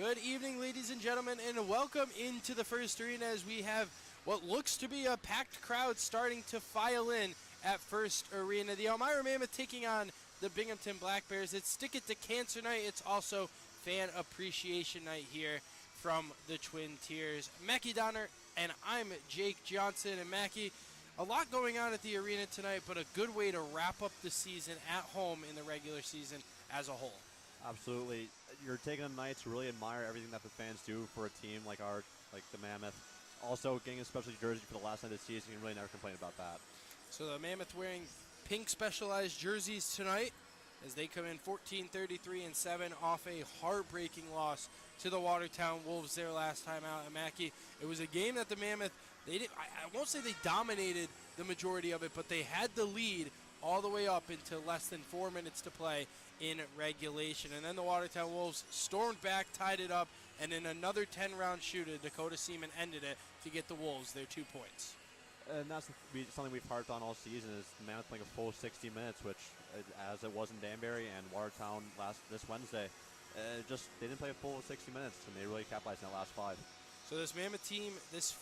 Good evening, ladies and gentlemen, and welcome into the first arena as we have what looks to be a packed crowd starting to file in at First Arena. The Elmira Mammoth taking on the Binghamton Black Bears. It's Stick It to Cancer Night. It's also Fan Appreciation Night here from the Twin Tiers. Mackie Donner and I'm Jake Johnson. And Mackie, a lot going on at the arena tonight, but a good way to wrap up the season at home in the regular season as a whole. Absolutely. You're taking a night to really admire everything that the fans do for a team like the Mammoth. Also, getting a special jersey for the last night of the season, you can really never complain about that. So the Mammoth wearing pink specialized jerseys tonight as they come in 14-33-7 off a heartbreaking loss to the Watertown Wolves their last time out at Mackey. It was a game that the Mammoth, I won't say they dominated the majority of it, but they had the lead all the way up into less than 4 minutes to play in regulation. And then the Watertown Wolves stormed back, tied it up, and in another 10-round shootout, Dakota Seaman ended it to get the Wolves their 2 points. And that's something we've harped on all season is the Mammoth playing a full 60 minutes, which, as it was in Danbury and Watertown this Wednesday, they didn't play a full 60 minutes, and they really capitalized in that last 5. So this Mammoth team, this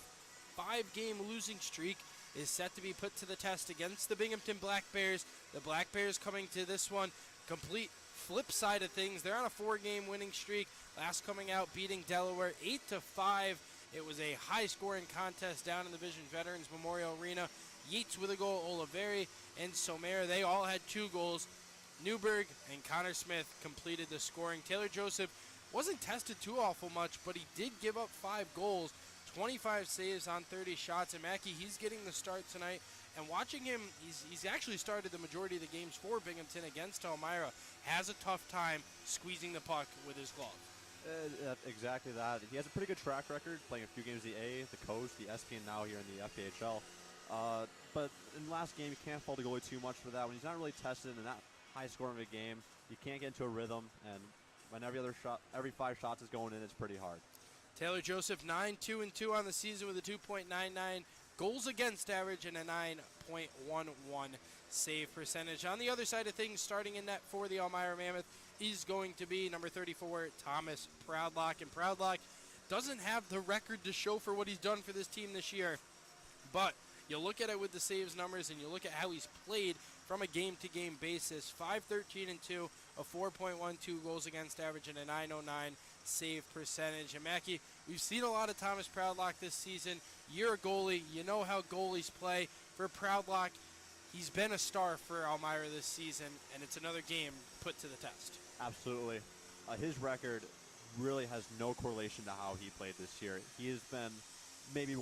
5-game losing streak, is set to be put to the test against the Binghamton Black Bears. The Black Bears coming to this one, complete flip side of things. They're on a 4-game winning streak. Last coming out, beating Delaware 8-5. It was a high-scoring contest down in the Vision Veterans Memorial Arena. Yates with a goal, Oliveri and Somera, they all had 2 goals. Newberg and Connor Smith completed the scoring. Taylor Joseph wasn't tested too awful much, but he did give up 5 goals. 25 saves on 30 shots, and Mackey, he's getting the start tonight. And watching him, he's actually started the majority of the games for Binghamton against Elmira. Has a tough time squeezing the puck with his glove. Exactly that. He has a pretty good track record, playing a few games in the A, the Coast, the SP, and now here in the FPHL. But in the last game, you can't fault the goalie too much for that. When he's not really tested in that high scoring of a game, you can't get into a rhythm, and when every 5 shots is going in, it's pretty hard. Taylor Joseph, 9-2-2 on the season with a 2.99 goals against average and a 9.11 save percentage. On the other side of things, starting in net for the Elmira Mammoth is going to be number 34, Thomas Proudlock. And Proudlock doesn't have the record to show for what he's done for this team this year, but you look at it with the saves numbers and you look at how he's played from a game-to-game basis. 5-13-2, a 4.12 goals against average, and a 9.09 save percentage. And Mackie, we've seen a lot of Thomas Proudlock this season. You're a goalie. You know how goalies play. For Proudlock, he's been a star for Elmira this season, and it's another game put to the test. Absolutely. His record really has no correlation to how he played this year. He has been maybe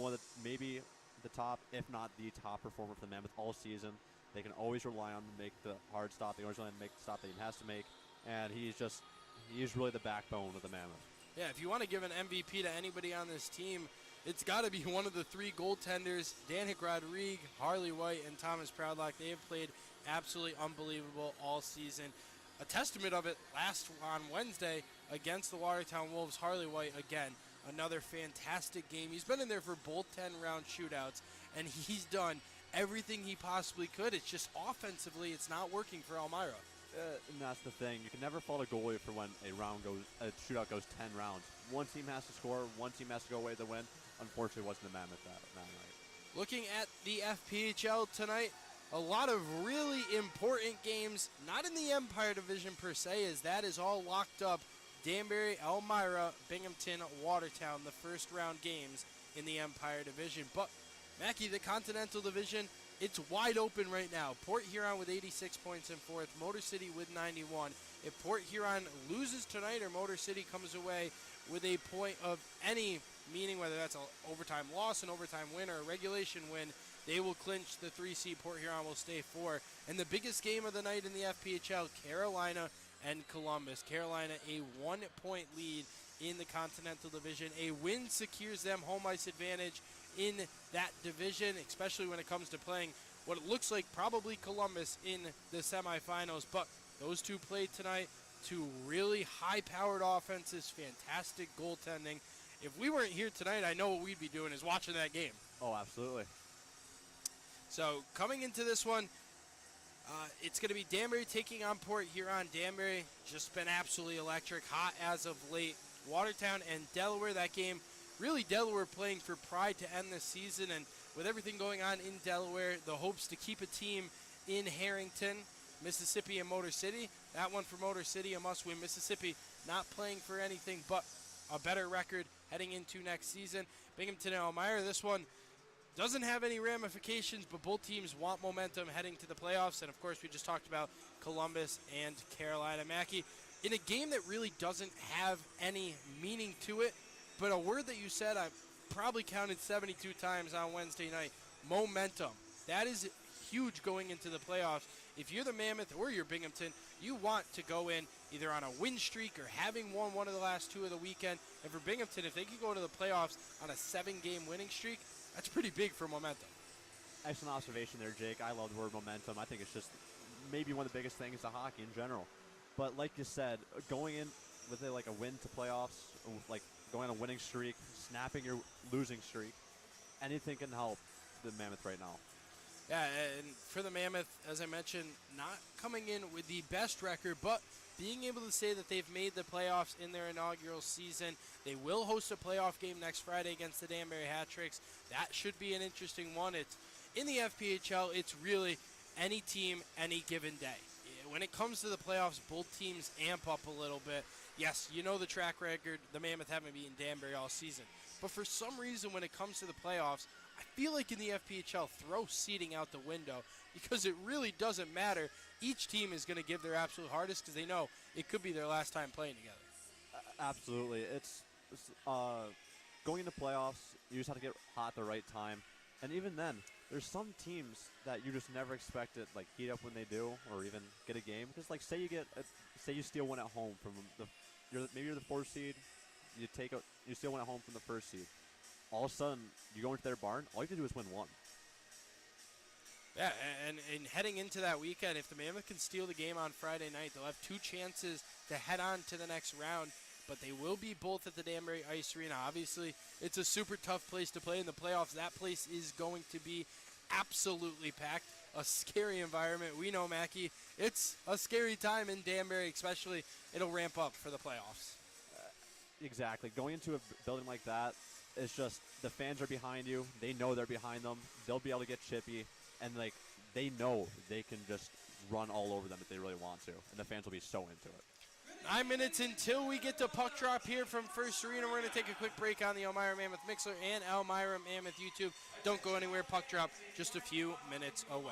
the top, if not the top performer for the Mammoth all season. They can always rely on him to make the hard stop. They always rely on him to make the stop that he has to make. And he's really the backbone of the Mammoth. Yeah, if you want to give an MVP to anybody on this team, it's got to be one of the 3 goaltenders, Danik Rodrigue, Harley White, and Thomas Proudlock. They have played absolutely unbelievable all season. A testament of it on Wednesday against the Watertown Wolves. Harley White, again, another fantastic game. He's been in there for both 10-round shootouts, and he's done everything he possibly could. It's just offensively, it's not working for Elmira. And that's the thing. You can never fault a goalie for when a shootout goes 10 rounds. One team has to score, one team has to go away to win. Unfortunately, it wasn't the Mammoth that night. Looking at the FPHL tonight, a lot of really important games, not in the Empire Division per se, as that is all locked up. Danbury, Elmira, Binghamton, Watertown, the first round games in the Empire Division. But, Mackie, the Continental Division, it's wide open right now. Port Huron with 86 points in 4th, Motor City with 91. If Port Huron loses tonight or Motor City comes away with a point of any meaning, whether that's an overtime loss, an overtime win, or a regulation win, they will clinch the 3 seed. Port Huron will stay 4. And the biggest game of the night in the FPHL, Carolina and Columbus. Carolina a 1-point lead in the Continental Division. A win secures them home ice advantage in that division, especially when it comes to playing what it looks like probably Columbus in the semifinals. But those 2 played tonight. 2 really high-powered offenses, fantastic goaltending. If we weren't here tonight, I know what we'd be doing is watching that game. Oh, absolutely. So coming into this one, it's going to be Danbury taking on Port Huron. Danbury just been absolutely electric, hot as of late. Watertown and Delaware. That game, really Delaware playing for pride to end the season, and with everything going on in Delaware, the hopes to keep a team in Harrington, Mississippi, and Motor City. That one for Motor City, a must-win. Mississippi not playing for anything but a better record heading into next season. Binghamton and Elmira, this one doesn't have any ramifications, but both teams want momentum heading to the playoffs. And, of course, we just talked about Columbus and Carolina. Mackey, in a game that really doesn't have any meaning to it, but a word that you said I probably counted 72 times on Wednesday night, momentum. That is huge going into the playoffs. If you're the Mammoth or you're Binghamton, you want to go in either on a win streak or having won one of the last two of the weekend. And for Binghamton, if they could go to the playoffs on a 7-game winning streak, that's pretty big for momentum. Excellent observation there, Jake. I love the word momentum. I think it's just maybe one of the biggest things to hockey in general. But like you said, going in with like a win to playoffs, like going on a winning streak, snapping your losing streak, anything can help the Mammoth right now. Yeah, and for the Mammoth, as I mentioned, not coming in with the best record, but being able to say that they've made the playoffs in their inaugural season. They will host a playoff game next Friday against the Danbury Hat-Tricks. That should be an interesting one. It's in the FPHL, it's really any team, any given day. When it comes to the playoffs, both teams amp up a little bit. Yes, you know the track record, the Mammoth haven't beaten Danbury all season. But for some reason, when it comes to the playoffs, I feel like in the FPHL, throw seeding out the window because it really doesn't matter. Each team is going to give their absolute hardest because they know it could be their last time playing together. Absolutely. It's going into playoffs, you just have to get hot at the right time. And even then, there's some teams that you just never expected, like heat up when they do, or even get a game. Because like say you steal one at home from maybe you're the 4th seed, you steal one at home from the 1st seed. All of a sudden, you go into their barn, all you have to do is win one. Yeah, and heading into that weekend, if the Mammoth can steal the game on Friday night, they'll have 2 chances to head on to the next round, but they will be both at the Danbury Ice Arena. Obviously, it's a super tough place to play in the playoffs. That place is going to be absolutely packed, a scary environment. We know, Mackey, it's a scary time in Danbury, especially it'll ramp up for the playoffs. Exactly. Going into a building like that, it's just the fans are behind you. They know they're behind them. They'll be able to get chippy. And, like, they know they can just run all over them if they really want to. And the fans will be so into it. 9 minutes until we get to puck drop here from First Arena. We're going to take a quick break on the Elmira Mammoth Mixler and Elmira Mammoth YouTube. Don't go anywhere. Puck drop just a few minutes away.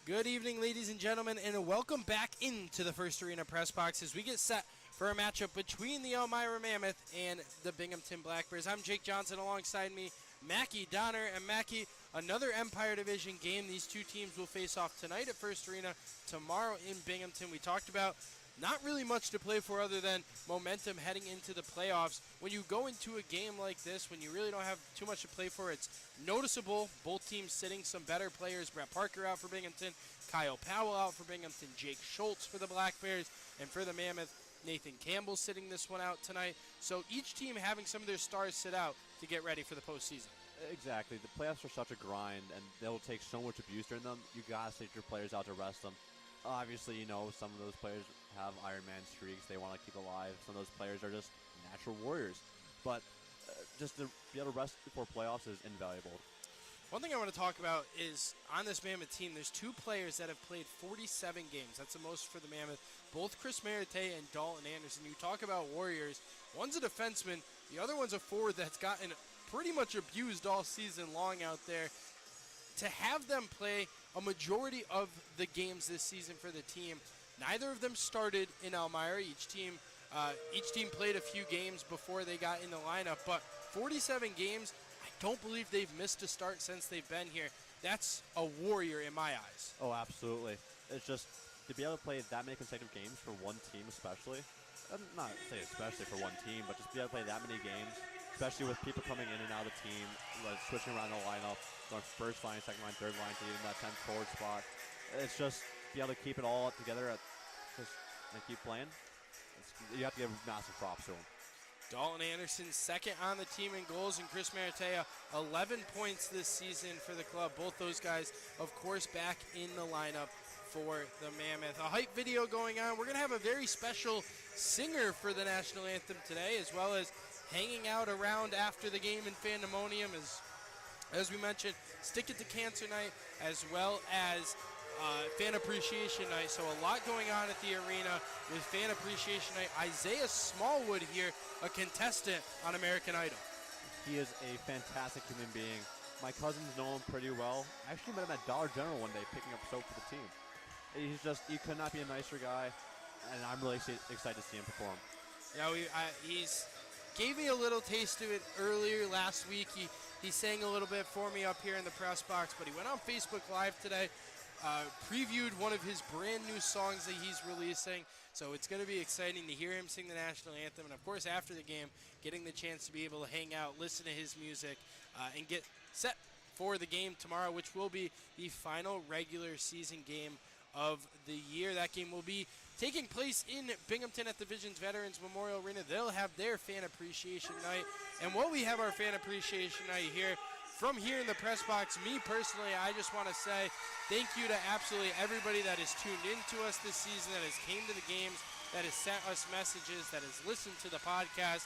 Good evening, ladies and gentlemen, and welcome back into the First Arena Press Box as we get set for a matchup between the Elmira Mammoth and the Binghamton Black Bears. I'm Jake Johnson, alongside me, Mackie Donner. And Mackie, another Empire Division game. These two teams will face off tonight at First Arena, tomorrow in Binghamton. We talked about not really much to play for other than momentum heading into the playoffs. When you go into a game like this, when you really don't have too much to play for, it's noticeable. Both teams sitting some better players. Brett Parker out for Binghamton, Kyle Powell out for Binghamton, Jake Schultz for the Black Bears, and for the Mammoth, Nathan Campbell sitting this one out tonight. So each team having some of their stars sit out to get ready for the postseason. Exactly. The playoffs are such a grind, and they'll take so much abuse during them. You gotta take your players out to rest them. Obviously, you know, some of those players have Iron Man streaks they want to keep alive. Some of those players are just natural warriors. But just to be able to rest before playoffs is invaluable. One thing I want to talk about is on this Mammoth team, there's two players that have played 47 games. That's the most for the Mammoth. Both Chris Merite and Dalton Anderson. You talk about warriors. One's a defenseman. The other one's a forward that's gotten pretty much abused all season long out there. To have them play a majority of the games this season for the team, neither of them started in Elmira. Each team played a few games before they got in the lineup, but 47 games, I don't believe they've missed a start since they've been here. That's a warrior in my eyes. Oh, absolutely. It's just to be able to play that many consecutive games for one team especially, not say especially for one team, but just be able to play that many games, especially with people coming in and out of the team, like switching around the lineup, going first line, second line, third line, to even that 10th forward spot. It's just be able to keep it all together and keep playing. You have to give massive props to him. Dalton Anderson second on the team in goals, and Chris Maritea 11 points this season for the club. Both those guys, of course, back in the lineup for the Mammoth. A hype video going on. We're going to have a very special singer for the national anthem today, as well as hanging out around after the game in Pandemonium, as we mentioned, Stick It to Cancer Night, as well as Fan Appreciation Night. So a lot going on at the arena with Fan Appreciation Night. Isaiah Smallwood here, a contestant on American Idol. He is a fantastic human being. My cousins know him pretty well. I actually met him at Dollar General one day picking up soap for the team. He could not be a nicer guy, and I'm really excited to see him perform. He's gave me a little taste of it earlier last week. He sang a little bit for me up here in the press box, but he went on Facebook Live today, previewed one of his brand new songs that he's releasing. So it's going to be exciting to hear him sing the national anthem. And, of course, after the game, getting the chance to be able to hang out, listen to his music, and get set for the game tomorrow, which will be the final regular season game of the year. That game will be taking place in Binghamton at the Visions Veterans Memorial Arena. They'll have their Fan Appreciation Night. And while we have our Fan Appreciation Night here, from here in the press box, me personally, I just want to say thank you to absolutely everybody that has tuned in to us this season, that has came to the games, that has sent us messages, that has listened to the podcast.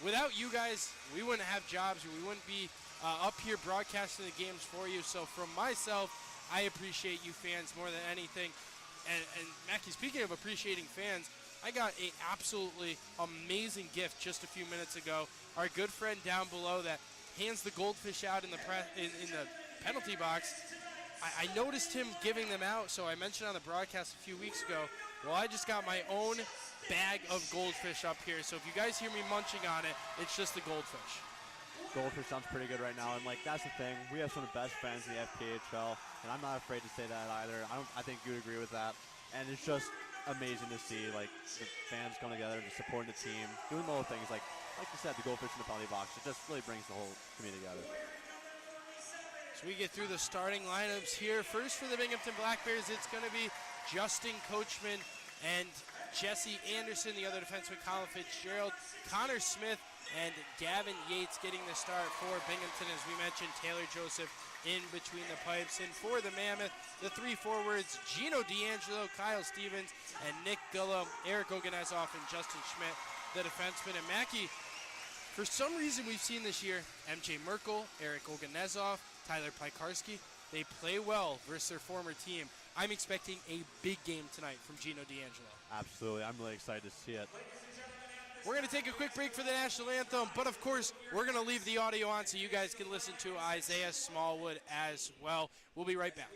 Without you guys, we wouldn't have jobs, or we wouldn't be up here broadcasting the games for you. So from myself, I appreciate you fans more than anything. And Mackie, speaking of appreciating fans, I got an absolutely amazing gift just a few minutes ago. Our good friend down below that hands the goldfish out in the penalty box. I noticed him giving them out, so I mentioned on the broadcast a few weeks ago, well, I just got my own bag of goldfish up here. So if you guys hear me munching on it, it's just the goldfish. Goldfish sounds pretty good right now, and that's the thing. We have some of the best fans in the FPHL, and I'm not afraid to say that either. I think you'd agree with that, and it's just amazing to see the fans come together and just supporting the team, doing little things like you said, the goldfish in the penalty box. It just really brings the whole community together. So we get through the starting lineups here. First for the Binghamton Black Bears, it's going to be Justin Coachman and Jesse Anderson, the other defenseman Colin Fitzgerald, Connor Smith, and Gavin Yates getting the start for Binghamton. As we mentioned, Taylor Joseph in between the pipes. And for the Mammoth, the three forwards, Gino D'Angelo, Kyle Stevens, and Nick Gullo, Eric Oganezoff, and Justin Schmidt, the defenseman. And Mackie, for some reason we've seen this year, MJ Merkel, Eric Oganezoff, Tyler Pikarski, they play well versus their former team. I'm expecting a big game tonight from Gino D'Angelo. Absolutely. I'm really excited to see it. We're going to take a quick break for the national anthem, but of course, we're going to leave the audio on so you guys can listen to Isaiah Smallwood as well. We'll be right back.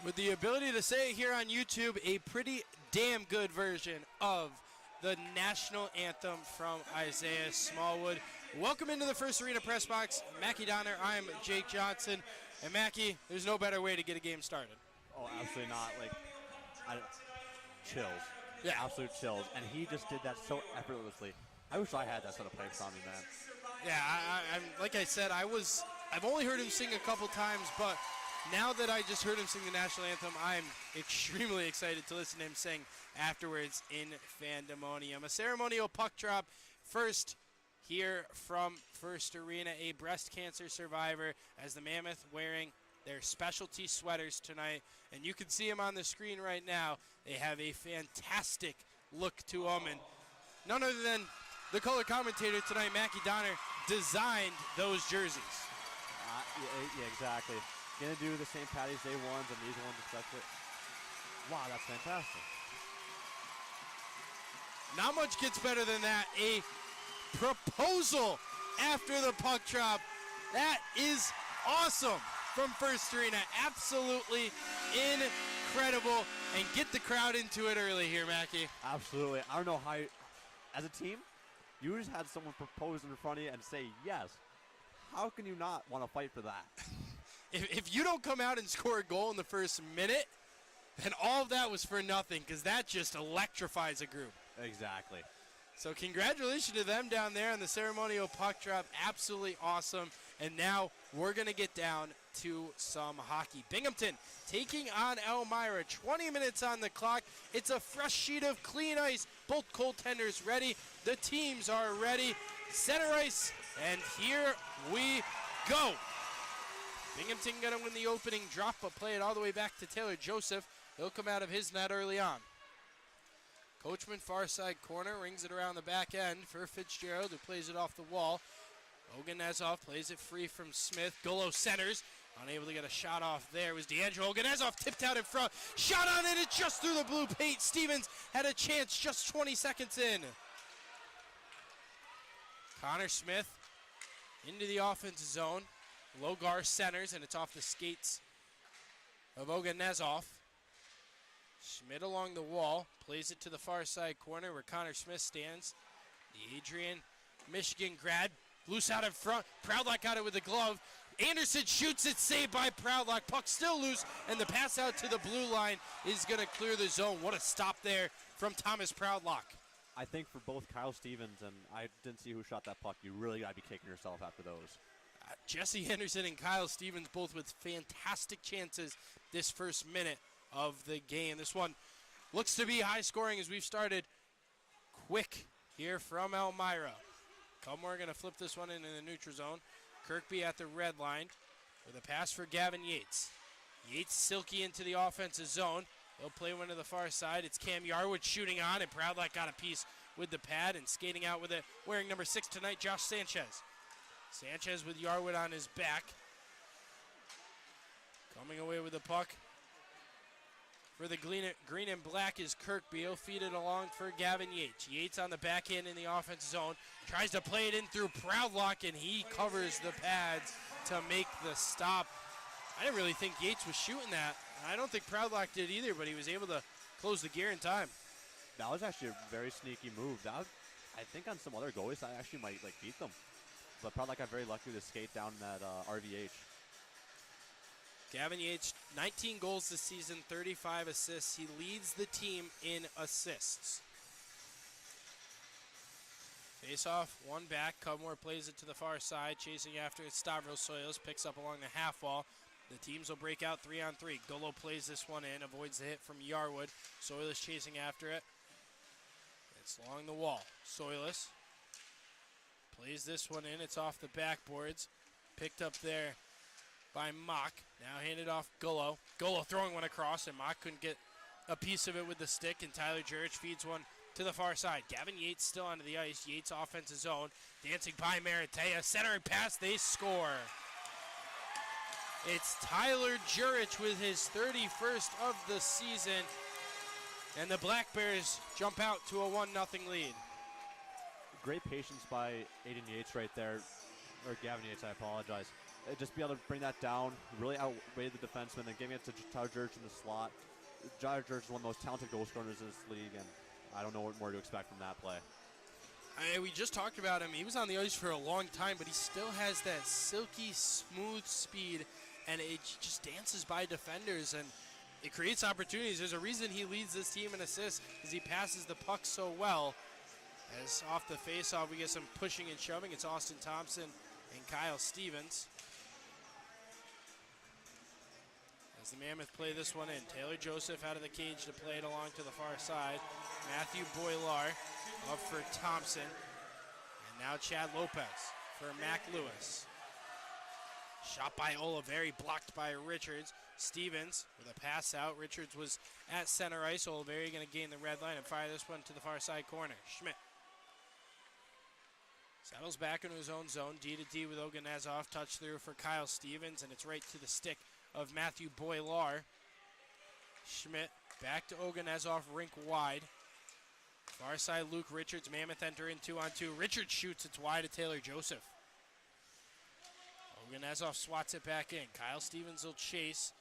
With the ability to say it here on YouTube, a pretty damn good version of the national anthem from Isaiah Smallwood. Welcome into the First Arena Press Box. Mackie Donner, I'm Jake Johnson. And Mackie, there's no better way to get a game started. Oh, absolutely not. Chills. Yeah. Absolute chills. And he just did that so effortlessly. I wish I had that sort of play from me, man. Yeah, I'm like I said, I've only heard him sing a couple times, but now that I just heard him sing the national anthem, I'm extremely excited to listen to him sing afterwards in Fandemonium. A ceremonial puck drop first here from First Arena, a breast cancer survivor, as the Mammoth wearing their specialty sweaters tonight. And you can see them on the screen right now. They have a fantastic look to them. And none other than the color commentator tonight, Mackie Donner, designed those jerseys. Yeah, exactly. Gonna do the St. Patty's Day ones and these ones especially. Wow, that's fantastic. Not much gets better than that. A proposal after the puck drop. That is awesome from First Arena. Absolutely incredible. And get the crowd into it early here, Mackie. Absolutely. I don't know how, as a team, you just had someone propose in front of you and say yes. How can you not want to fight for that? If you don't come out and score a goal in the first minute, then all of that was for nothing, because that just electrifies a group. Exactly. So congratulations to them down there on the ceremonial puck drop. Absolutely awesome. And now we're going to get down to some hockey. Binghamton taking on Elmira. 20 minutes on the clock. It's a fresh sheet of clean ice. Both goaltenders ready. The teams are ready. Center ice. And here we go. Binghamton going to win the opening drop, but play it all the way back to Taylor Joseph. He'll come out of his net early on. Coachman, far side corner, rings it around the back end for Fitzgerald, who plays it off the wall. Oganezov plays it free from Smith. Golo centers, unable to get a shot off there. It was D'Angelo. Oganezov tipped out in front. Shot on it, it's just through the blue paint. Stevens had a chance just 20 seconds in. Connor Smith into the offensive zone. Logar centers, and it's off the skates of Oganezov. Schmidt along the wall, plays it to the far side corner where Connor Smith stands. The Adrian, Michigan grad, loose out in front. Proudlock got it with the glove. Anderson shoots it, saved by Proudlock. Puck still loose, and the pass out to the blue line is going to clear the zone. What a stop there from Thomas Proudlock. I think for both Kyle Stevens and I didn't see who shot that puck, you really got to be kicking yourself after those. Jesse Henderson and Kyle Stevens both with fantastic chances this first minute of the game. This one looks to be high scoring as we've started quick here from Elmira. Cumore going to flip this one into the neutral zone. Kirkby at the red line with a pass for Gavin Yates. Yates silky into the offensive zone. He'll play one to the far side. It's Cam Yarwood shooting on, and Proudlock got a piece with the pad and skating out with it. Wearing number 6 tonight, Josh Sanchez. Sanchez with Yarwood on his back. Coming away with the puck for the green and black is Kirkby. He'll feed it along for Gavin Yates. Yates on the backhand in the offensive zone. Tries to play it in through Proudlock, and he covers the pads to make the stop. I didn't really think Yates was shooting that. I don't think Proudlock did either, but he was able to close the gear in time. That was actually a very sneaky move. I think on some other goalies, that actually might beat them. But Proudlock got very lucky to skate down that RVH. Gavin Yates, 19 goals this season, 35 assists. He leads the team in assists. Face-off, one back. Cumore plays it to the far side, chasing after it. Stavros Soilis picks up along the half wall. The teams will break out 3-on-3. Golo plays this one in, avoids the hit from Yarwood. Soilis chasing after it. It's along the wall. Soilis plays this one in. It's off the backboards. Picked up there by Mock. Now handed off Golo. Golo throwing one across, and Mock couldn't get a piece of it with the stick, and Tyler Jurich feeds one to the far side. Gavin Yates still onto the ice. Yates offensive zone. Dancing by Maratea. Centering pass. They score. It's Tyler Jurich with his 31st of the season. And the Black Bears jump out to a 1-0 lead. Great patience by Aiden Yates right there. Or Gavin Yates, I apologize. Just be able to bring that down, really outweigh the defenseman, and giving it to Tyler George in the slot. Tyler George is one of the most talented goal scorers in this league, and I don't know what more to expect from that play. We just talked about him. He was on the ice for a long time, but he still has that silky, smooth speed, and it just dances by defenders, and it creates opportunities. There's a reason he leads this team in assists, because he passes the puck so well. As off the faceoff, we get some pushing and shoving. It's Austin Thompson and Kyle Stevens. As the Mammoth play this one in, Taylor Joseph out of the cage to play it along to the far side. Matthew Boilar up for Thompson. And now Chad Lopez for Mac Lewis. Shot by Oliveri, blocked by Richards. Stevens with a pass out. Richards was at center ice. Oliveri going to gain the red line and fire this one to the far side corner. Schmidt settles back into his own zone. D to D with Oganezov. Touch through for Kyle Stevens, and it's right to the stick of Matthew Boilar. Schmidt back to Oganezov, rink wide. Far side, Luke Richards. Mammoth enter in 2-on-2. Richards shoots. It's wide to Taylor Joseph. Oganezov swats it back in. Kyle Stevens will chase.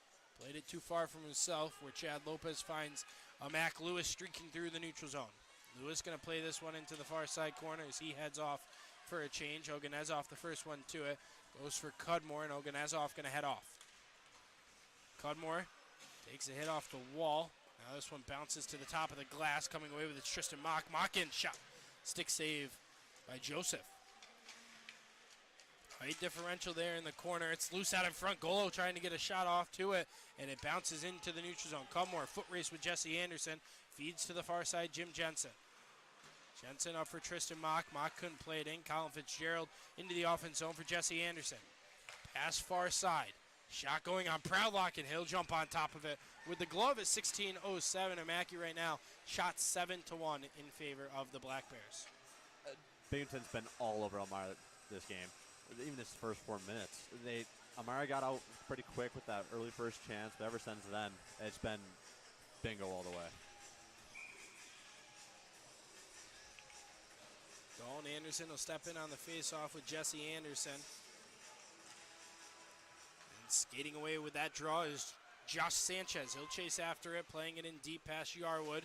Played it too far from himself, where Chad Lopez finds a Mac Lewis streaking through the neutral zone. Lewis going to play this one into the far side corner as he heads off for a change. Oganezov, the first one to it, goes for Cudmore, and Oganezov going to head off. Cudmore takes a hit off the wall. Now this one bounces to the top of the glass, coming away with it. Tristan Mock. Mock in, shot. Stick save by Joseph. Height differential there in the corner. It's loose out in front. Golo trying to get a shot off to it, and it bounces into the neutral zone. Cudmore, foot race with Jesse Anderson. Feeds to the far side, Jim Jensen. Jensen up for Tristan Mock. Mock couldn't play it in. Colin Fitzgerald into the offense zone for Jesse Anderson. Pass far side. Shot going on Proudlock, and he'll jump on top of it with the glove at 16:07. And Mackey right now shot 7-1 in favor of the Black Bears. Binghamton's been all over Elmira this game. Even this first 4 minutes. Elmira got out pretty quick with that early first chance, but ever since then, it's been bingo all the way. Dalton Anderson will step in on the face-off with Jesse Anderson. And skating away with that draw is Josh Sanchez. He'll chase after it, playing it in deep past Yarwood.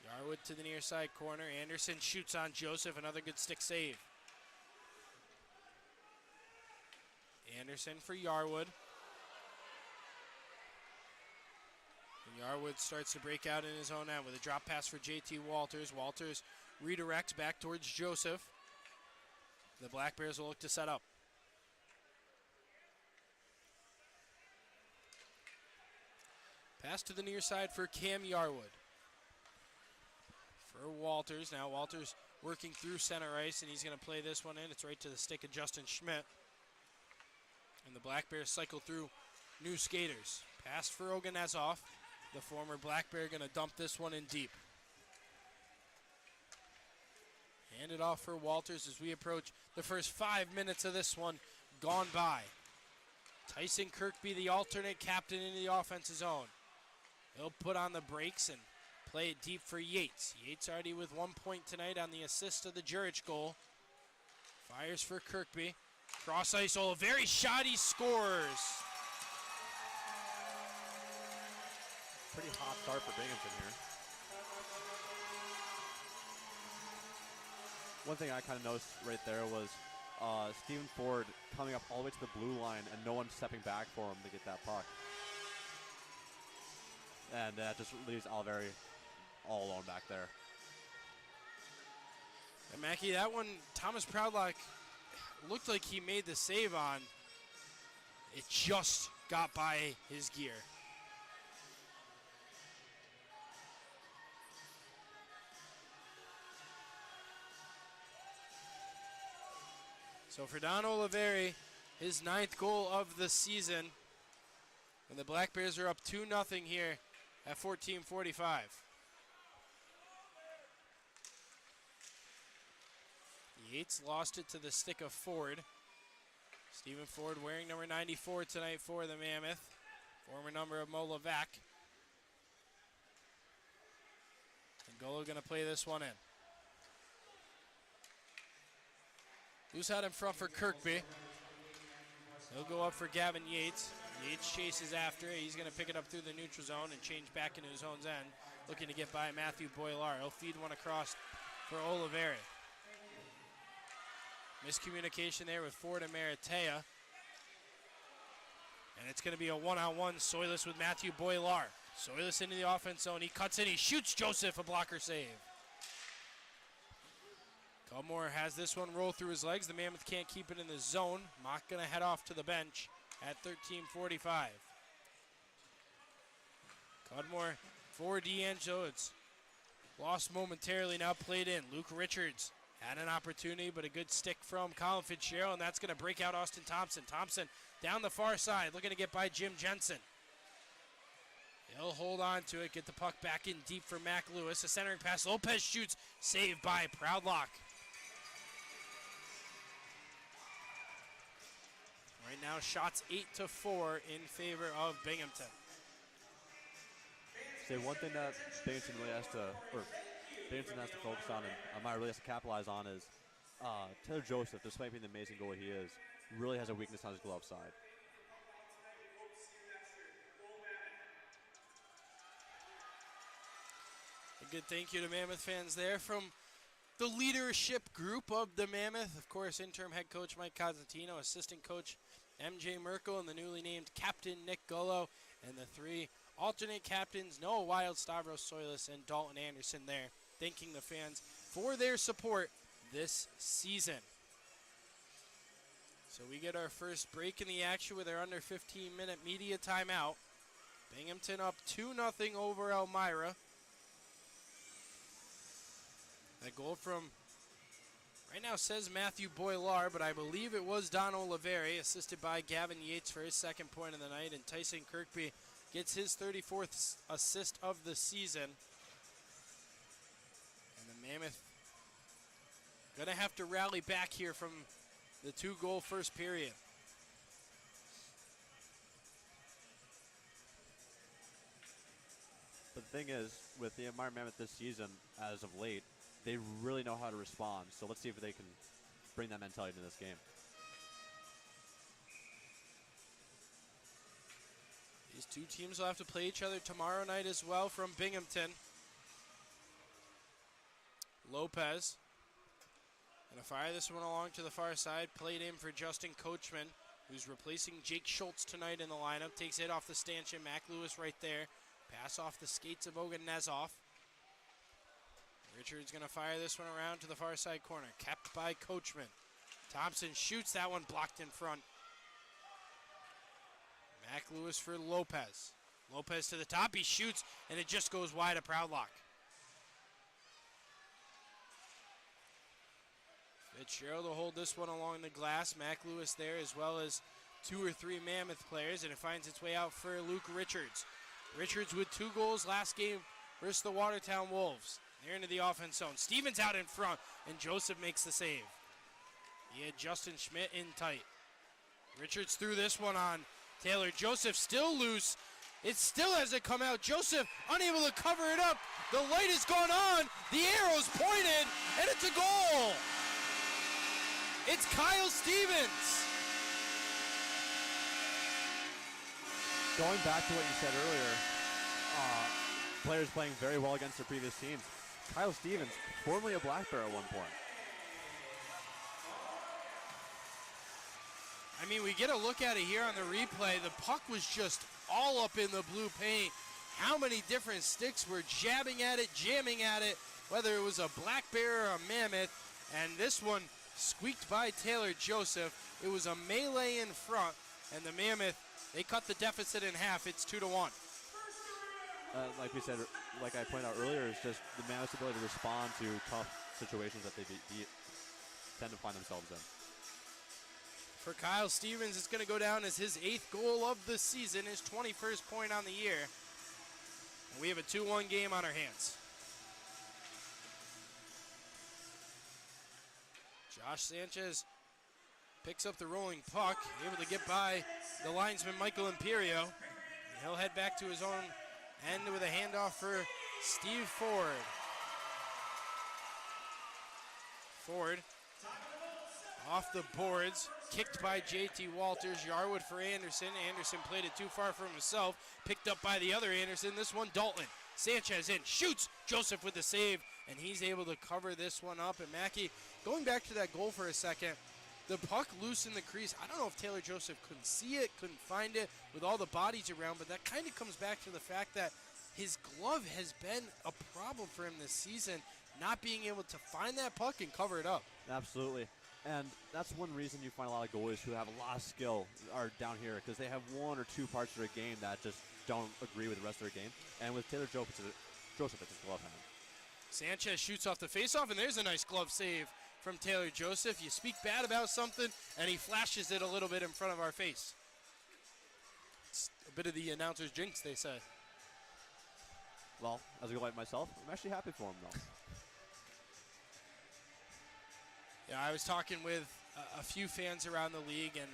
Yarwood to the near side corner. Anderson shoots on Joseph. Another good stick save. Anderson for Yarwood. And Yarwood starts to break out in his own end with a drop pass for JT Walters. Walters redirects back towards Joseph. The Black Bears will look to set up. Pass to the near side for Cam Yarwood. For Walters. Now Walters working through center ice, and he's going to play this one in. It's right to the stick of Justin Schmidt. And the Black Bears cycle through new skaters. Pass for Oganezov. The former Black Bear going to dump this one in deep. Hand it off for Walters as we approach the first 5 minutes of this one gone by. Tyson Kirkby, the alternate captain in the offensive zone. He'll put on the brakes and play it deep for Yates. Yates already with 1 point tonight on the assist of the Jurich goal. Fires for Kirkby. Cross ice, Oliveri shot, he scores. Pretty hot start for Binghamton here. One thing I kind of noticed right there was Stephen Ford coming up all the way to the blue line and no one stepping back for him to get that puck. And that just leaves Oliveri all alone back there. And Mackey, that one, Thomas Proudlock looked like he made the save on. It just got by his gear. So for Don Oliveri, his 9th goal of the season. And the Black Bears are up 2-0 here at 14:45. Yates lost it to the stick of Ford. Stephen Ford wearing number 94 tonight for the Mammoth. Former number of Mo Levac. And Golo going to play this one in. Loose out in front for Kirkby. He'll go up for Gavin Yates. Yates chases after it. He's going to pick it up through the neutral zone and change back into his own end. Looking to get by Matthew Boilar. He'll feed one across for Oliveri. Miscommunication there with Ford and Maratea. And it's going to be a one-on-one. Soilis with Matthew Boilar. Soilis into the offense zone. He cuts in. He shoots Joseph. A blocker save. Cudmore has this one roll through his legs. The Mammoth can't keep it in the zone. Mock going to head off to the bench at 13:45. Cudmore for D'Angelo. It's lost momentarily, now played in. Luke Richards had an opportunity, but a good stick from Colin Fitzgerald, and that's going to break out Austin Thompson. Thompson down the far side, looking to get by Jim Jensen. He'll hold on to it, get the puck back in deep for Mac Lewis. A centering pass, Lopez shoots, saved by Proudlock. Right now, shots 8-4 in favor of Binghamton. Say one thing that Binghamton has to focus on, and Elmira really has to capitalize on, is Taylor Joseph, despite being the amazing goalie he is, really has a weakness on his glove side. A good thank you to Mammoth fans there from the leadership group of the Mammoth. Of course, interim head coach Mike Cosentino, assistant coach MJ Merkel, and the newly named captain Nick Gullo, and the three alternate captains Noah Wild, Stavros Soilis, and Dalton Anderson there, thanking the fans for their support this season. So we get our first break in the action with our under 15-minute media timeout. Binghamton up 2-0 over Elmira. That goal from, right now says Matthew Boilar, but I believe it was Don Oliveri, assisted by Gavin Yates for his second point of the night, and Tyson Kirkby gets his 34th assist of the season. And the Mammoth going to have to rally back here from the two-goal first period. But the thing is, with the Elmira Mammoth this season, as of late, they really know how to respond. So let's see if they can bring that mentality to this game. These two teams will have to play each other tomorrow night as well from Binghamton. Lopez going to fire this one along to the far side. Played in for Justin Coachman, who's replacing Jake Schultz tonight in the lineup. Takes it off the stanchion. Mac Lewis right there. Pass off the skates of Ogan Nezoff. Richards going to fire this one around to the far side corner. Kept by Coachman. Thompson shoots that one, blocked in front. Mac Lewis for Lopez. Lopez to the top. He shoots, and it just goes wide of Proudlock. Fitzgerald will hold this one along the glass. Mac Lewis there, as well as two or three Mammoth players, and it finds its way out for Luke Richards. Richards with 2 goals last game versus the Watertown Wolves. They're into the offense zone. Stevens out in front, and Joseph makes the save. He had Justin Schmidt in tight. Richards threw this one on Taylor. Joseph still loose. It still hasn't come out. Joseph unable to cover it up. The light has gone on. The arrow's pointed, and it's a goal. It's Kyle Stevens. Going back to what you said earlier, players playing very well against their previous teams. Kyle Stevens, formerly a Black Bear at one point. I mean, we get a look at it here on the replay. The puck was just all up in the blue paint. How many different sticks were jabbing at it, jamming at it, whether it was a Black Bear or a Mammoth. And this one squeaked by Taylor Joseph. It was a melee in front, and the Mammoth, they cut the deficit in half. It's 2-1. Like we said, like I pointed out earlier, it's just the Mammoth's ability to respond to tough situations that they tend to find themselves in. For Kyle Stevens, it's going to go down as his 8th goal of the season, his 21st point on the year. And we have a 2-1 game on our hands. Josh Sanchez picks up the rolling puck, able to get by the linesman Michael Imperio. And he'll head back to his own end with a handoff for Steve Ford. Ford Off the boards, kicked by JT Walters. Yarwood for Anderson. Anderson played it too far from himself. Picked up by the other Anderson. This one, Dalton. Sanchez in, shoots. Joseph with the save, and he's able to cover this one up. And Mackey, going back to that goal for a second, the puck loose in the crease. I don't know if Taylor Joseph couldn't see it, couldn't find it with all the bodies around, but that kind of comes back to the fact that his glove has been a problem for him this season, not being able to find that puck and cover it up. Absolutely. And that's one reason you find a lot of goalies who have a lot of skill are down here, because they have one or two parts of their game that just don't agree with the rest of their game. And with Taylor Joseph, it's his glove hand. Sanchez shoots off the faceoff, and there's a nice glove save from Taylor Joseph. You speak bad about something, and he flashes it a little bit in front of our face. It's a bit of the announcer's jinx, they say. Well, as a goalie myself, I'm actually happy for him, though. Yeah, I was talking with a few fans around the league, and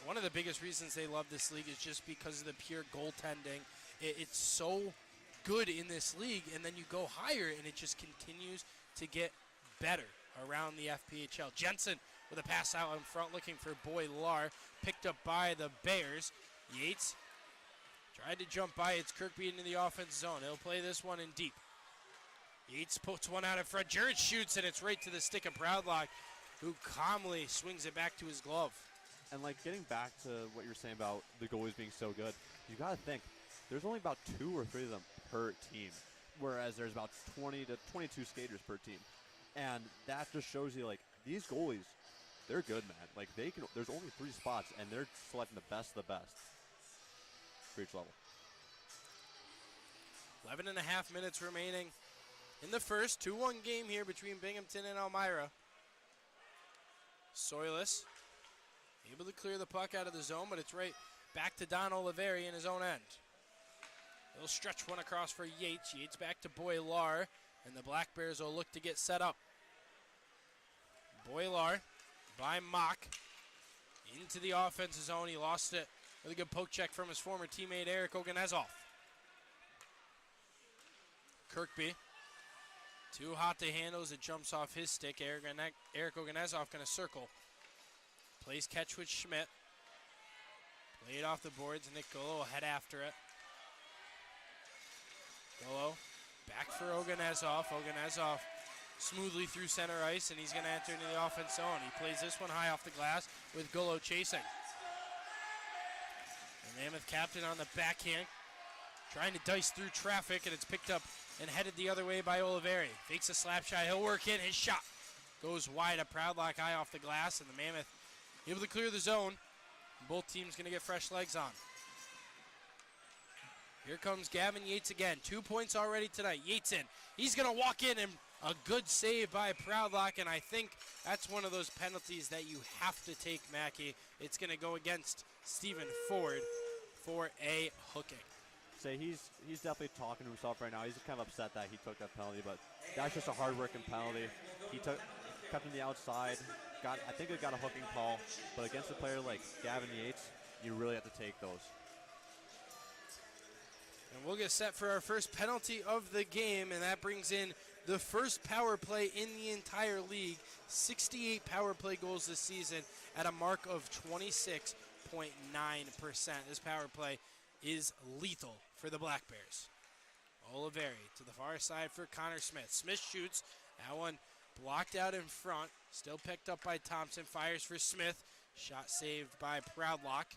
one of the biggest reasons they love this league is just because of the pure goaltending. It's so good in this league, and then you go higher, and it just continues to get better around the FPHL. Jensen with a pass out in front, looking for Boylar, picked up by the Bears. Yates tried to jump by. It's Kirkby into the offense zone. He'll play this one in deep. Yates puts one out in front. Jared shoots, and it's right to the stick of Proudlock, who calmly swings it back to his glove. And, like, getting back to what you were saying about the goalies being so good, you got to think, there's only about 2 or 3 of them per team, whereas there's about 20 to 22 skaters per team. And that just shows you, like, these goalies, they're good, man. Like, there's only 3 spots, and they're selecting the best of the best for each level. 11 and a half minutes remaining in the first. 2-1 game here between Binghamton and Elmira. Soilus able to clear the puck out of the zone, but it's right back to Don Oliveri in his own end. He'll stretch one across for Yates. Yates back to Boylar, and the Black Bears will look to get set up. Boylar by Mock into the offensive zone. He lost it with a good poke check from his former teammate Eric Oganezov. Kirkby, too hot to handle as it jumps off his stick. Eric Oganezov going to circle. Plays catch with Schmidt. Played off the boards. Nick Golo will head after it. Golo back for Oganezov. Oganezov smoothly through center ice, and he's going to enter into the offense zone. He plays this one high off the glass with Golo chasing. The Mammoth captain on the backhand, trying to dice through traffic, and it's picked up and headed the other way by Oliveri. Fakes a slap shot. He'll work in. His shot goes wide. A Proudlock high off the glass, and the Mammoth able to clear the zone. Both teams going to get fresh legs on. Here comes Gavin Yates again. 2 points already tonight. Yates in. He's going to walk in, and a good save by Proudlock, and I think that's one of those penalties that you have to take, Mackey. It's going to go against Stephen Ford for a hooking. Say he's definitely talking to himself right now. He's kind of upset that he took that penalty, but that's just a hard-working penalty. He kept him the outside. I think it got a hooking call, but against a player like Gavin Yates, you really have to take those. And we'll get set for our first penalty of the game, and that brings in the first power play in the entire league. 68 power play goals this season at a mark of 26.9%. This power play is lethal for the Black Bears. Oliveri to the far side for Connor Smith. Smith shoots. That one blocked out in front. Still picked up by Thompson. Fires for Smith. Shot saved by Proudlock.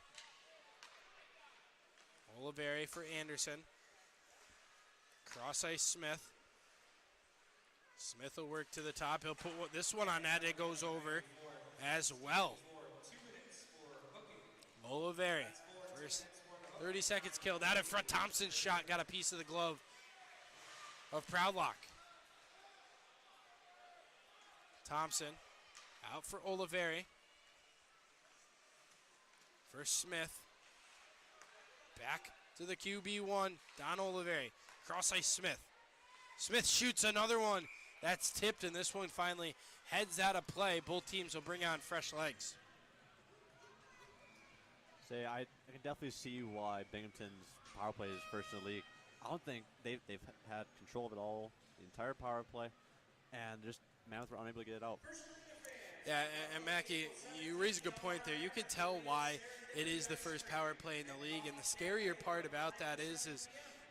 Oliveri for Anderson. Cross ice Smith. Smith will work to the top. He'll put this one on net. It goes over as well. Oliveri. First 30 seconds killed. Out in front. Thompson's shot got a piece of the glove of Proudlock. Thompson out for Oliveri. For Smith. Back to the QB1. Don Oliveri. Cross ice Smith. Smith shoots another one. That's tipped, and this one finally heads out of play. Both teams will bring on fresh legs. I can definitely see why Binghamton's power play is first in the league. I don't think they've had control of it all, the entire power play, and just Mammoth were unable to get it out. Yeah, and Mackie, you raise a good point there. You could tell why it is the first power play in the league, and the scarier part about that is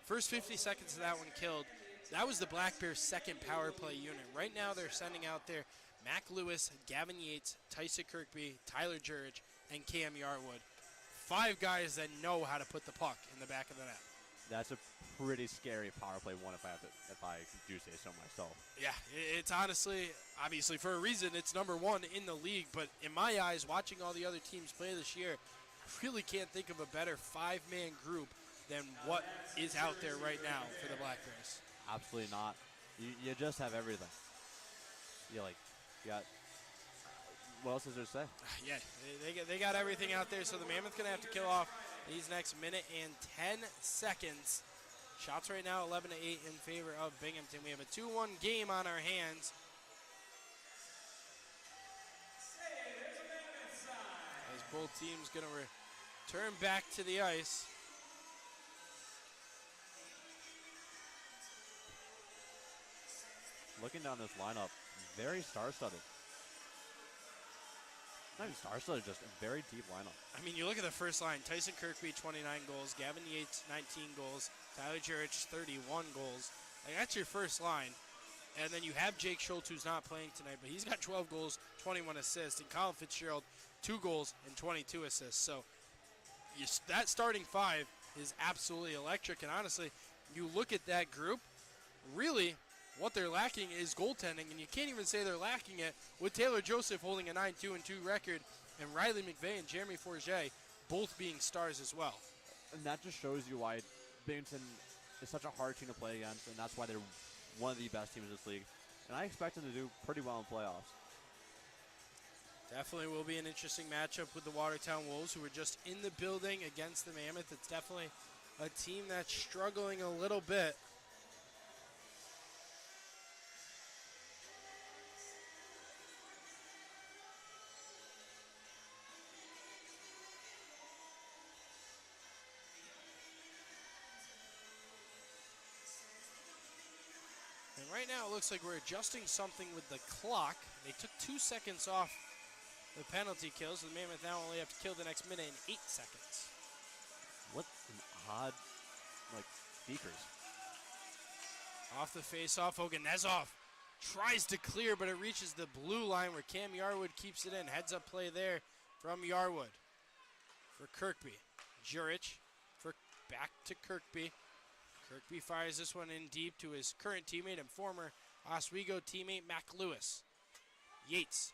first 50 seconds of that one killed. That was the Black Bears' second power play unit. Right now they're sending out there Mac Lewis, Gavin Yates, Tyson Kirkby, Tyler Jurich, and Cam Yarwood. 5 guys that know how to put the puck in the back of the net. That's a pretty scary power play one if I do say so myself. Yeah, it's honestly, obviously for a reason, it's number 1 in the league. But in my eyes, watching all the other teams play this year, I really can't think of a better 5-man group than what is out there right now for the Black Bears. Absolutely not. You just have everything. You got. What else is there to say? Yeah, they got everything out there. So the Mammoth gonna have to kill off these next minute and 10 seconds. Shots right now 11-8 in favor of Binghamton. We have a 2-1 game on our hands. As both teams gonna return back to the ice. Looking down this lineup, very star-studded. Not even star-studded, just a very deep lineup. I mean, you look at the first line, Tyson Kirkby, 29 goals, Gavin Yates, 19 goals, Tyler Jurich, 31 goals. Like, that's your first line. And then you have Jake Schultz, who's not playing tonight, but he's got 12 goals, 21 assists, and Colin Fitzgerald, 2 goals and 22 assists. So that starting 5 is absolutely electric. And honestly, you look at that group, really what they're lacking is goaltending, and you can't even say they're lacking it with Taylor Joseph holding a 9-2-2 record and Riley McVeigh and Jeremy Forget both being stars as well. And that just shows you why Binghamton is such a hard team to play against, and that's why they're one of the best teams in this league. And I expect them to do pretty well in playoffs. Definitely will be an interesting matchup with the Watertown Wolves, who were just in the building against the Mammoth. It's definitely a team that's struggling a little bit. And right now it looks like we're adjusting something with the clock. They took 2 seconds off the penalty kill, so the Mammoth now only have to kill the next minute in 8 seconds. What an odd, speakers. Off the face-off, Oganezov tries to clear, but it reaches the blue line where Cam Yarwood keeps it in. Heads-up play there from Yarwood for Kirkby. Jurich for back to Kirkby. Kirkby fires this one in deep to his current teammate and former Oswego teammate, Mac Lewis. Yates.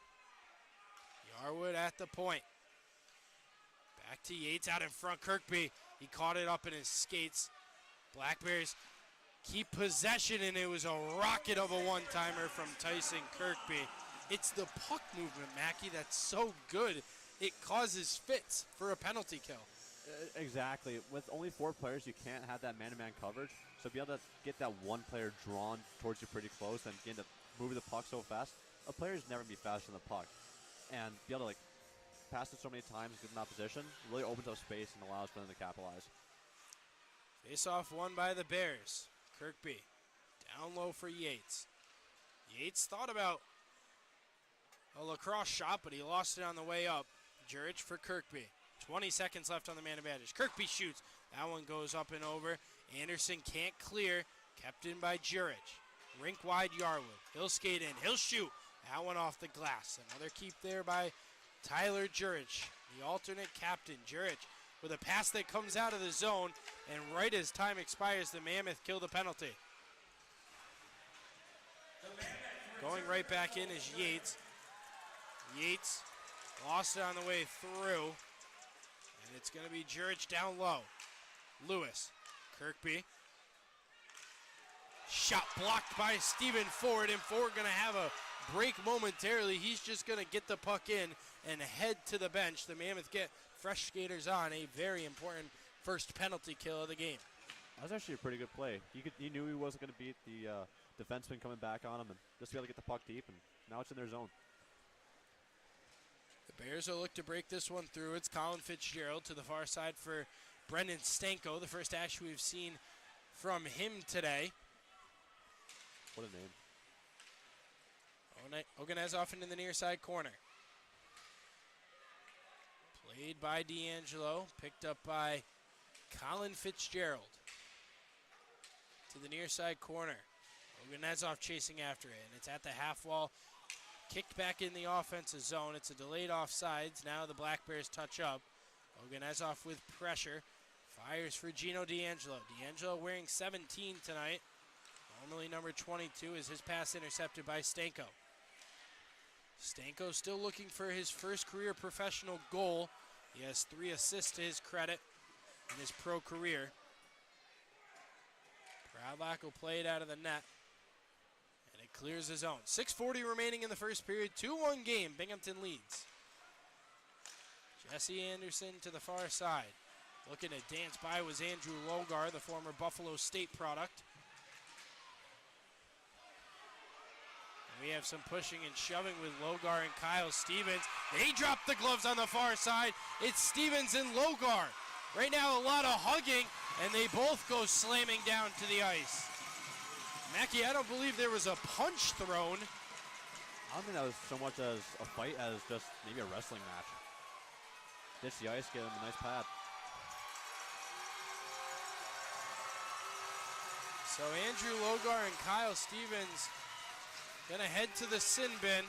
Yarwood at the point. Back to Yates out in front. Kirkby, he caught it up in his skates. Black Bears keep possession, and it was a rocket of a one-timer from Tyson Kirkby. It's the puck movement, Mackie, that's so good. It causes fits for a penalty kill. Exactly. With only 4 players, you can't have that man-to-man coverage. So be able to get that one player drawn towards you pretty close and begin to move the puck so fast, a player's never be faster than the puck. And be able to pass it so many times, get in that position, really opens up space and allows for them to capitalize. Face-off won by the Bears. Kirkby down low for Yates. Yates thought about a lacrosse shot, but he lost it on the way up. Jurich for Kirkby. 20 seconds left on the man advantage. Kirkby shoots. That one goes up and over. Anderson can't clear. Kept in by Jurich. Rink wide Yarwood. He'll skate in. He'll shoot. That one off the glass. Another keep there by Tyler Jurich, the alternate captain. Jurich with a pass that comes out of the zone, and right as time expires, the Mammoth kill the penalty. Going right back in is Yates. Yates lost it on the way through, and it's going to be Jurich down low. Lewis, Kirkby. Shot blocked by Stephen Ford, and Ford going to have a break momentarily. He's just going to get the puck in and head to the bench. The Mammoth get fresh skaters on. A very important first penalty kill of the game. That was actually a pretty good play. He knew he wasn't going to beat the defenseman coming back on him, and just be able to get the puck deep, and now it's in their zone. The Bears will look to break this one through. It's Colin Fitzgerald to the far side for Brendan Stanko, the first action we've seen from him today. What a name. Oganezov into the near side corner. Played by D'Angelo, picked up by Colin Fitzgerald. To the near side corner. Oganezov chasing after it, and it's at the half wall. Kicked back in the offensive zone. It's a delayed offsides. Now the Black Bears touch up. Oganezov with pressure. Fires for Gino D'Angelo. D'Angelo wearing 17 tonight. Normally number 22 is his pass intercepted by Stanko. Stanko still looking for his first career professional goal. He has 3 assists to his credit in his pro career. Proudlock will play it out of the net. And it clears the zone. 6:40 remaining in the first period. 2-1 game. Binghamton leads. Jesse Anderson to the far side. Looking to dance by was Andrew Logar, the former Buffalo State product. And we have some pushing and shoving with Logar and Kyle Stevens. They drop the gloves on the far side. It's Stevens and Logar. Right now a lot of hugging, and they both go slamming down to the ice. Mackie, I don't believe there was a punch thrown. I don't think that was so much as a fight as just maybe a wrestling match. Ditch the ice, get him a nice pad. So Andrew Logar and Kyle Stevens gonna head to the sin bin.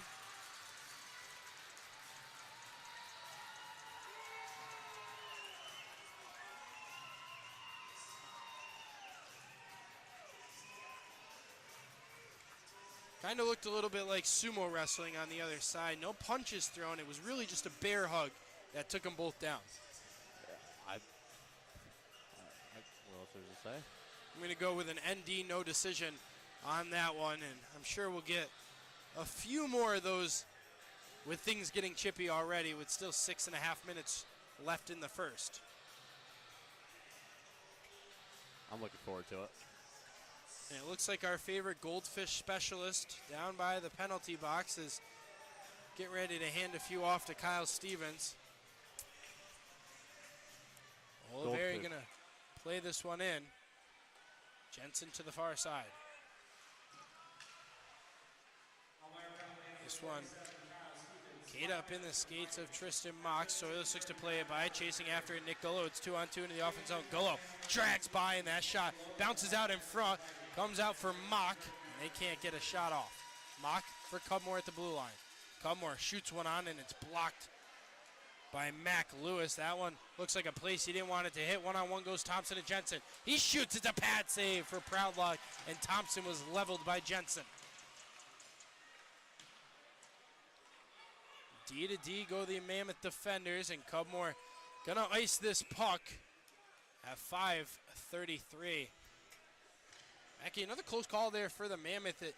Kind of looked a little bit like sumo wrestling on the other side. No punches thrown. It was really just a bear hug that took them both down. What else is to say? I'm going to go with an ND no decision on that one, and I'm sure we'll get a few more of those with things getting chippy already, with still 6.5 minutes left in the first. I'm looking forward to it. And it looks like our favorite goldfish specialist down by the penalty box is getting ready to hand a few off to Kyle Stevens. Oliveri going to play this one in. Jensen to the far side. This one, Kate up in the skates of Tristan Mox. So he looks to play it by, chasing after it, Nick Gullo. It's 2-on-2 into the offense zone. Gullo drags by, and that shot bounces out in front. Comes out for Mock, and they can't get a shot off. Mock for Cudmore at the blue line. Cudmore shoots one on, and it's blocked by Mac Lewis. That one looks like a place he didn't want it to hit. One-on-one goes Thompson and Jensen. He shoots. It's a pad save for Proudlock, and Thompson was leveled by Jensen. D to D go the Mammoth defenders, and Cudmore gonna ice this puck at 5:33. Mackie, another close call there for the Mammoth. It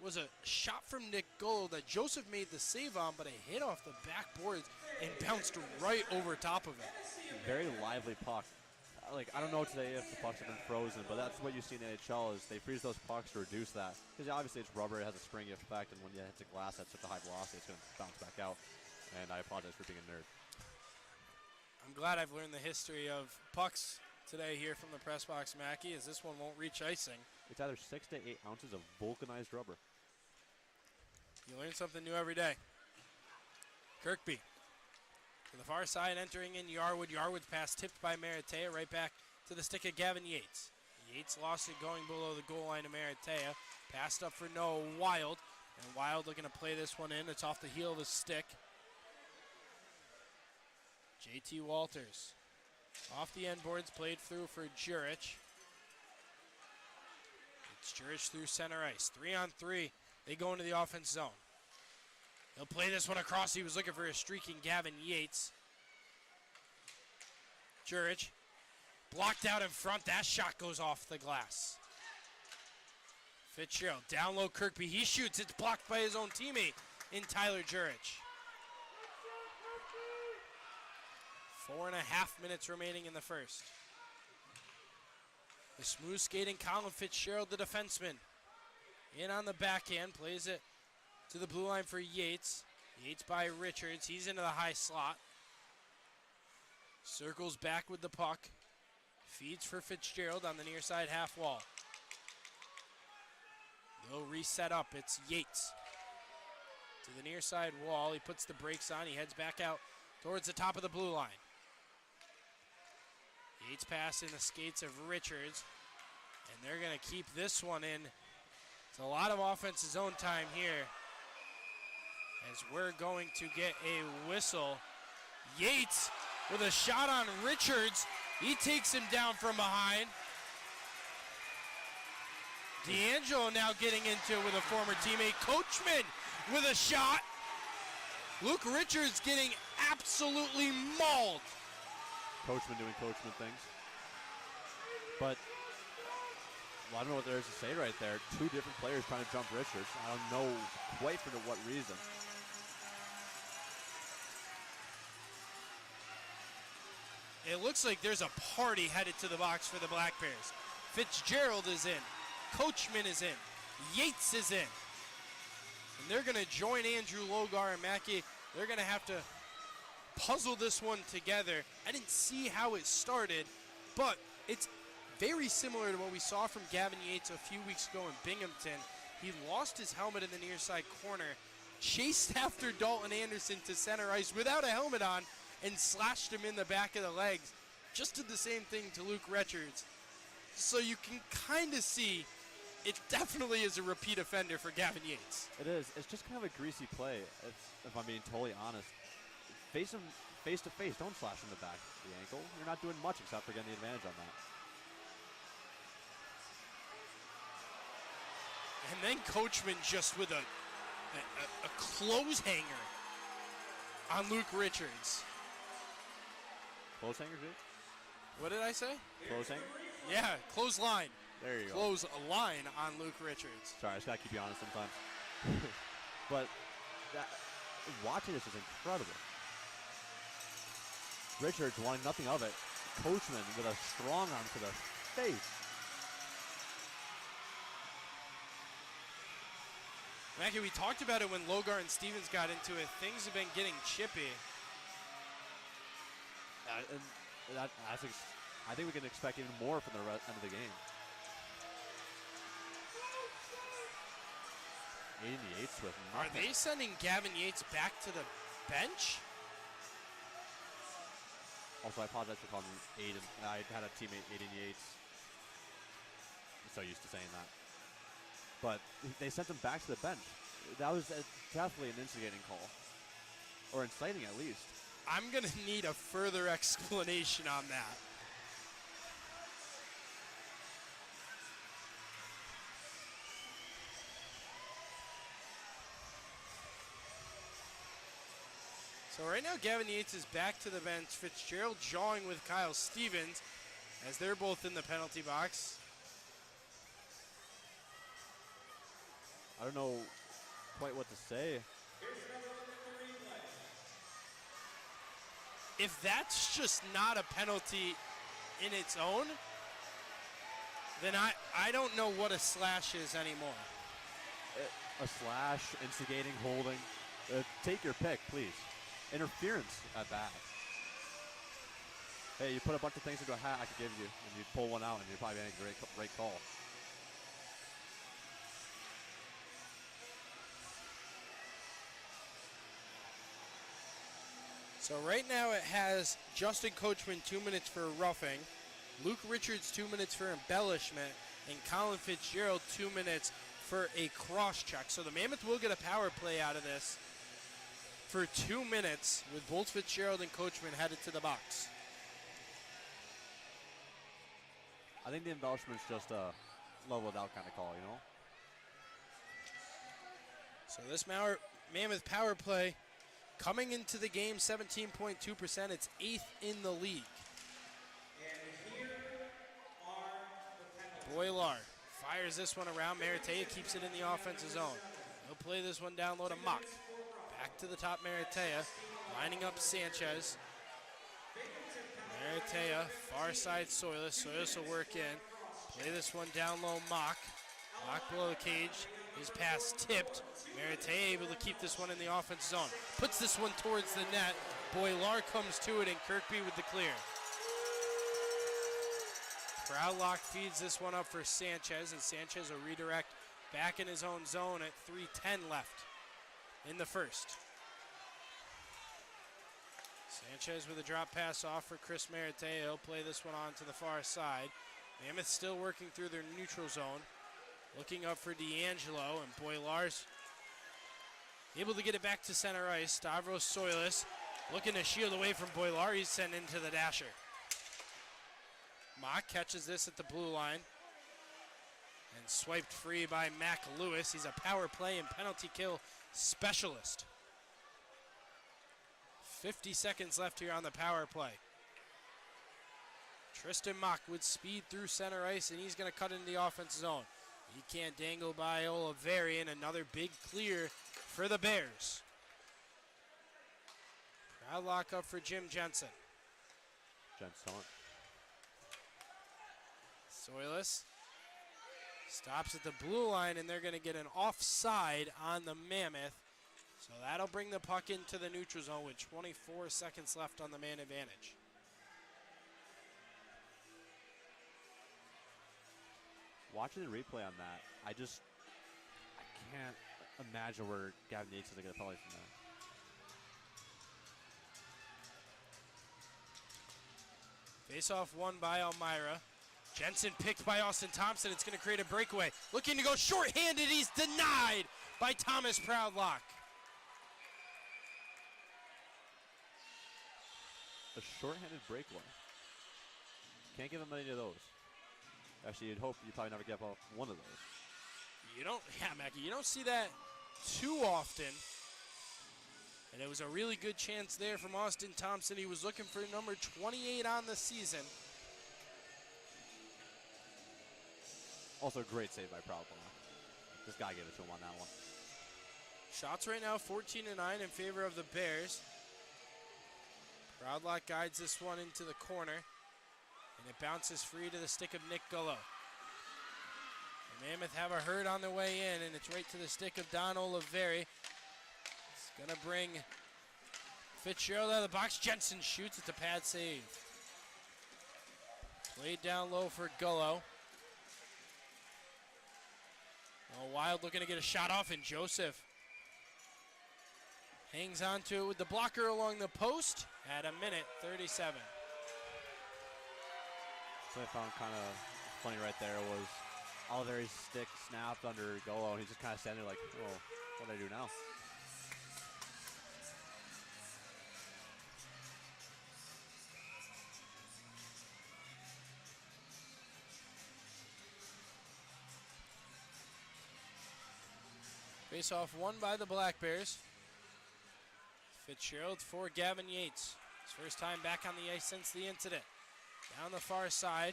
was a shot from Nick Gullo that Joseph made the save on, but it hit off the backboards and bounced right over top of it. Very lively puck. I don't know today if the pucks have been frozen, but that's what you see in the NHL is they freeze those pucks to reduce that. Because obviously it's rubber, it has a springy effect, and when you hit the glass at such a high velocity, it's going to bounce back out. And I apologize for being a nerd. I'm glad I've learned the history of pucks today here from the press box, Mackie, as this one won't reach icing. It's either 6 to 8 ounces of vulcanized rubber. You learn something new every day. Kirkby to the far side, entering in Yarwood. Yarwood's pass tipped by Maratea, right back to the stick of Gavin Yates. Yates lost it going below the goal line to Maratea. Passed up for Noah Wild, and Wild looking to play this one in. It's off the heel of the stick. JT Walters off the end boards, played through for Jurich. It's Jurich through center ice. 3-on-3. They go into the offense zone. He'll play this one across. He was looking for a streaking Gavin Yates. Jurich blocked out in front. That shot goes off the glass. Fitzgerald down low. Kirkby. He shoots. It's blocked by his own teammate in Tyler Jurich. 4.5 minutes remaining in the first. The smooth skating Colin Fitzgerald, the defenseman. In on the backhand, plays it to the blue line for Yates. Yates by Richards, he's into the high slot. Circles back with the puck. Feeds for Fitzgerald on the near side half wall. They'll reset up, it's Yates. To the near side wall, he puts the brakes on, he heads back out towards the top of the blue line. Yates pass in the skates of Richards, and they're going to keep this one in. It's a lot of offensive zone time here as we're going to get a whistle. Yates with a shot on Richards. He takes him down from behind. D'Angelo now getting into it with a former teammate. Coachman with a shot. Luke Richards getting absolutely mauled. Coachman doing Coachman things. But well, I don't know what there is to say right there. Two different players trying to jump Richards. I don't know quite for what reason. It looks like there's a party headed to the box for the Black Bears. Fitzgerald is in. Coachman is in. Yates is in. And they're going to join Andrew Logar and Mackey. They're going to have to puzzle this one together. I didn't see how it started, but it's very similar to what we saw from Gavin Yates a few weeks ago in Binghamton. He lost his helmet in the near side corner, chased after Dalton Anderson to center ice without a helmet on, and slashed him in the back of the legs. Just did the same thing to Luke Richards. So you can kind of see it definitely is a repeat offender for Gavin Yates. It is. It's just kind of a greasy play, if I'm being totally honest. Face him face to face. Don't slash him in the back of the ankle. You're not doing much except for getting the advantage on that. And then Coachman just with a clothes hanger on Luke Richards. Close hanger, dude? What did I say? Close hanger? Yeah, close line. There you go. Close line on Luke Richards. Sorry, I just got to keep you honest sometimes. But watching this is incredible. Richards wanting nothing of it. Coachman with a strong arm to the face. Mackie, we talked about it when Logar and Stevens got into it. Things have been getting chippy. I think we can expect even more from the end of the game. Aiden Yates with nothing. Are they sending Gavin Yates back to the bench? Also, I apologize for calling him Aiden. I had a teammate, Aiden Yates. I'm so used to saying that. But they sent him back to the bench. That was definitely an instigating call. Or inciting, at least. I'm going to need a further explanation on that. So right now, Gavin Yates is back to the bench. Fitzgerald jawing with Kyle Stevens as they're both in the penalty box. I don't know quite what to say. If that's just not a penalty in its own, then I don't know what a slash is anymore. A slash, instigating, holding. Take your pick, please. Interference at bat. Hey, you put a bunch of things into a hat I could give you, and you pull one out, and you're probably making a great call. So right now it has Justin Coachman 2 minutes for roughing, Luke Richards 2 minutes for embellishment, and Colin Fitzgerald 2 minutes for a cross check. So the Mammoth will get a power play out of this for 2 minutes with both Fitzgerald and Coachman headed to the box. I think the embellishment's just a leveled out kind of call, you know? So this Mammoth power play coming into the game, 17.2%. It's 8th in the league. Boilar fires this one around. Maratea keeps it in the offensive zone. He'll play this one down low to Mock. Back to the top, Maratea. Lining up Sanchez. Maratea, far side Soilis. Soilis will work in. Play this one down low, Mock. Mock below the cage. His pass tipped. Maratea able to keep this one in the offense zone. Puts this one towards the net. Boilar comes to it, and Kirkby with the clear. Proudlock feeds this one up for Sanchez, and Sanchez will redirect back in his own zone at 3:10 left in the first. Sanchez with a drop pass off for Chris Merite. He'll play this one on to the far side. Mammoth still working through their neutral zone. Looking up for D'Angelo, and Boilars able to get it back to center ice. Stavros Soilis looking to shield away from Boilar. He's sent into the dasher. Mock catches this at the blue line and swiped free by Mac Lewis. He's a power play and penalty kill specialist. 50 seconds left here on the power play. Tristan Mock with speed through center ice, and he's going to cut into the offense zone. He can't dangle by Oliverian. Another big clear for the Bears. Proud lock up for Jim Jensen. Soilis stops at the blue line, and they're going to get an offside on the Mammoth. So that'll bring the puck into the neutral zone with 24 seconds left on the man advantage. Watching the replay on that, I can't imagine where Gavin Yates is going to get a penalty from that. Face-off won by Elmira. Jensen picked by Austin Thompson. It's going to create a breakaway. Looking to go shorthanded. He's denied by Thomas Proudlock. A shorthanded breakaway. Can't give him any of those. Actually, you'd hope you probably never give up one of those. You don't, yeah, Mackie, you don't see that too often. And it was a really good chance there from Austin Thompson. He was looking for number 28 on the season. Also, great save by Proudlock. This guy gave it to him on that one. Shots right now 14-9 in favor of the Bears. Proudlock guides this one into the corner. And it bounces free to the stick of Nick Gullo. The Mammoth have a hurt on their way in, and it's right to the stick of Don Oliveri. It's going to bring Fitzgerald out of the box. Jensen shoots. It's a pad save. Played down low for Gullo. Wild looking to get a shot off, and Joseph hangs on to it with the blocker along the post at 1:37. What I found kind of funny right there was Oliveri's stick snapped under Gullo, and he's just kind of standing there like, oh, what do I do now? Face-off won by the Black Bears. Fitzgerald for Gavin Yates. His first time back on the ice since the incident. Down the far side.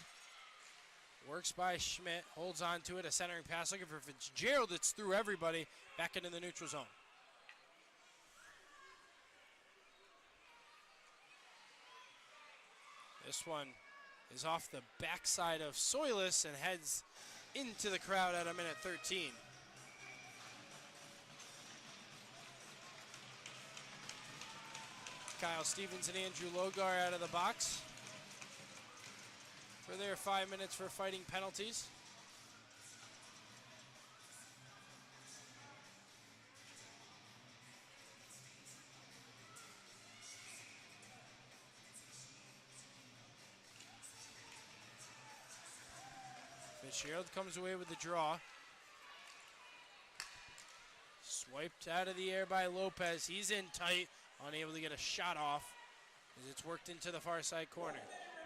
Works by Schmidt. Holds on to it. A centering pass looking for Fitzgerald. It's through everybody. Back into the neutral zone. This one is off the backside of Soilis and heads into the crowd at 1:13. Kyle Stevens and Andrew Logar out of the box for their 5 minutes for fighting penalties. Fitzgerald comes away with the draw. Swiped out of the air by Lopez. He's in tight. Unable to get a shot off as it's worked into the far side corner.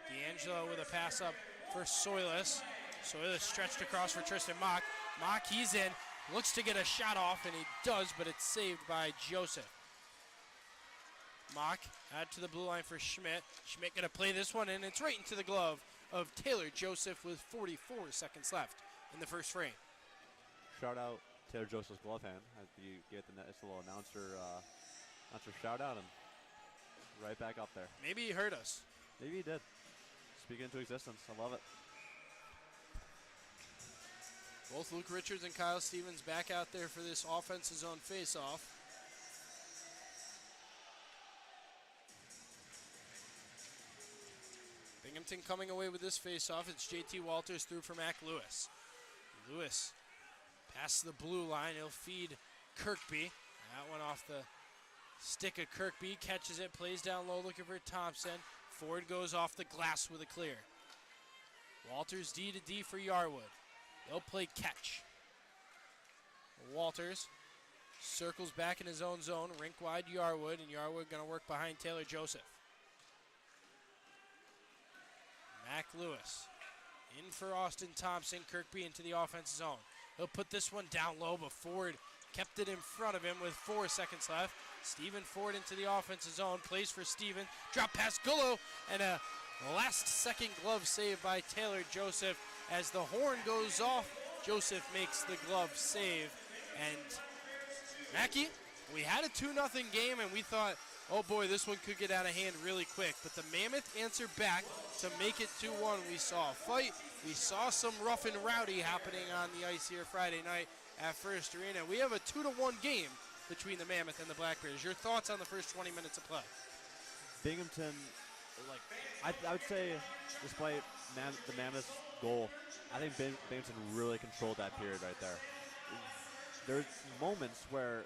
D'Angelo with a pass up for Soilis. Soilis stretched across for Tristan Mock. Mock, he's in. Looks to get a shot off, and he does, but it's saved by Joseph. Mock out to the blue line for Schmidt. Schmidt going to play this one, and it's right into the glove of Taylor Joseph with 44 seconds left in the first frame. Shout out Taylor Joseph's glove hand. You get the nice little announcer shout out, and right back up there. Maybe he heard us. Maybe he did. Speaking into existence. I love it. Both Luke Richards and Kyle Stevens back out there for this offensive zone face-off. Binghamton coming away with this face-off. It's JT Walters through for Mac Lewis. Lewis past the blue line. He'll feed Kirkby. That one off the Stick of Kirkby, catches it, plays down low, looking for Thompson. Ford goes off the glass with a clear. Walters D to D for Yarwood. They'll play catch. Walters circles back in his own zone, rink wide Yarwood, and Yarwood going to work behind Taylor Joseph. Mac Lewis in for Austin Thompson. Kirkby into the offense zone. He'll put this one down low, but Ford kept it in front of him with 4 seconds left. Stephen Ford into the offensive zone, plays for Stephen. Drop pass Gullo, and a last-second glove save by Taylor Joseph. As the horn goes off, Joseph makes the glove save. And Mackie, we had a 2-0 game, and we thought, oh boy, this one could get out of hand really quick. But the Mammoth answered back to make it 2-1. We saw a fight. We saw some rough and rowdy happening on the ice here Friday night at First Arena. We have a 2-1 game between the Mammoth and the Black Bears. Your thoughts on the first 20 minutes of play? Binghamton, I would say, despite the Mammoth's goal, I think Binghamton really controlled that period right there. There's moments where,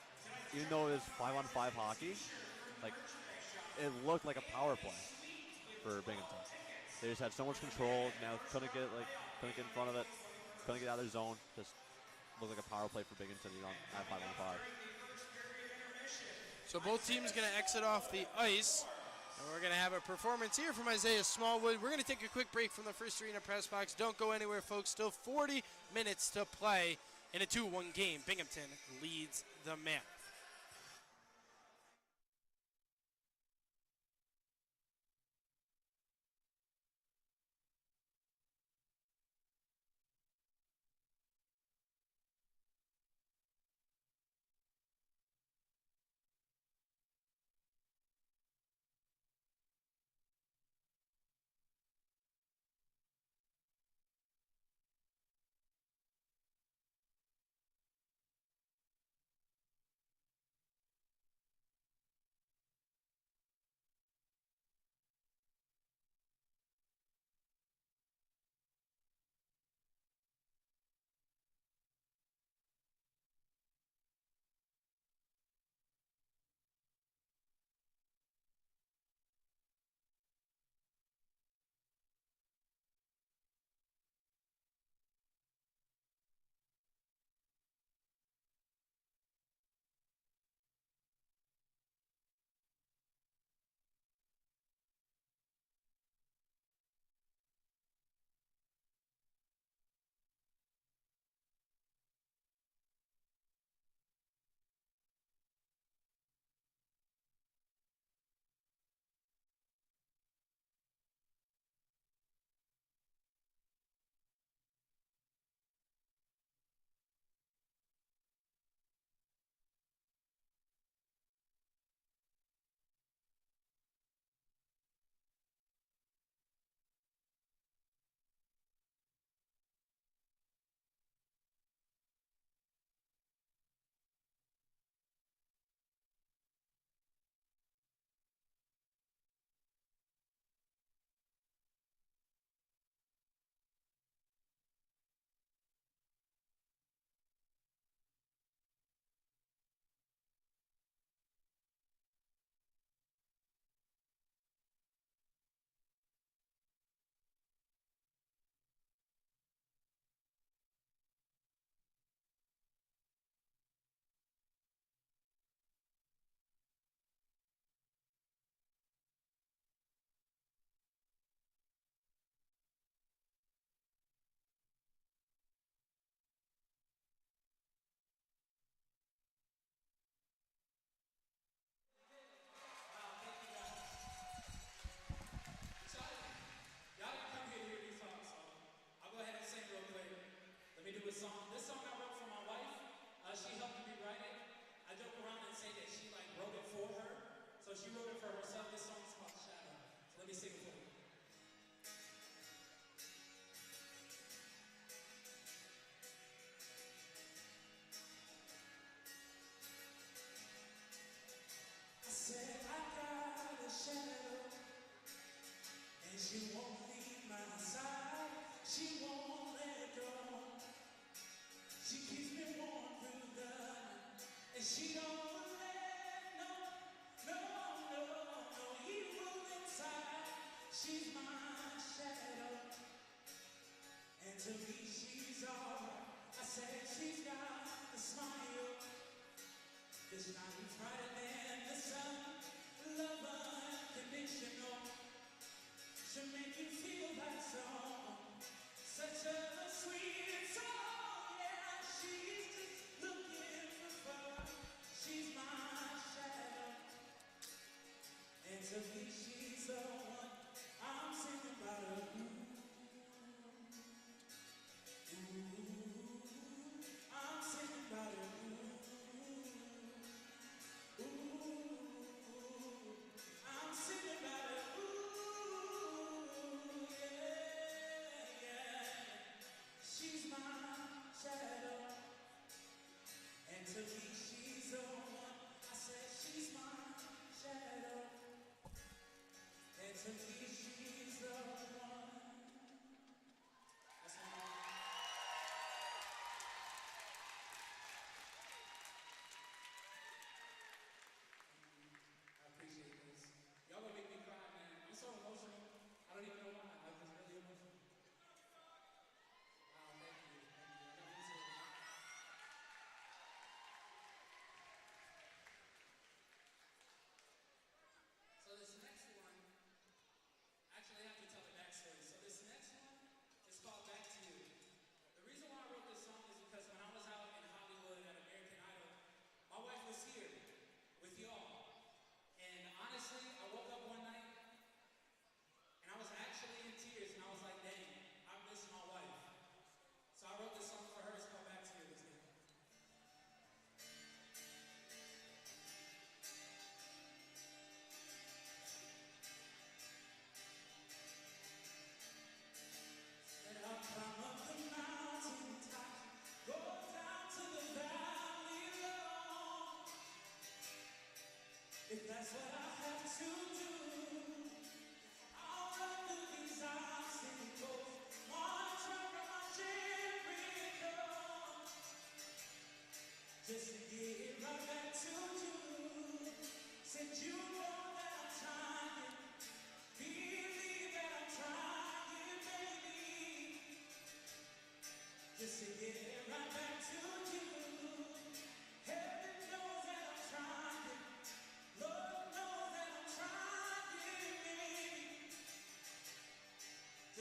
even though it was 5-on-5 hockey, it looked like a power play for Binghamton. They just had so much control. Now couldn't get in front of it, couldn't get out of their zone. Just looked like a power play for Binghamton at 5-on-5. So both teams going to exit off the ice, and we're going to have a performance here from Isaiah Smallwood. We're going to take a quick break from the First Arena press box. Don't go anywhere, folks. Still 40 minutes to play in a 2-1 game. Binghamton leads the Mammoth.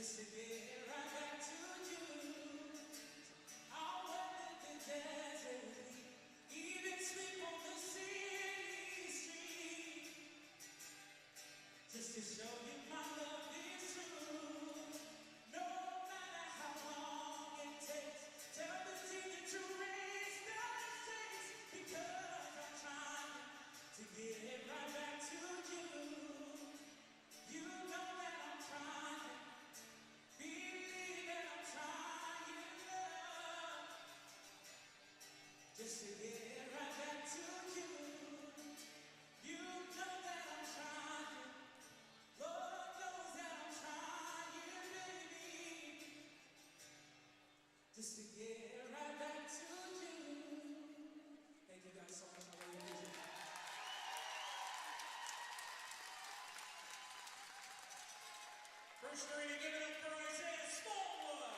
Just to get right back to you. I'll walk the desert, even sleep on the city street. Just to show you my love is true. No matter how long it takes, tell the teacher to raise the stakes. Because I'm trying to get right back to you. You know that I'm trying. Believe that I'm trying, love. Just to get right back to you. You know that I'm trying. Lord knows that I'm trying, baby. Just to get right back to you. Thank you guys so much. I really appreciate it. First arena, give it up for Isaiah Smallwood.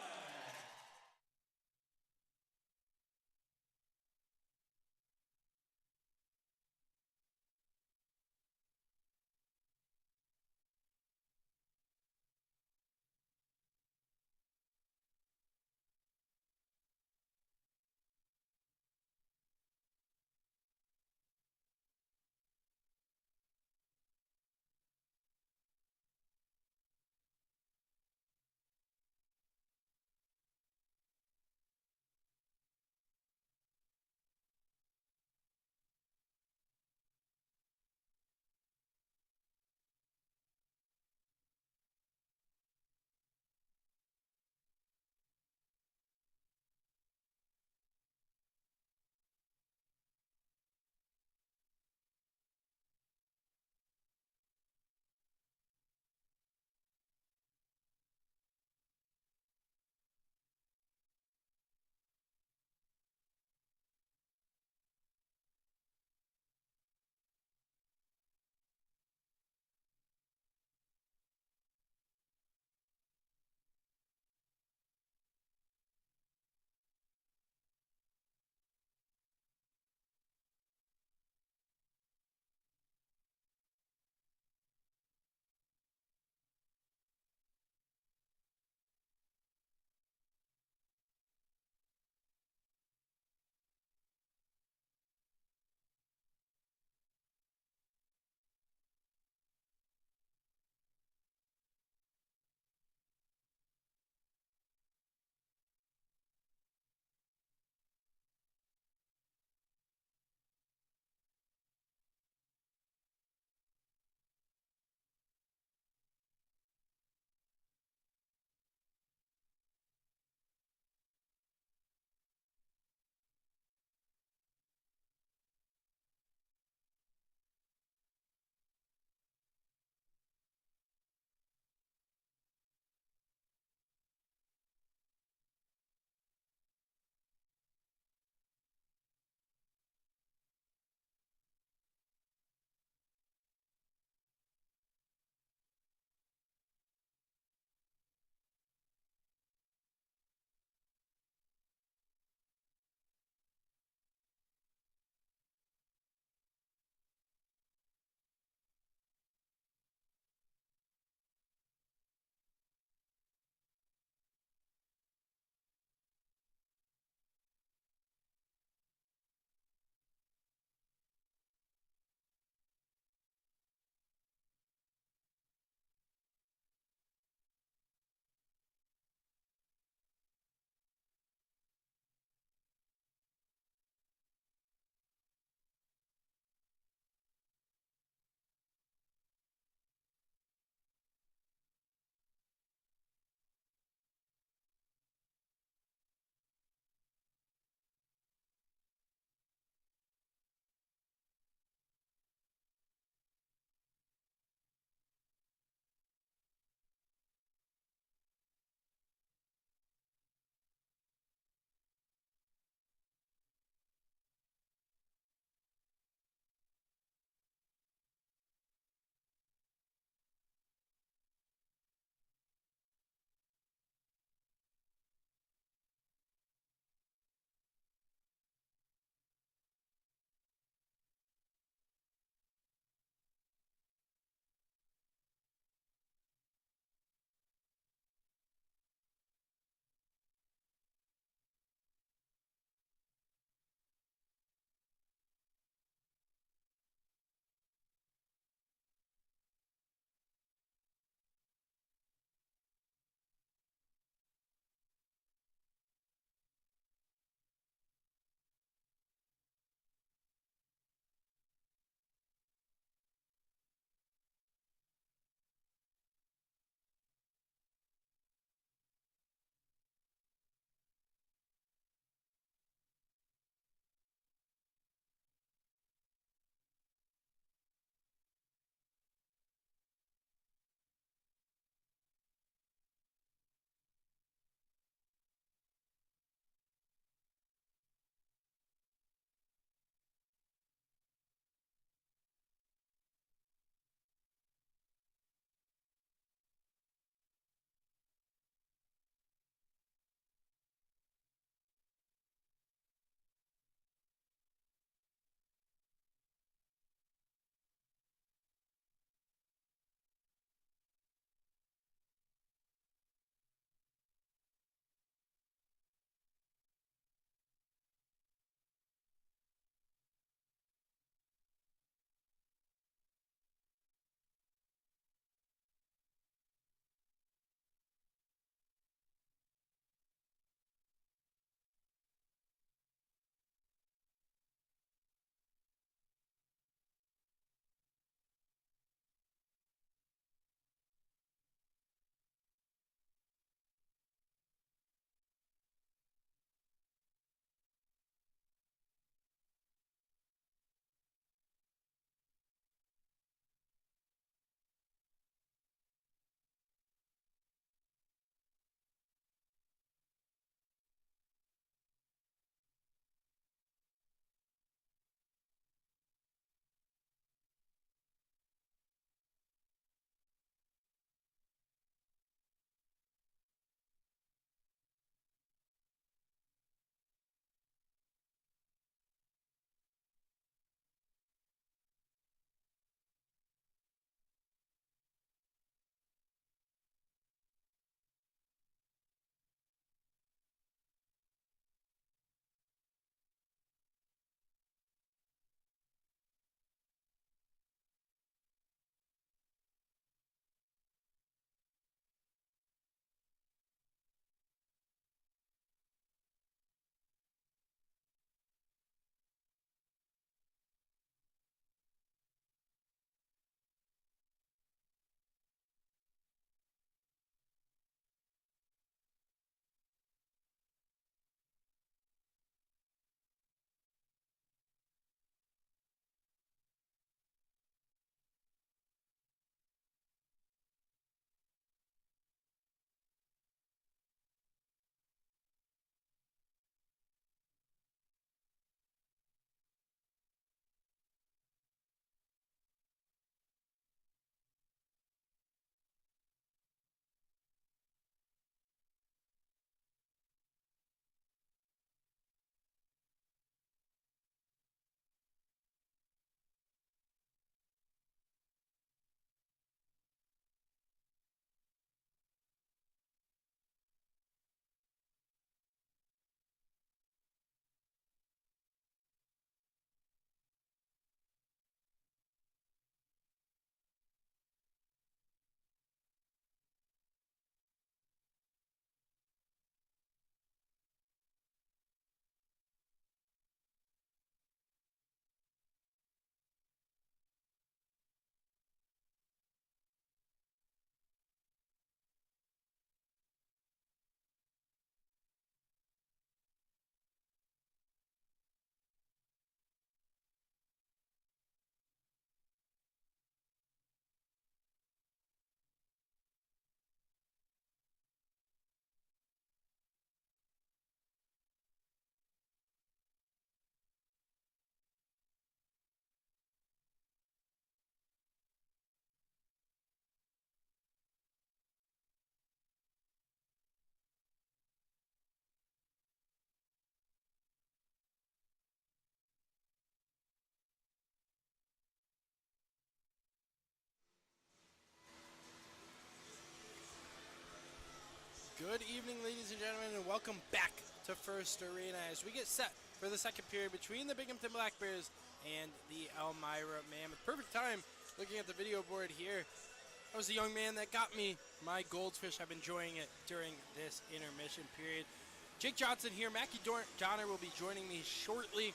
Good evening, ladies and gentlemen, and welcome back to First Arena as we get set for the second period between the Binghamton Black Bears and the Elmira Mammoth. Perfect time looking at the video board here. I was the young man that got me my goldfish. I've been enjoying it during this intermission period. Jake Johnson here. Mackie Donner will be joining me shortly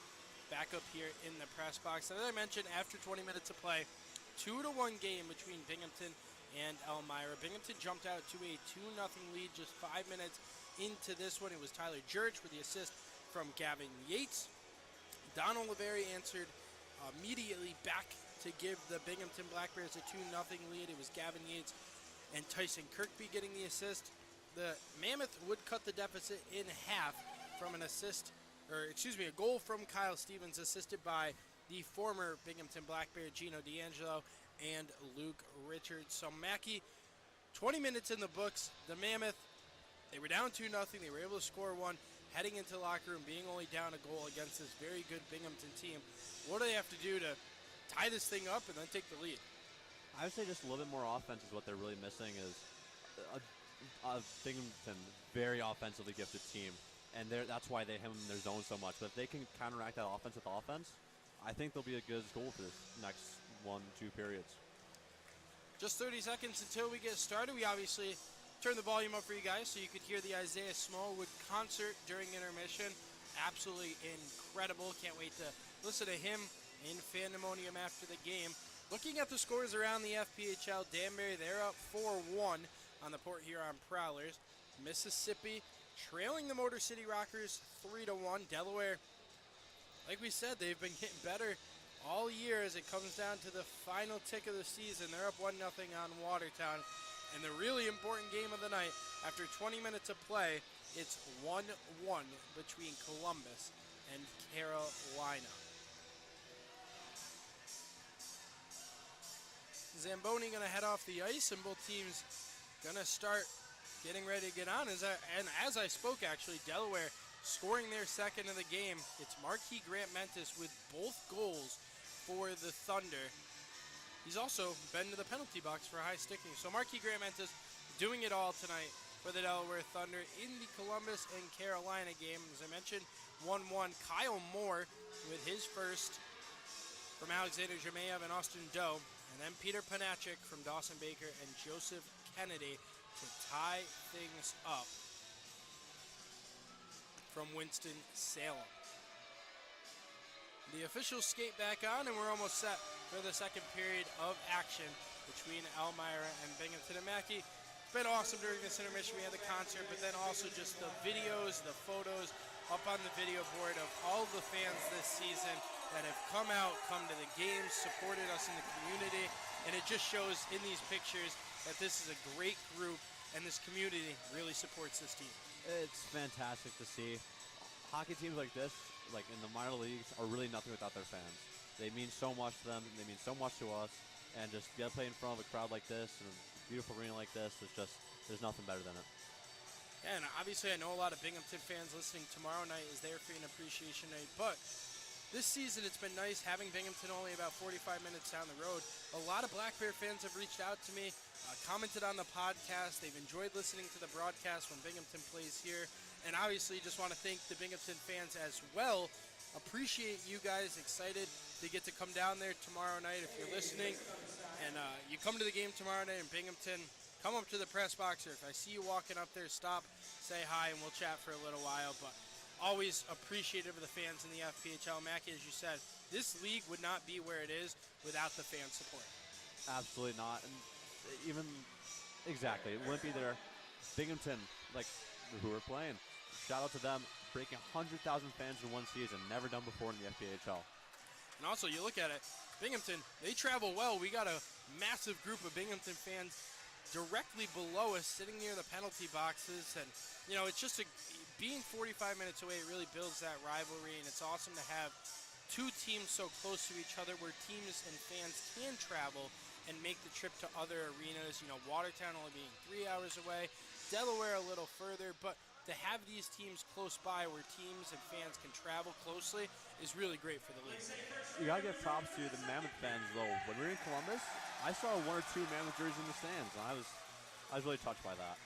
back up here in the press box. And as I mentioned, after 20 minutes of play, 2-1 game between Binghamton and Elmira. Binghamton jumped out to a 2-0 lead just 5 minutes into this one. It was Tyler Jurich with the assist from Gavin Yates. Donald Lavery answered immediately back to give the Binghamton Black Bears a 2-0 lead. It was Gavin Yates and Tyson Kirkby getting the assist. The Mammoth would cut the deficit in half from a goal from Kyle Stevens, assisted by the former Binghamton Black Bear Gino D'Angelo and Luke Richards. So Mackie, 20 minutes in the books. The Mammoth, they were down 2-0. They were able to score one, heading into the locker room, being only down a goal against this very good Binghamton team. What do they have to do to tie this thing up and then take the lead? I would say just a little bit more offense is what they're really missing. Is a Binghamton very offensively gifted team, and that's why they have them in their zone so much. But if they can counteract that offense with offense, I think they'll be a good goal for this next 1-2 periods. Just 30 seconds until we get started. We obviously turned the volume up for you guys so you could hear the Isaiah Smallwood concert during intermission. Absolutely incredible. Can't wait to listen to him in Fandemonium after the game. Looking at the scores around the FPHL, Danbury, they're up 4-1 on the Port Huron Prowlers. Mississippi trailing the Motor City Rockers 3-1. Delaware, like we said, they've been getting better all year as it comes down to the final tick of the season. They're up 1-0 on Watertown. And the really important game of the night, after 20 minutes of play, it's 1-1 between Columbus and Carolina. Zamboni going to head off the ice, and both teams going to start getting ready to get on. As I spoke, actually, Delaware scoring their second of the game. It's Marquis Grant-Mentis with both goals for the Thunder. He's also been to the penalty box for high sticking. So Marquis Grant-Mentis doing it all tonight for the Delaware Thunder in the Columbus and Carolina game. As I mentioned, 1-1. Kyle Moore with his first from Alexander Jemayev and Austin Doe. And then Peter Panachik from Dawson Baker and Joseph Kennedy to tie things up from Winston-Salem. The officials skate back on, and we're almost set for the second period of action between Elmira and Binghamton. And Mackie, it's been awesome during this intermission. We had the concert, but then also just the videos, the photos up on the video board of all the fans this season that have come out, come to the games, supported us in the community. And it just shows in these pictures that this is a great group and this community really supports this team. It's fantastic to see. Hockey teams like this, like in the minor leagues, are really nothing without their fans. They mean so much to them. They mean so much to us. And just be able to play in front of a crowd like this and a beautiful arena like this, is just, there's nothing better than it. Yeah, and obviously I know a lot of Binghamton fans listening tomorrow night is their fan appreciation night, but this season it's been nice having Binghamton only about 45 minutes down the road. A lot of Black Bear fans have reached out to me, commented on the podcast. They've enjoyed listening to the broadcast when Binghamton plays here. And obviously just want to thank the Binghamton fans as well. Appreciate you guys, excited to get to come down there tomorrow night if you're listening. And you come to the game tomorrow night in Binghamton, come up to the press box, or if I see you walking up there, stop, say hi, and we'll chat for a little while. But always appreciative of the fans in the FPHL. Mackie, as you said, this league would not be where it is without the fan support. Absolutely not. And even, exactly, it wouldn't be there. Binghamton, like who we're playing, shout out to them, breaking 100,000 fans in one season, never done before in the FPHL. And also, you look at it, Binghamton, they travel well. We got a massive group of Binghamton fans directly below us, sitting near the penalty boxes. And, you know, it's just being 45 minutes away, it really builds that rivalry. And it's awesome to have two teams so close to each other where teams and fans can travel and make the trip to other arenas. You know, Watertown only being 3 hours away, Delaware a little further, but to have these teams close by where teams and fans can travel closely is really great for the league. You gotta give props to the Mammoth fans, though. When we were in Columbus, I saw 1 or 2 Mammoth jerseys in the stands, and I was really touched by that.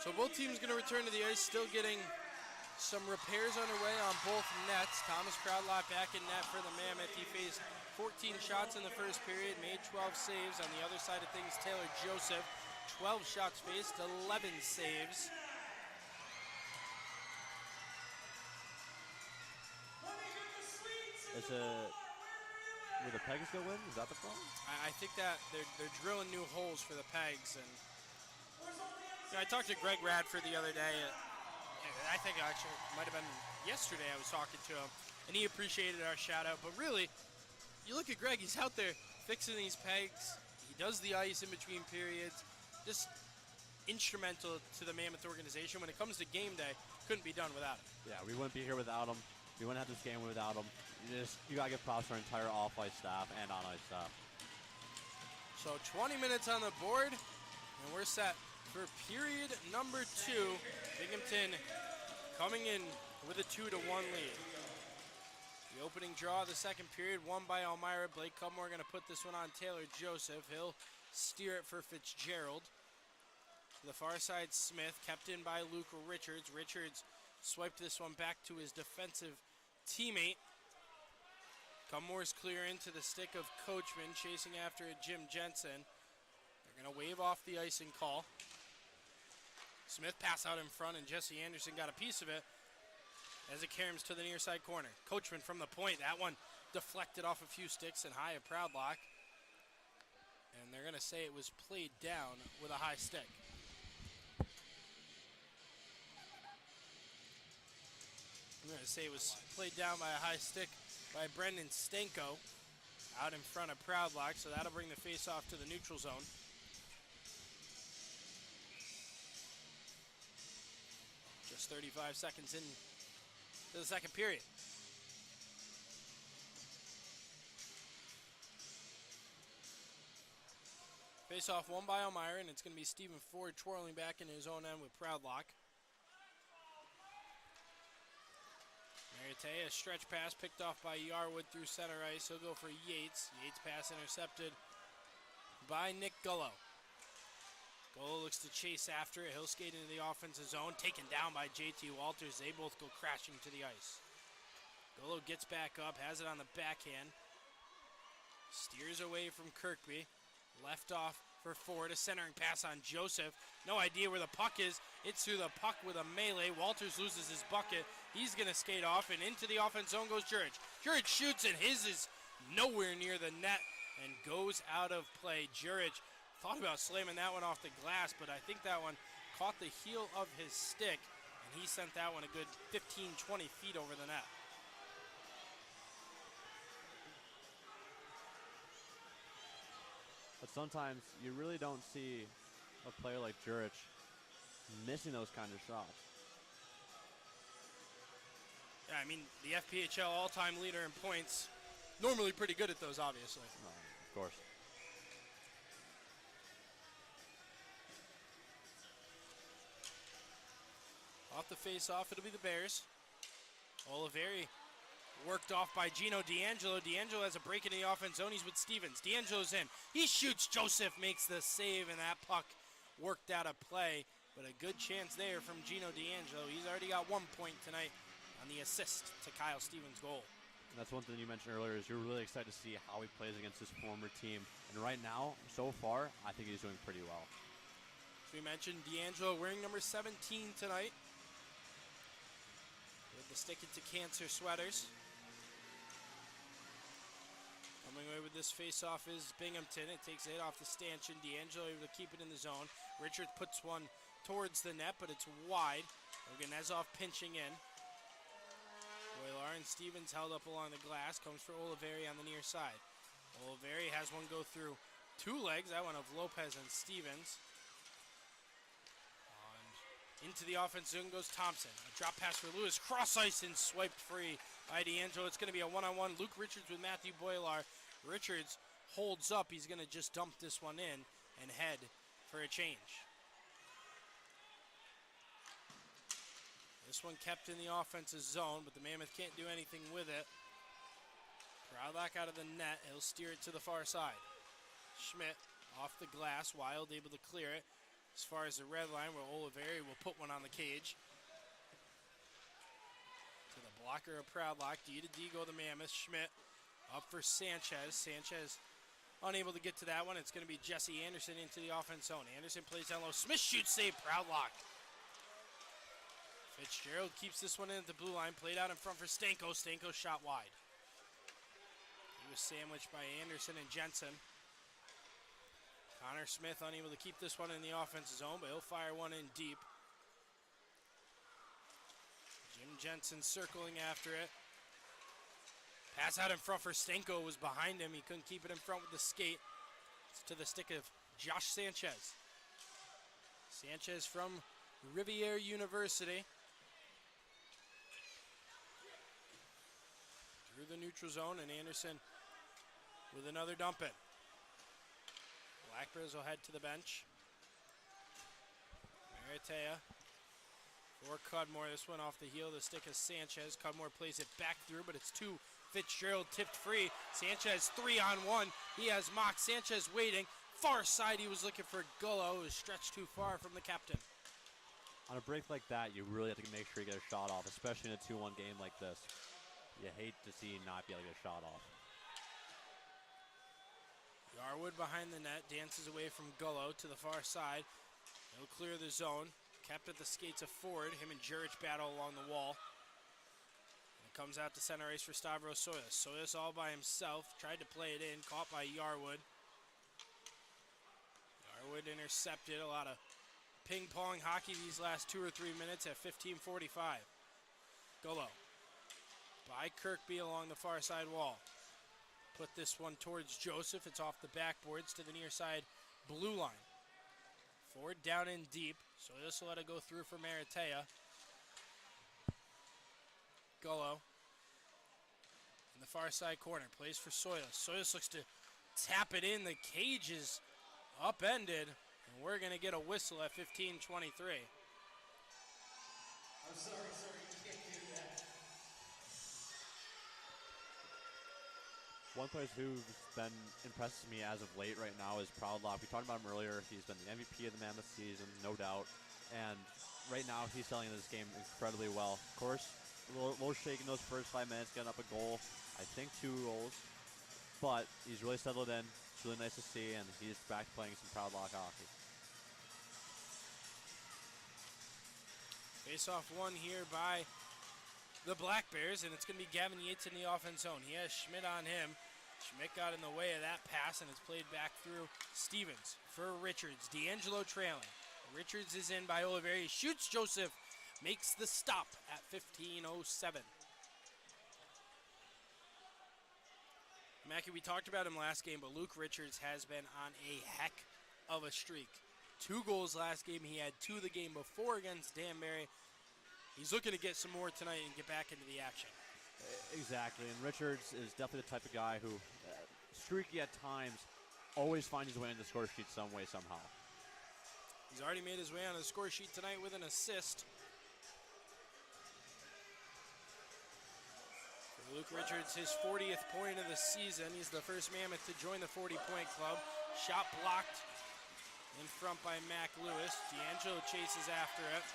So both teams going to return to the ice, still getting some repairs underway on both nets. Thomas Proudlot back in net for the Mammoth. He faced 14 shots in the first period, made 12 saves. On the other side of things, Taylor Joseph, 12 shots faced, 11 saves. Is it, will the Pegs go in? Is that the problem? I think that they're drilling new holes for the Pegs. And I talked to Greg Radford the other day. I think actually it might have been yesterday I was talking to him, and he appreciated our shout out. But really, you look at Greg, he's out there fixing these pegs. He does the ice in between periods. Just instrumental to the Mammoth organization. When it comes to game day, couldn't be done without him. Yeah, we wouldn't be here without him. We wouldn't have this game without him. You gotta give props to our entire off-ice staff and on-ice staff. So 20 minutes on the board, and we're set for period number 2. Binghamton coming in with a 2-1 lead. The opening draw of the second period, won by Elmira. Blake Cudmore going to put this one on Taylor Joseph. He'll steer it for Fitzgerald. To the far side, Smith, kept in by Luke Richards. Richards swiped this one back to his defensive teammate. Cudmore's clear into the stick of Coachman, chasing after it, Jim Jensen. They're going to wave off the icing call. Smith pass out in front, and Jesse Anderson got a piece of it as it caroms to the near side corner. Coachman from the point. That one deflected off a few sticks and high of Proudlock. And they're going to say it was played down with a high stick. I'm going to say it was played down by a high stick by Brendan Stanko out in front of Proudlock, so that'll bring the face-off to the neutral zone. Just 35 seconds in to the second period. Face-off won by Elmira, and it's going to be Stephen Ford twirling back into his own end with Proudlock. Maritea, a stretch pass picked off by Yarwood through center ice. He'll go for Yates. Yates pass intercepted by Nick Gullo. Gullo looks to chase after it. He'll skate into the offensive zone. Taken down by JT Walters. They both go crashing to the ice. Gullo gets back up, has it on the backhand. Steers away from Kirkby. Left off for Ford. A centering pass on Joseph. No idea where the puck is. It's through the puck with a melee. Walters loses his bucket. He's going to skate off, and into the offense zone goes Jurich. Jurich shoots, and his is nowhere near the net and goes out of play. Jurich thought about slamming that one off the glass, but I think that one caught the heel of his stick, and he sent that one a good 15, 20 feet over the net. But sometimes you really don't see a player like Jurich missing those kind of shots. Yeah, I mean, the FPHL all-time leader in points, normally pretty good at those, obviously. Of course. Off the face-off, it'll be the Bears. Oliveri worked off by Gino D'Angelo. D'Angelo has a break in the offense zone. He's with Stevens. D'Angelo's in. He shoots. Joseph makes the save, and that puck worked out of play. But a good chance there from Gino D'Angelo. He's already got 1 point tonight on the assist to Kyle Stevens' goal. And that's one thing you mentioned earlier is you're really excited to see how he plays against his former team. And right now, so far, I think he's doing pretty well. As we mentioned, D'Angelo wearing number 17 tonight with the Stick It to Cancer sweaters. Coming away with this face-off is Binghamton. It takes it off the stanchion. D'Angelo able to keep it in the zone. Richards puts one towards the net, but it's wide. Oganezov pinching in. Boilar and Stevens held up along the glass. Comes for Oliveri on the near side. Oliveri has one go through two legs. That one of Lopez and Stevens. Into the offense zone goes Thompson. A drop pass for Lewis. Cross ice and swiped free by D'Angelo. It's going to be a one-on-one. Luke Richards with Matthew Boilar. Richards holds up. He's going to just dump this one in and head for a change. This one kept in the offensive zone, but the Mammoth can't do anything with it. Proudlock out of the net. He'll steer it to the far side. Schmidt off the glass. Wild able to clear it. as far as the red line, where Oliveri will put one on the cage. To the blocker of Proudlock. D to D go the Mammoth. Schmidt up for Sanchez. Sanchez unable to get to that one. It's going to be Jesse Anderson into the offense zone. Anderson plays down low. Smith shoots, save, Proudlock. Fitzgerald keeps this one in at the blue line. Played out in front for Stanko. Stanko shot wide. He was sandwiched by Anderson and Jensen. Connor Smith unable to keep this one in the offensive zone, but he'll fire one in deep. Jim Jensen circling after it. Pass out in front for Stanko, was behind him. He couldn't keep it in front with the skate. It's to the stick of Josh Sanchez. Sanchez from Rivier University. Through the neutral zone, and Anderson with another dump in. Black Bears will head to the bench. Maratea for Cudmore. This one off the heel, the stick of Sanchez. Cudmore plays it back through, but it's two. Fitzgerald tipped free. Sanchez 3-on-1. He has Mock. Sanchez waiting. Far side, he was looking for Gullo. It was stretched too far from the captain. On a break like that, you really have to make sure you get a shot off, especially in a 2-1 game like this. You hate to see not be able to get a shot off. Yarwood behind the net, dances away from Gullo to the far side. He'll clear the zone. Kept at the skates of Ford. Him and Jurich battle along the wall. And it comes out to center ice for Stavros Soyas. Soyas all by himself. Tried to play it in. Caught by Yarwood. Yarwood intercepted. A lot of ping-pong hockey these last 2 or 3 minutes at 15:45. Gullo by Kirkby along the far side wall. Put this one towards Joseph. It's off the backboards to the near side blue line. Ford down in deep, so this will let it go through for Maratea. Gullo in the far side corner, plays for Soyas. Soyas looks to tap it in. The cage is upended, and we're going to get a whistle at 15:23. I'm sorry, you can't do that. One player who's been impressed me as of late right now is Proudlock. We talked about him earlier. He's been the MVP of the Mammoth season, no doubt. And right now he's selling this game incredibly well. Of course, a little shaky in those first 5 minutes, getting up a goal. I think 2 goals. But he's really settled in. It's really nice to see, and he's back playing some Proudlock hockey. Face-off one here by the Black Bears, and it's going to be Gavin Yates in the offense zone. He has Schmidt on him. Schmidt got in the way of that pass, and it's played back through Stevens for Richards. D'Angelo trailing. Richards is in by Oliveri. Shoots Joseph. Makes the stop at 15:07. Mackie, we talked about him last game, but Luke Richards has been on a heck of a streak. 2 goals last game. He had 2 the game before against Danbury. He's looking to get some more tonight and get back into the action. Exactly, and Richards is definitely the type of guy who, streaky at times, always finds his way on the score sheet some way, somehow. He's already made his way on the score sheet tonight with an assist. For Luke Richards, his 40th point of the season. He's the first Mammoth to join the 40-point club. Shot blocked in front by Mac Lewis. D'Angelo chases after it.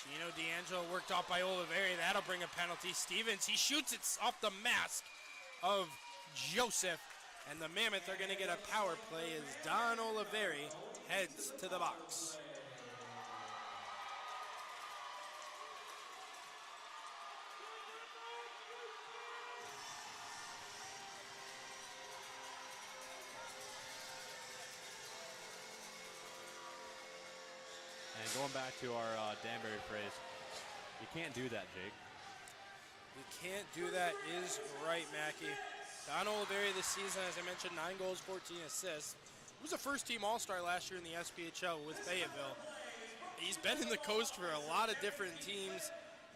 Gino D'Angelo worked off by Oliveri. That'll bring a penalty. Stevens, he shoots it off the mask of Joseph. And the Mammoth are going to get a power play as Don Oliveri heads to the box. And going back to our Danbury phrase, you can't do that, Jake. You can't do that is right, Mackey. Don Oliveri this season, as I mentioned, 9 goals, 14 assists. He was a first-team All-Star last year in the SPHL with Fayetteville. He's been in the coast for a lot of different teams.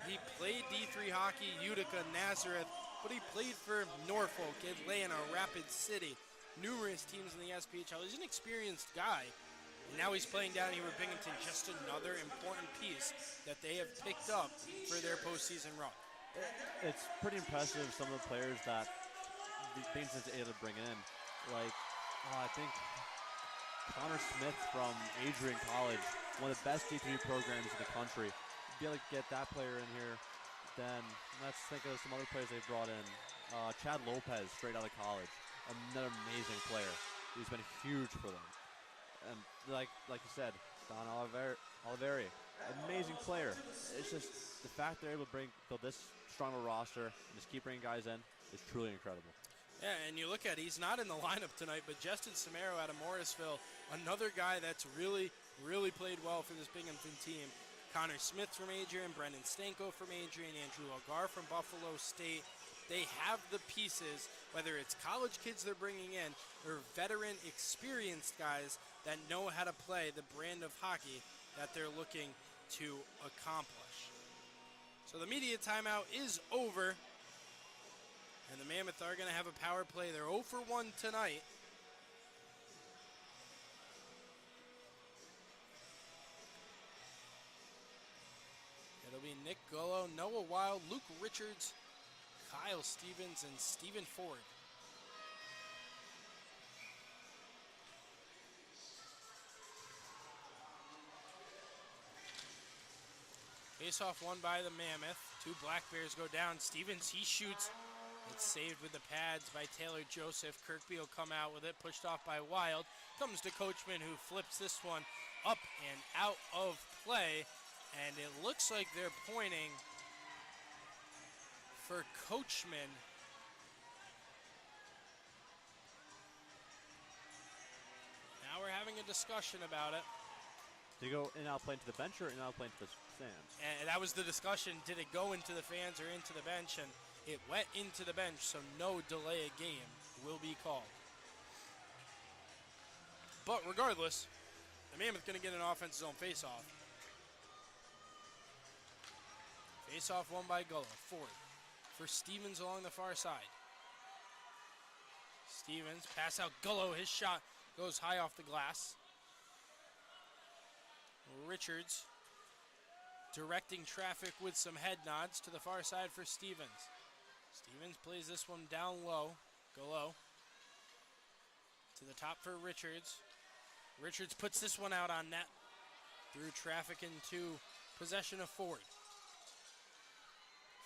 He played D3 hockey, Utica, Nazareth, but he played for Norfolk, Atlanta, Rapid City, numerous teams in the SPHL. He's an experienced guy. And now he's playing down here with Binghamton, just another important piece that they have picked up for their postseason run. It's pretty impressive, some of the players that Binghamton's able to bring in. Like, I think Connor Smith from Adrian College, one of the best D3 programs in the country. Be able to get that player in here. Then let's think of some other players they've brought in. Chad Lopez, straight out of college, another amazing player. He's been huge for them. And like you said, Don Oliveri, amazing player. It's just the fact they're able to build this strong of a roster and just keep bringing guys in is truly incredible. Yeah, and you look at it, he's not in the lineup tonight, but Justin Samaro out of Morrisville, another guy that's really played well for this Binghamton team. Connor Smith from Adrian, Brendan Stanko from Adrian, Andrew Algar from Buffalo State. They have the pieces, whether it's college kids they're bringing in or veteran, experienced guys that know how to play the brand of hockey that they're looking to accomplish. So the media timeout is over, and the Mammoth are going to have a power play. They're 0 for 1 tonight. It'll be Nick Gullo, Noah Wild, Luke Richards, Kyle Stevens, and Stephen Ford. Face-off won by the Mammoth. 2 Black Bears go down. Stevens, he shoots. It's saved with the pads by Taylor Joseph. Kirkby will come out with it, pushed off by Wild. Comes to Coachman, who flips this one up and out of play. And it looks like they're pointing for Coachman. Now we're having a discussion about it. Did it go in and out play into the bench or in and out play into the stands? And that was the discussion. Did it go into the fans or into the bench? And it went into the bench, so no delay of game will be called. But regardless, the Mammoth going to get an offensive zone face-off. Face-off won by Gullo. Ford for Stevens along the far side. Stevens, pass out Gullo. His shot goes high off the glass. Richards directing traffic with some head nods to the far side for Stevens. Stevens plays this one down low. Gullo to the top for Richards. Richards puts this one out on net. Through traffic into possession of Ford.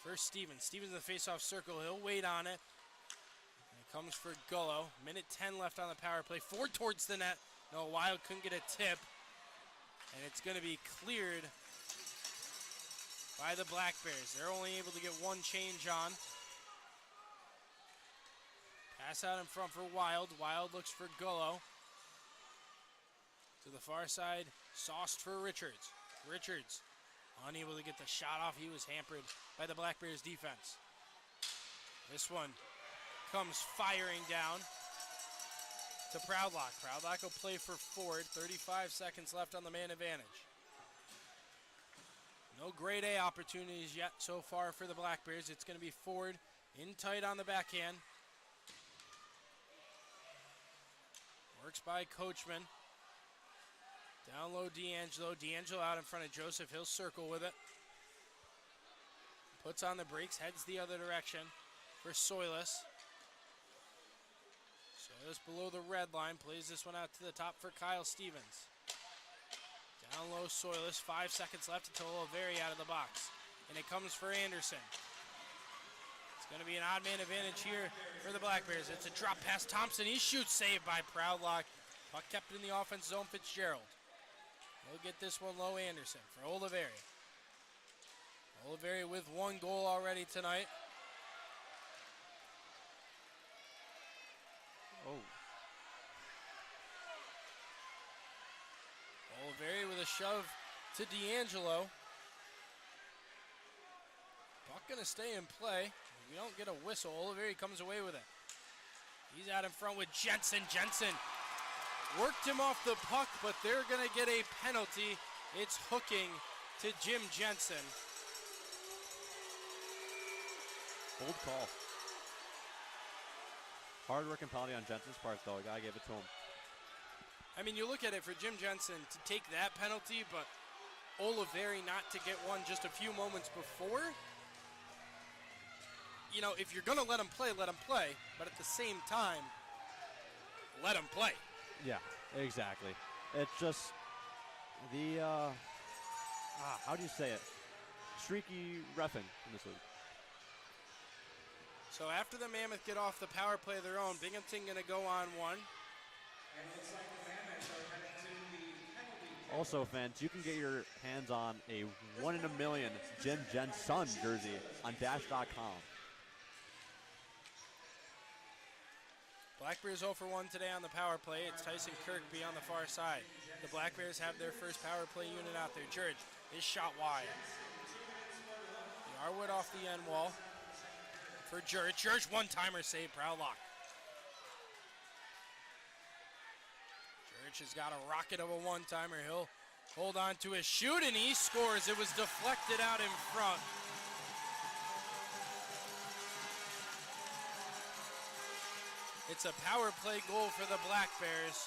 First Stevens. Stevens in the face-off circle. He'll wait on it. And it comes for Gullo. Minute 10 left on the power play. Ford towards the net. No, Wild couldn't get a tip. And it's going to be cleared by the Black Bears. They're only able to get one change on. Pass out in front for Wild. Wild looks for Gullo. To the far side, sauced for Richards. Richards unable to get the shot off. He was hampered by the Black Bears defense. This one comes firing down to Proudlock. Proudlock will play for Ford. 35 seconds left on the man advantage. No grade A opportunities yet so far for the Black Bears. It's going to be Ford in tight on the backhand. Works by Coachman. Down low D'Angelo. D'Angelo out in front of Joseph. He'll circle with it. Puts on the brakes. Heads the other direction for Soilis. Soilis below the red line. Plays this one out to the top for Kyle Stevens. Down low Soilis. 5 seconds left until Oliveri out of the box. And it comes for Anderson. It's going to be an odd man advantage here for the Black Bears. It's a drop past Thompson. He shoots, saved by Proudlock. Puck kept in the offense zone. Fitzgerald. He'll get this one low. Anderson for Oliveri. Oliveri with 1 goal already tonight. Oh. Oliveri with a shove to D'Angelo. Puck going to stay in play. We don't get a whistle. Oliveri comes away with it. He's out in front with Jensen. Jensen worked him off the puck, but they're going to get a penalty. It's hooking to Jim Jensen. Bold call. Hard work and penalty on Jensen's part, though. I gotta give it to him. I mean, you look at it for Jim Jensen to take that penalty, but Oliveri not to get one just a few moments before. You know, if you're going to let him play, let him play. But at the same time, let him play. Yeah. Exactly. It's just the, how do you say it? Streaky reffing in this league. So after the Mammoth get off the power play of their own, Binghamton going to go on one. And it looks like the Mammoths are heading to the penalty. Also, fans, you can get your hands on a 1 in a million Jim Jensen jersey on Dash.com. Black Bears 0 for 1 today on the power play. It's Tyson Kirkby on the far side. The Black Bears have their first power play unit out there. Jurich is shot wide. Yarwood off the end wall for Jurich. Jurich one-timer save, Proudlock. Jurich has got a rocket of a one-timer. He'll hold on to his shoot, and he scores. It was deflected out in front. It's a power play goal for the Black Bears.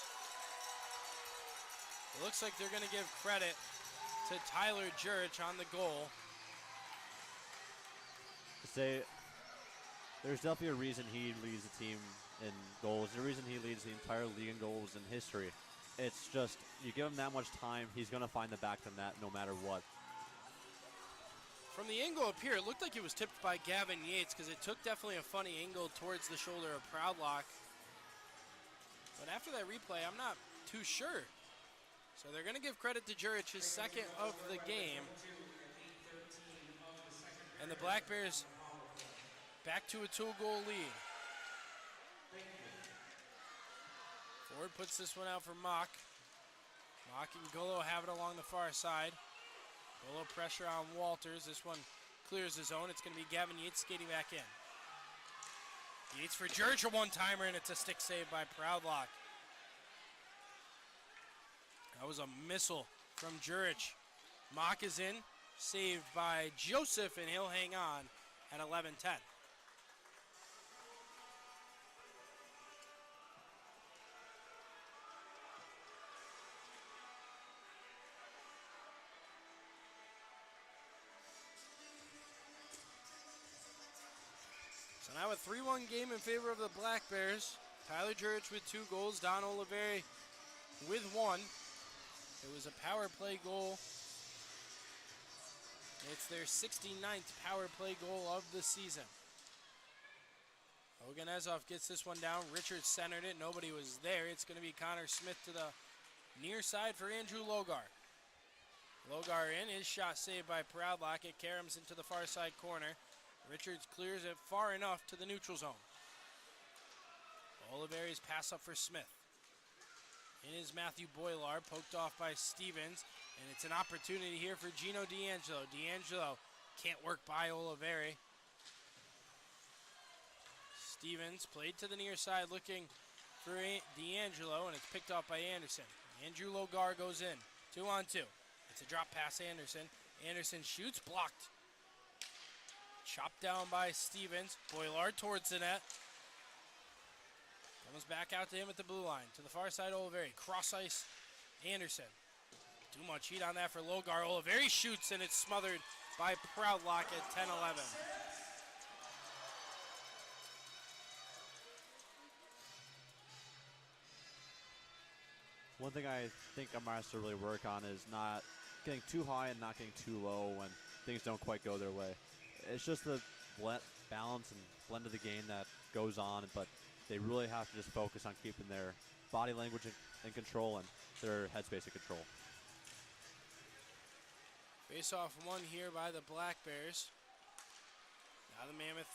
It looks like they're going to give credit to Tyler Jurich on the goal. Say, there's definitely a reason he leads the team in goals. There's a reason he leads the entire league in goals in history. It's just, you give him that much time, he's going to find the back of the net no matter what. From the angle up here, it looked like it was tipped by Gavin Yates because it took definitely a funny angle towards the shoulder of Proudlock. But after that replay, I'm not too sure. So they're going to give credit to Jurich, his second of the game. And the Black Bears back to a 2-goal lead. Ford puts this one out for Mock. Mock and Golo have it along the far side. Golo pressure on Walters. This one clears the zone. It's going to be Gavin Yates skating back in. Yates for Jurich, a one-timer, and it's a stick save by Proudlock. That was a missile from Jurich. Mock is in, saved by Joseph, and he'll hang on at 11-10. So now a 3-1 game in favor of the Black Bears. Tyler Jurich with 2 goals, Don Oliveri with 1. It was a power play goal. It's their 69th power play goal of the season. Oganezov gets this one down. Richards centered it. Nobody was there. It's going to be Connor Smith to the near side for Andrew Logar. Logar in. His shot saved by Proudlock. It caroms into the far side corner. Richards clears it far enough to the neutral zone. Oliveri's pass up for Smith. In is Matthew Boilard, poked off by Stevens, and it's an opportunity here for Gino D'Angelo. D'Angelo can't work by Oliveri. Stevens played to the near side looking for D'Angelo, and it's picked off by Anderson. Andrew Logar goes in, 2-on-2. It's a drop pass Anderson. Anderson shoots, blocked. Chopped down by Stevens. Boilard towards the net. Comes back out to him at the blue line. To the far side, Oliveri. Cross ice, Anderson. Too much heat on that for Logar. Oliveri shoots, and it's smothered by Proudlock at 10-11. One thing I think Elmira has to really work on is not getting too high and not getting too low when things don't quite go their way. It's just the balance and blend of the game that goes on, but they really have to just focus on keeping their body language in control and their headspace in control. Face-off one here by the Black Bears. Now the Mammoth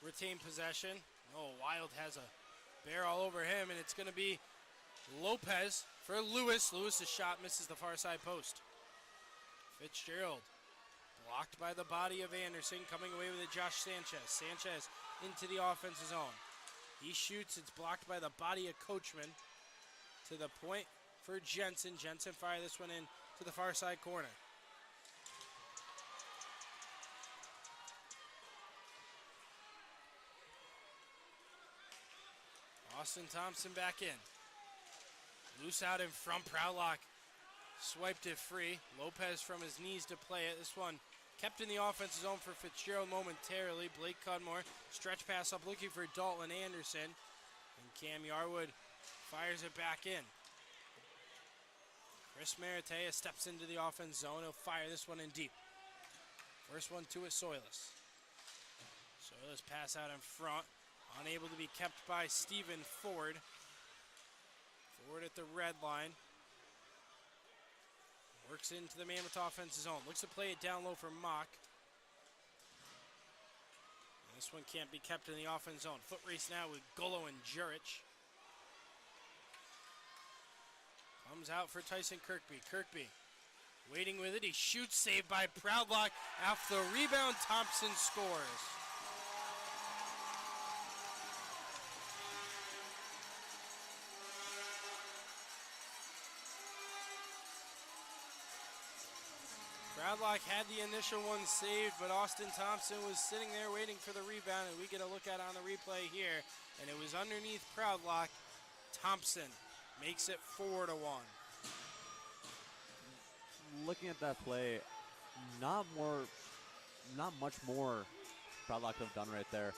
retain possession. Oh, Wild has a bear all over him, and it's going to be Lopez for Lewis. Lewis's shot misses the far side post. Fitzgerald blocked by the body of Anderson, coming away with it, Josh Sanchez. Sanchez into the offensive zone. He shoots, it's blocked by the body of Coachman. To the point for Jensen. Jensen fire this one in to the far side corner. Austin Thompson back in. Loose out in front, Proudlock swiped it free. Lopez from his knees to play it. This one kept in the offensive zone for Fitzgerald momentarily. Blake Cudmore, stretch pass up looking for Dalton Anderson. And Cam Yarwood Fires it back in. Chris Maratea steps into the offense zone. He'll fire this one in deep. First one to it, Soilus. Soilus pass out in front. Unable to be kept by Steven Ford. Ford at the red line. Works into the Mammoth offense zone. Looks to play it down low for Mock. And this one can't be kept in the offense zone. Foot race now with Golo and Jurich. Comes out for Tyson Kirkby. Kirkby waiting with it. He shoots, saved by Proudlock. Off the rebound, Thompson scores. Proudlock had the initial one saved, but Austin Thompson was sitting there waiting for the rebound, and we get a look at it on the replay here, and it was underneath Proudlock. Thompson makes it 4-1. Looking at that play, not much more Proudlock could have done right there.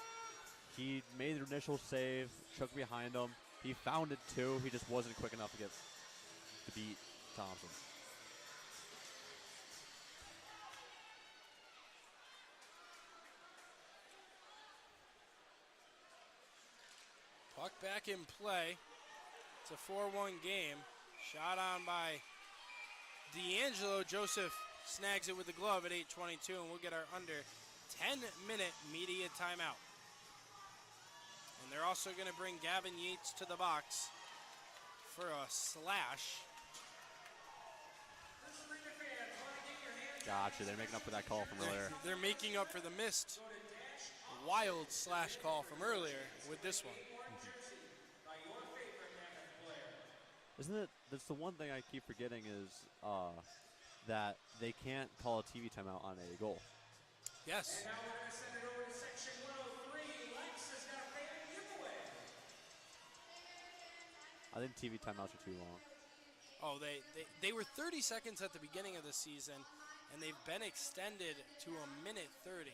He made the initial save, took behind him. He found it too. He just wasn't quick enough to beat Thompson. Puck back in play. It's a 4-1 game. Shot on by D'Angelo. Joseph snags it with the glove at 8:22, and we'll get our under 10-minute media timeout. And they're also going to bring Gavin Yates to the box for a slash. Gotcha. They're making up for that call from earlier. They're making up for the missed wild slash call from earlier with this one. Isn't it? That's the one thing I keep forgetting is that they can't call a TV timeout on a goal. Yes. And now we're going to send it over to section 103. Lex has got a fan giveaway. I think TV timeouts are too long. Oh, they were 30 seconds at the beginning of the season, and they've been extended to 1:30.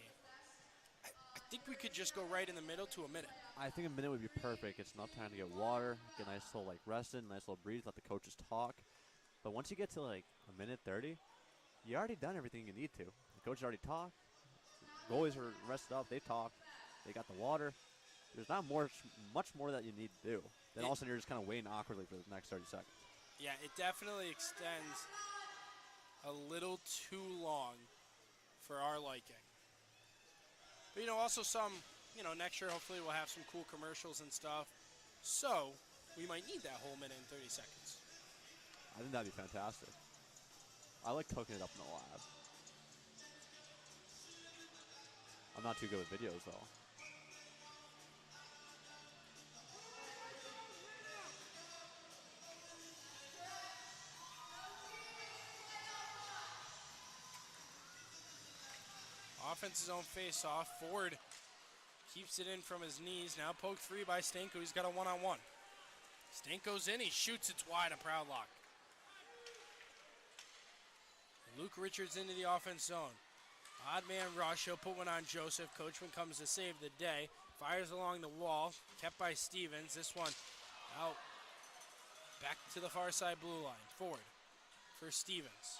I think we could just go right in the middle to a minute. I think a minute would be perfect. It's enough time to get water, get a nice little rest in, nice little breeze, let the coaches talk. But once you get to 1:30, you already done everything you need to. The coaches already talked. Goalies are rested up. They talked. They got the water. There's not much more that you need to do. Then all of a sudden you're just kind of waiting awkwardly for the next 30 seconds. Yeah, it definitely extends a little too long for our liking. But, also some, next year hopefully we'll have some cool commercials and stuff. So we might need that whole minute and 30 seconds. I think that'd be fantastic. I like cooking it up in the lab. I'm not too good with videos, though. Offense's own face-off. Ford keeps it in from his knees. Now poked free by Stanko. He's got a one-on-one. Stanko's in. He shoots. It's wide. A Proudlock. Luke Richards into the offense zone. Odd man rush. He'll put one on Joseph. Coachman comes to save the day. Fires along the wall. Kept by Stevens. This one out. Back to the far side blue line. Ford for Stevens.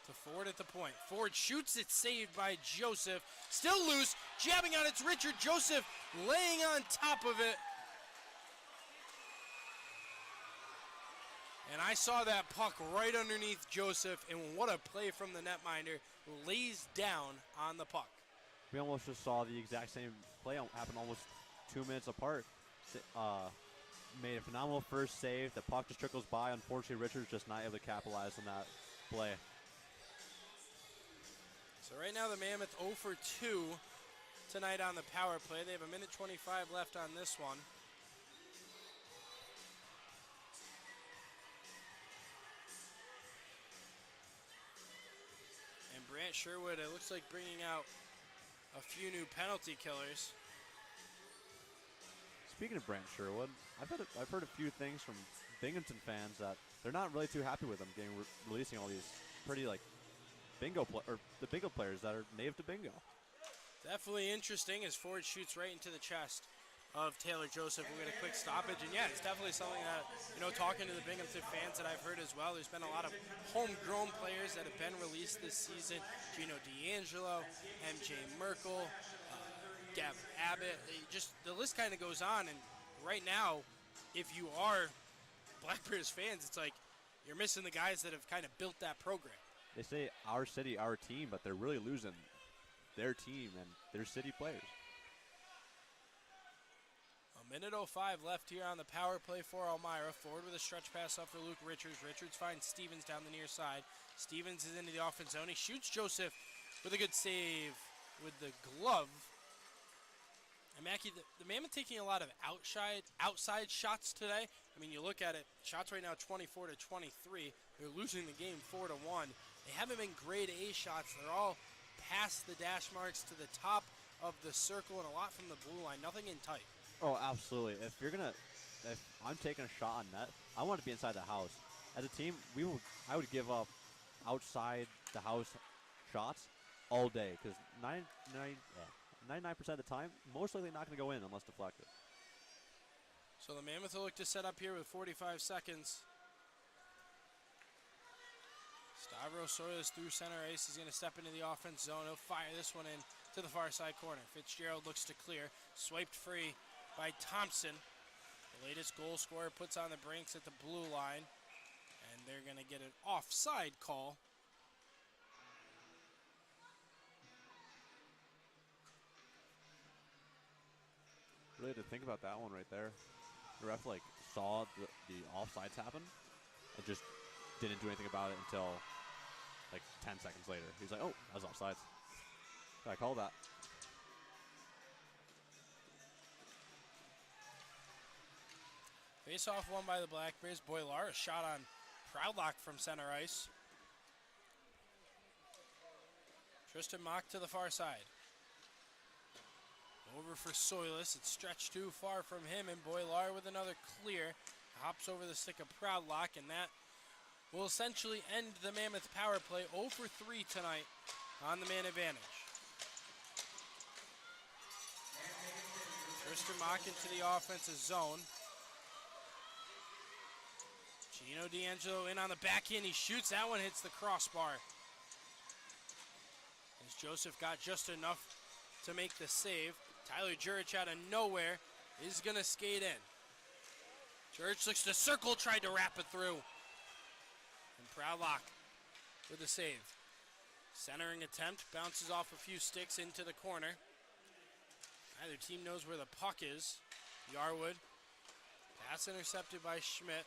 To Ford at the point. Ford shoots it, saved by Joseph. Still loose, jabbing on it's Richard. Joseph laying on top of it. And I saw that puck right underneath Joseph, and what a play from the netminder. Lays down on the puck. We almost just saw the exact same play happen almost 2 minutes apart. Made a phenomenal first save. The puck just trickles by. Unfortunately, Richards just not able to capitalize on that play. So right now the Mammoth 0 for 2 tonight on the power play. They have 1:25 left on this one. And Brant Sherwood, it looks like bringing out a few new penalty killers. Speaking of Brant Sherwood, I've heard a few things from Binghamton fans that they're not really too happy with them releasing all these pretty bingo players that are native to bingo. Definitely interesting as Ford shoots right into the chest of Taylor Joseph. We'll get a quick stoppage, and yeah, it's definitely something that, talking to the Binghamton fans that I've heard as well, there's been a lot of homegrown players that have been released this season. Gino D'Angelo, MJ Merkel, Gavin Abbott, the list kind of goes on, and right now, if you are Black Bears fans, it's like you're missing the guys that have kind of built that program. They say our city, our team, but they're really losing their team and their city players. A minute 05 left here on the power play for Elmira. Forward with a stretch pass up for Luke Richards. Richards finds Stevens down the near side. Stevens is into the offense zone. He shoots Joseph with a good save with the glove. And Mackie, the Mammoth taking a lot of outside shots today. I mean, you look at it, shots right now 24 to 23. They're losing the game 4 to 1. They haven't been grade A shots. They're all past the dash marks to the top of the circle and a lot from the blue line. Nothing in tight. Oh, absolutely. If I'm taking a shot on net, I want to be inside the house. As a team, I would give up outside the house shots all day because 99% of the time, most likely not going to go in unless deflected. So the Mammoth will look to set up here with 45 seconds. Stavros Soilis through center ice. He's going to step into the offense zone. He'll fire this one in to the far side corner. Fitzgerald looks to clear. Swiped free by Thompson. The latest goal scorer puts on the brinks at the blue line. And they're going to get an offside call. Really had to think about that one right there. The ref saw the offsides happen and just didn't do anything about it until 10 seconds later. He's like, oh, that was offsides. I called that. Face off won by the Black Bears. Boilar, a shot on Proudlock from center ice. Tristan Mock to the far side. Over for Soilis. It's stretched too far from him, and Boilar with another clear. Hops over the stick of Proudlock, and that will essentially end the Mammoth power play. 0 for 3 tonight on the man advantage. Tristan Mock into the offensive zone. Gino D'Angelo in on the backhand. He shoots. That one hits the crossbar. As Joseph got just enough to make the save. Tyler Jurich out of nowhere is going to skate in. Jurich looks to circle, tried to wrap it through. And Proudlock with the save. Centering attempt, bounces off a few sticks into the corner. Neither team knows where the puck is. Yarwood. Pass intercepted by Schmidt.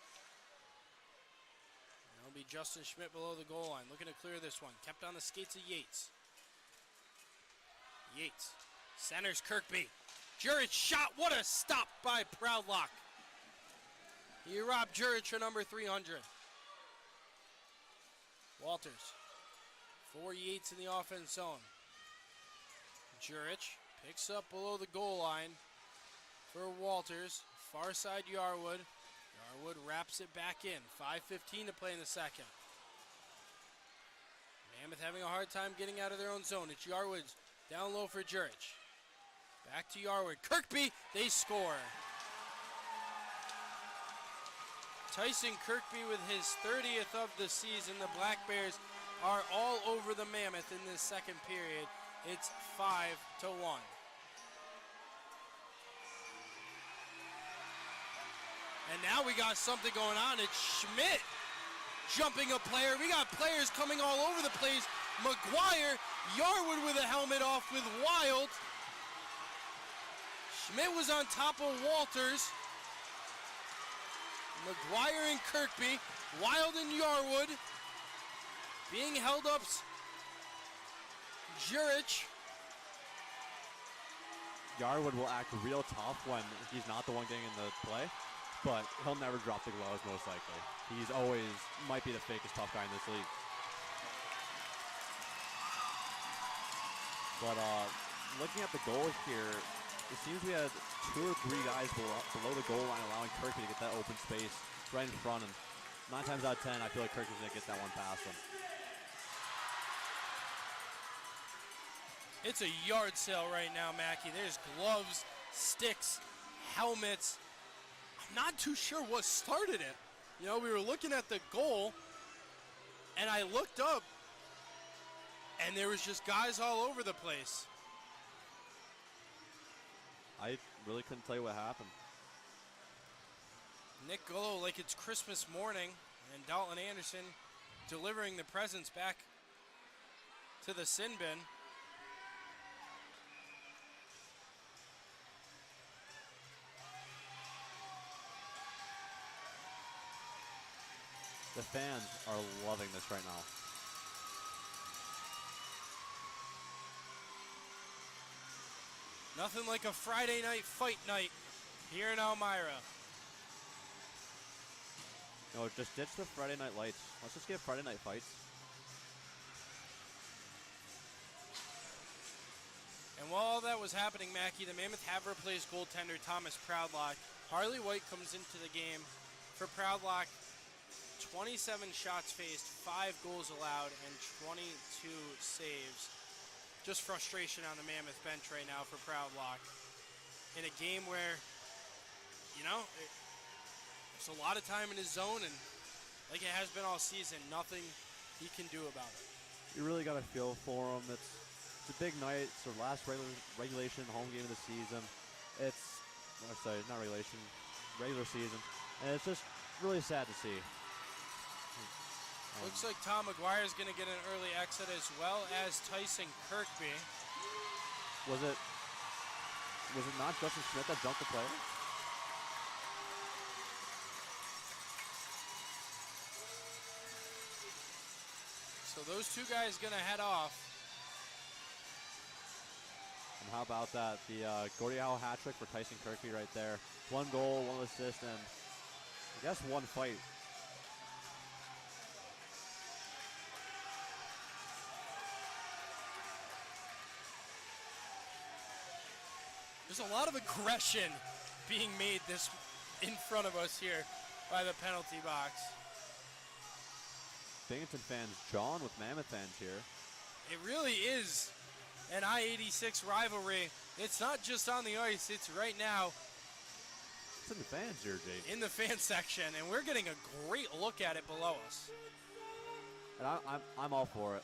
That'll be Justin Schmidt below the goal line. Looking to clear this one. Kept on the skates of Yates. Yates. Centers Kirkby. Jurich shot. What a stop by Proudlock. He robbed Jurich for number 300. Walters. 4 Yates in the offense zone. Jurich picks up below the goal line for Walters. Far side Yarwood. Yarwood wraps it back in. 5:15 to play in the second. Mammoth having a hard time getting out of their own zone. It's Yarwood's down low for Jurich. Back to Yarwood. Kirkby, they score. Tyson Kirkby with his 30th of the season. The Black Bears are all over the Mammoth in this second period. It's 5-1. And now we got something going on. It's Schmidt jumping a player. We got players coming all over the place. McGuire, Yarwood with a helmet off with Wild. Schmidt was on top of Walters. McGuire and Kirkby. Wild and Yarwood. Being held up. Jurich. Yarwood will act real tough when he's not the one getting in the play, but he'll never drop the gloves most likely. He's always might be the fakest tough guy in this league. But looking at the goal here, it seems we had 2 or 3 guys below the goal line, allowing Kirkby to get that open space right in front. And 9 times out of 10, I feel like Kirkby's going to get that one past him. It's a yard sale right now, Mackie. There's gloves, sticks, helmets. I'm not too sure what started it. You know, we were looking at the goal, and I looked up, and there was just guys all over the place. I really couldn't tell you what happened. Nick Gullo like it's Christmas morning, and Dalton Anderson delivering the presents back to the sin bin. The fans are loving this right now. Nothing like a Friday night fight night here in Elmira. No, just ditch the Friday night lights. Let's just get Friday night fights. And while all that was happening, Mackey, the Mammoth have replaced goaltender Thomas Proudlock. Harley White comes into the game for Proudlock. 27 shots faced, 5 goals allowed, and 22 saves. Just frustration on the Mammoth bench right now for Proudlock. In a game where, you know, there's a lot of time in his zone, and like it has been all season, nothing he can do about it. You really got to feel for him. It's a big night. It's their last regulation home game of the season. It's, sorry, not regulation, regular season. And it's just really sad to see. Looks like Tom McGuire is going to get an early exit, as well as Tyson Kirkby. Was it not Justin Smith that jumped the player? So those two guys going to head off. And how about that? The Gordie Howe hat trick for Tyson Kirkby right there. 1 goal, 1 assist, and I guess 1 fight. There's a lot of aggression being made this in front of us here by the penalty box. Binghamton fans, John with Mammoth fans here. It really is an I-86 rivalry. It's not just on the ice, it's right now It's in the fans here, Jake. in the fan section, and we're getting a great look at it below us. And I'm all for it.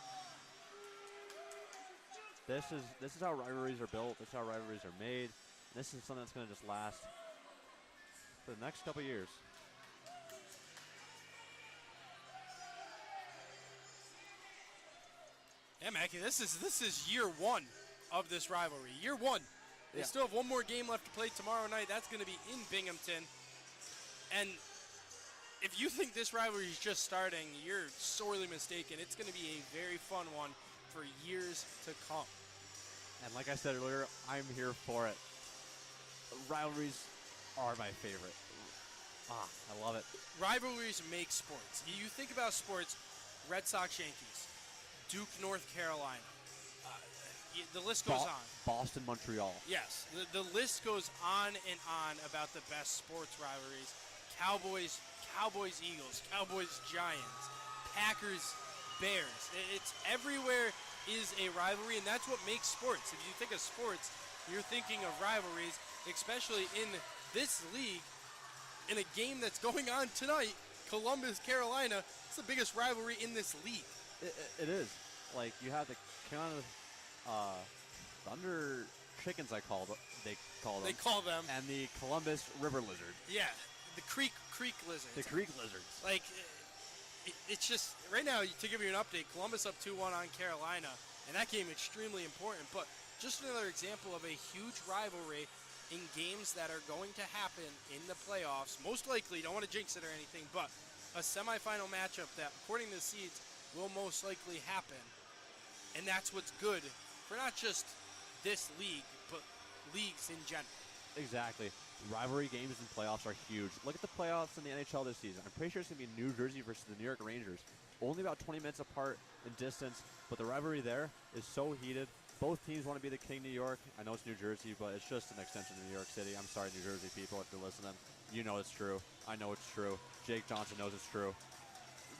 This is how rivalries are built. This is how rivalries are made. This is something that's going to just last for the next couple years. Yeah, Mackie, this is year 1 of this rivalry. Year 1. They Yeah. still have 1 more game left to play tomorrow night. That's going to be in Binghamton. And if you think this rivalry is just starting, you're sorely mistaken. It's going to be a very fun one for years to come. And like I said earlier, I'm here for it. Rivalries are my favorite. I love it. Rivalries make sports. You think about sports, Red Sox, Yankees, Duke, North Carolina. The list goes on. Boston, Montreal. Yes, the list goes on and on about the best sports rivalries. Cowboys, Eagles, Cowboys, Giants, Packers, Bears. It's everywhere is a rivalry, and that's what makes sports. If you think of sports, you're thinking of rivalries, especially in this league. In a game that's going on tonight, Columbus, Carolina, it's the biggest rivalry in this league. It is. Like, you have the Carolina Thunder Chickens, they call them. They call them. And the Columbus River Lizard. Yeah, the Creek Lizards. The Creek Lizards. Like, it's just, right now, to give you an update, Columbus up 2-1 on Carolina, and that game extremely important, but just another example of a huge rivalry in games that are going to happen in the playoffs. Most likely, don't want to jinx it or anything, but a semifinal matchup that, according to the seeds, will most likely happen. And that's what's good for not just this league, but leagues in general. Exactly. Rivalry games and playoffs are huge. Look at the playoffs in the NHL this season. I'm pretty sure it's going to be New Jersey versus the New York Rangers. Only about 20 minutes apart in distance, but the rivalry there is so heated. Both teams want to be the king of New York. I know it's New Jersey, but it's just an extension of New York City. I'm sorry, New Jersey people, if you're listening. You know it's true. I know it's true. Jake Johnson knows it's true.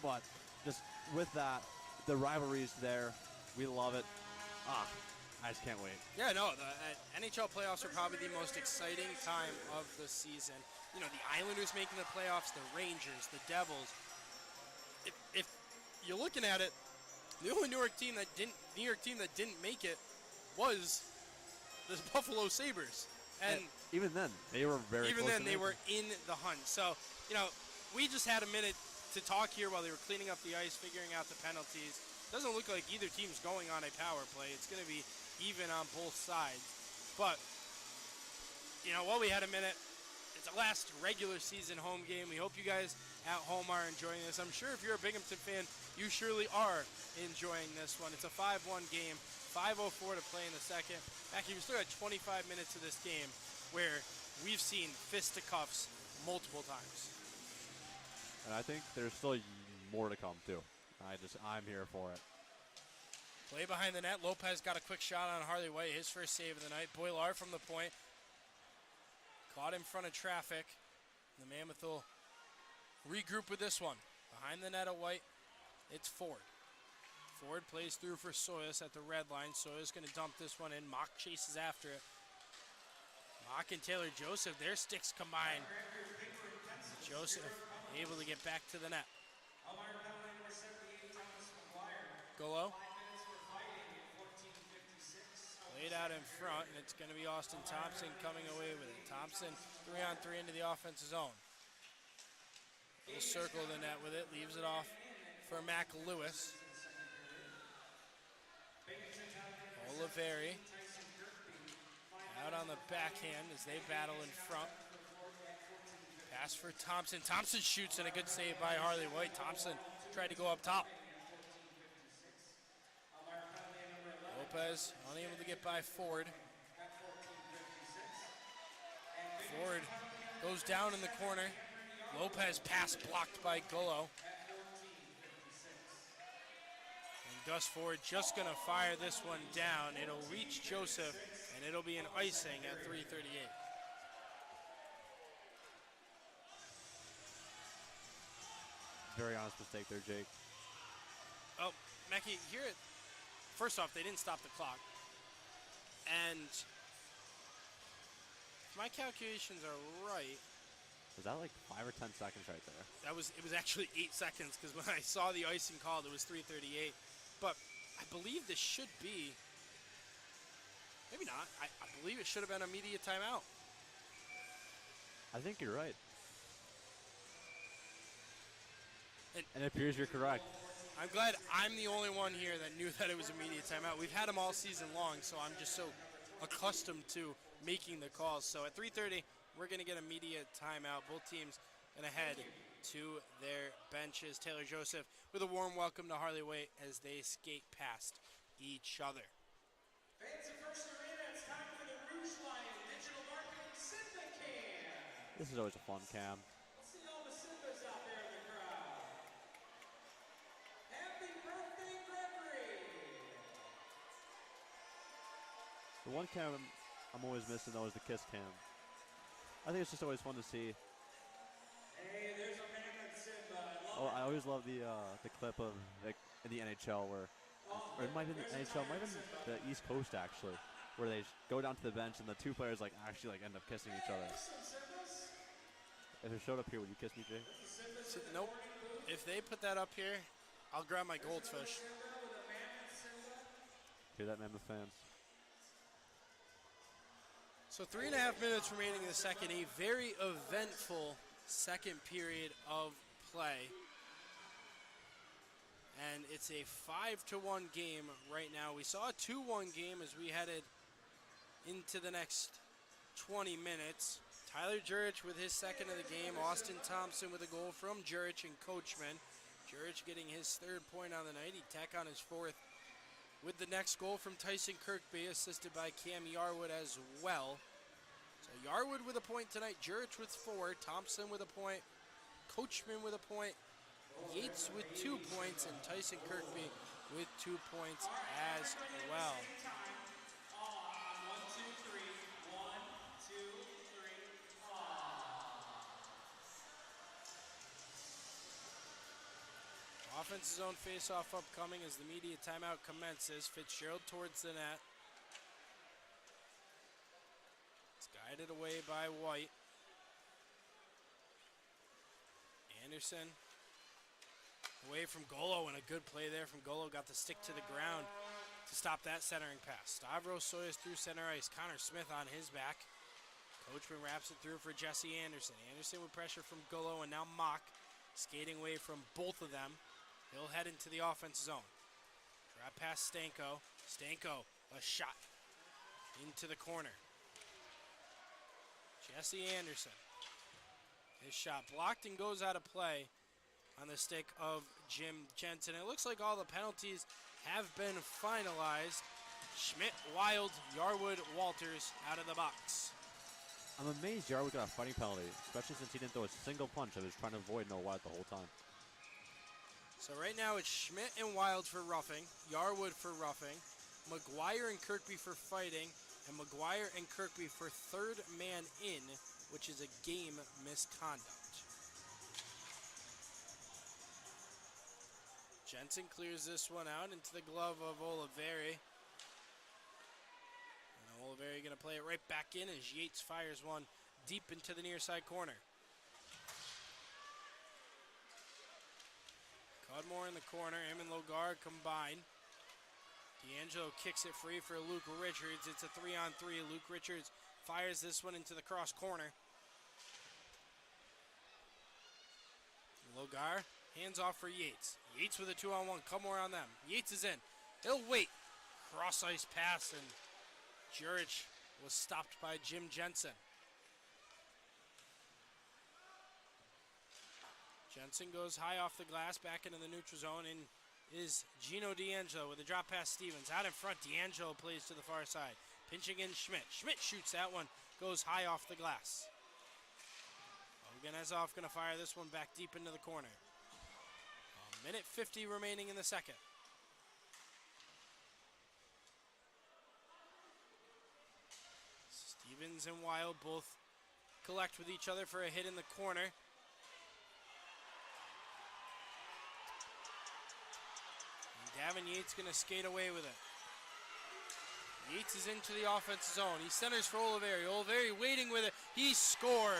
But just with that, the rivalry's there. We love it. I just can't wait. Yeah, no, the NHL playoffs are probably the most exciting time of the season. You know, the Islanders making the playoffs, the Rangers, the Devils. If you're looking at it, the only New York team that didn't make it was the Buffalo Sabres. And even then, they were very even close then, to they making were in the hunt. So, you know, we just had a minute to talk here while they were cleaning up the ice, figuring out the penalties. Doesn't look like either team's going on a power play. It's going to be even on both sides. But, you know, while we had a minute, it's the last regular season home game. We hope you guys at home are enjoying this. I'm sure if you're a Binghamton fan, you surely are enjoying this one. It's a 5-1 game, 5:04 to play in the second. Actually, we still got 25 minutes of this game where we've seen fisticuffs multiple times. And I think there's still more to come, too. I'm here for it. Play behind the net. Lopez got a quick shot on Harley White, his first save of the night. Boilar from the point. Caught in front of traffic. The Mammoth will regroup with this one. Behind the net of White, it's Ford. Ford plays through for Soyas at the red line. Soyas going to dump this one in. Mock chases after it. Mock and Taylor Joseph, their sticks combined. Joseph able to get back to the net. Golo. Played out in front, and it's going to be Austin Thompson coming away with it. Thompson 3-on-3 into the offensive zone. He'll circle the net with it, leaves it off for Mac Lewis. Oliveri out on the backhand as they battle in front. Pass for Thompson. Thompson shoots, and a good save by Harley White. Thompson tried to go up top. Lopez unable to get by Ford. Ford goes down in the corner. Lopez pass blocked by Golo. And Gus Ford just going to fire this one down. It'll reach Joseph, and it'll be an icing at 3:38. Very honest mistake there, Jake. Oh, Mackie, here it. First off, they didn't stop the clock. And if my calculations are right, Was that like 5 or 10 seconds right there? it was actually 8 seconds, because when I saw the icing called, it was 3:38. But I believe this should be, maybe not. I believe it should have been a media timeout. I think you're right. And it appears you're correct. I'm glad I'm the only one here that knew that it was a media timeout. We've had them all season long, so I'm just so accustomed to making the calls. So at 3:30, we're going to get a media timeout. Both teams going to head to their benches. Taylor Joseph with a warm welcome to Harley White as they skate past each other. Fans of First Arena, it's time for the Rouge Lion Digital Marketing Simba Cam. This is always a fun cam. Let's see all the Simbas out there in the crowd. Happy birthday, Gregory! The one cam I'm always missing, though, is the kiss cam. I think it's just always fun to see. Hey, there's a Mammoth Simba. I always love the clip of like in the NHL where, or it might have been the NHL, might have been the East Coast actually, where they go down to the bench and the two players like actually like end up kissing each other. If it showed up here, would you kiss me, Jay? Nope. If they put that up here, I'll grab my goldfish. Hear that, Mammoth fans? So 3.5 minutes remaining in the second. A very eventful second period of play. And it's a 5-1 game right now. We saw a 2-1 game as we headed into the next 20 minutes. Tyler Jurich with his second of the game. Austin Thompson with a goal from Jurich and Coachman. Jurich getting his third point on the night. He'd tack on his fourth with the next goal from Tyson Kirkby, assisted by Cam Yarwood as well. So Yarwood with a point tonight, Jurich with 4, Thompson with a point, Coachman with a point, Yates with 2 points, and Tyson Kirkby with 2 points as well. Offensive zone face-off upcoming as the media timeout commences. Fitzgerald towards the net. Guided away by White. Anderson away from Golo, and a good play there from Golo. Got the stick to the ground to stop that centering pass. Stavros Soyas through center ice. Connor Smith on his back. Coachman wraps it through for Jesse Anderson. Anderson with pressure from Golo, and now Mock skating away from both of them. He'll head into the offense zone. Drop past Stanko. Stanko, a shot into the corner. Jesse Anderson. His shot blocked and goes out of play on the stick of Jim Jensen. It looks like all the penalties have been finalized. Schmidt, Wild, Yarwood, Walters out of the box. I'm amazed Yarwood got a fighting penalty, especially since he didn't throw a single punch. I was trying to avoid no Wild the whole time. So right now it's Schmidt and Wild for roughing, Yarwood for roughing, McGuire and Kirkby for fighting, and McGuire and Kirkby for third man in, which is a game misconduct. Jensen clears this one out into the glove of Oliveri. And Oliveri going to play it right back in as Yates fires one deep into the near side corner. Cudmore in the corner, him and Logar combine. D'Angelo kicks it free for Luke Richards. It's a 3-on-3. Luke Richards fires this one into the cross corner. Logar, hands off for Yates. Yates with a 2-on-1. Cudmore on them. Yates is in. He'll wait. Cross ice pass, and Jurich was stopped by Jim Jensen. Jensen goes high off the glass, back into the neutral zone, and is Gino D'Angelo with a drop pass Stevens. Out in front, D'Angelo plays to the far side. Pinching in Schmidt. Schmidt shoots that one, goes high off the glass. Oganezov going to fire this one back deep into the corner. A minute 50 remaining in the second. Stevens and Wild both collect with each other for a hit in the corner. Gavin Yates going to skate away with it. Yates is into the offensive zone. He centers for Oliveri. Oliveri waiting with it. He scores.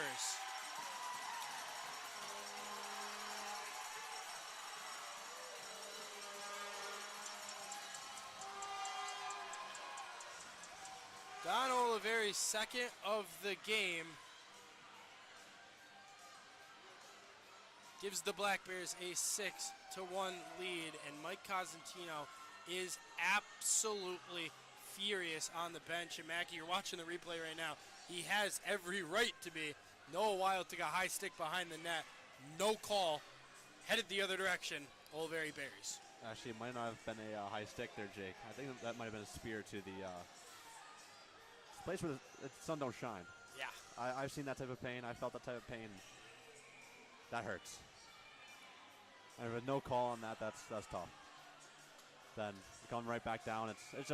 Don Oliveri's second of the game gives the Black Bears a 6-1 lead, and Mike Cosentino is absolutely furious on the bench. And Mackie, you're watching the replay right now. He has every right to be. Noah Wild took a high stick behind the net. No call. Headed the other direction. Oliveri Bears. Actually, it might not have been a high stick there, Jake. I think that might have been a spear to the place where the sun don't shine. Yeah. I've seen that type of pain. I felt that type of pain. That hurts. And with no call on that, that's tough. Then coming right back down, it's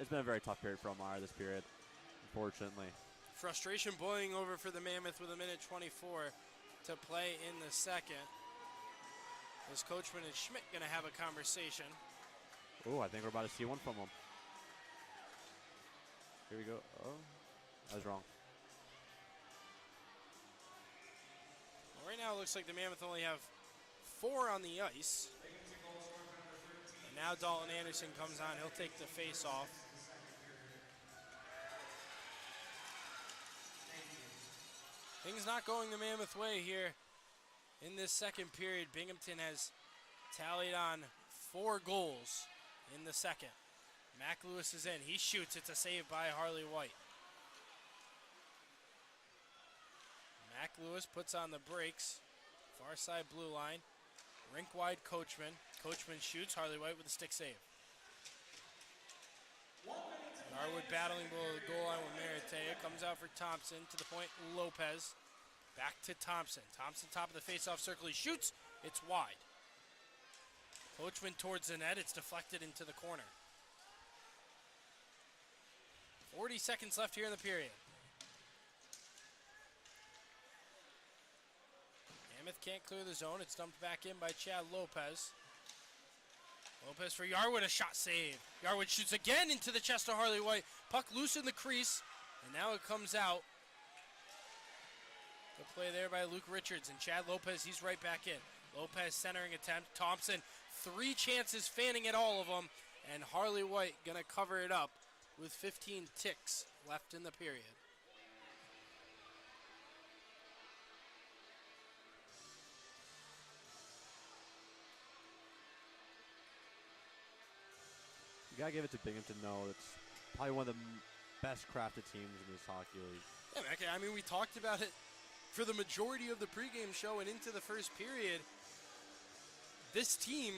been a very tough period for Elmira this period, unfortunately. Frustration boiling over for the Mammoth with a minute 24 to play in the second. As Coachman and Schmidt going to have a conversation. Oh, I think we're about to see one from them. Here we go. Oh, I was wrong. Well, right now it looks like the Mammoth only have 4 on the ice. And now Dalton Anderson comes on. He'll take the face off. Things not going the Mammoth way here in this second period. Binghamton has tallied on 4 goals in the second. Mac Lewis is in. He shoots. It's a save by Harley White. Mac Lewis puts on the brakes. Far side blue line. Rink wide Coachman. Coachman shoots. Harley White with a stick save. Garwood battling below the goal line with Maratea. Comes out for Thompson. To the point, Lopez. Back to Thompson. Thompson top of the face-off circle. He shoots. It's wide. Coachman towards the net. It's deflected into the corner. 40 seconds left here in the period. Mammoth can't clear the zone. It's dumped back in by Chad Lopez. Lopez for Yarwood, a shot save. Yarwood shoots again into the chest of Harley White. Puck loose in the crease, and now it comes out The play there by Luke Richards and Chad Lopez, he's right back in. Lopez centering attempt. Thompson, 3 chances fanning at all of them. And Harley White going to cover it up with 15 ticks left in the period. You gotta give it to Binghamton, though. It's probably one of the best crafted teams in this hockey league. Yeah, man, I mean, we talked about it for the majority of the pregame show and into the first period. This team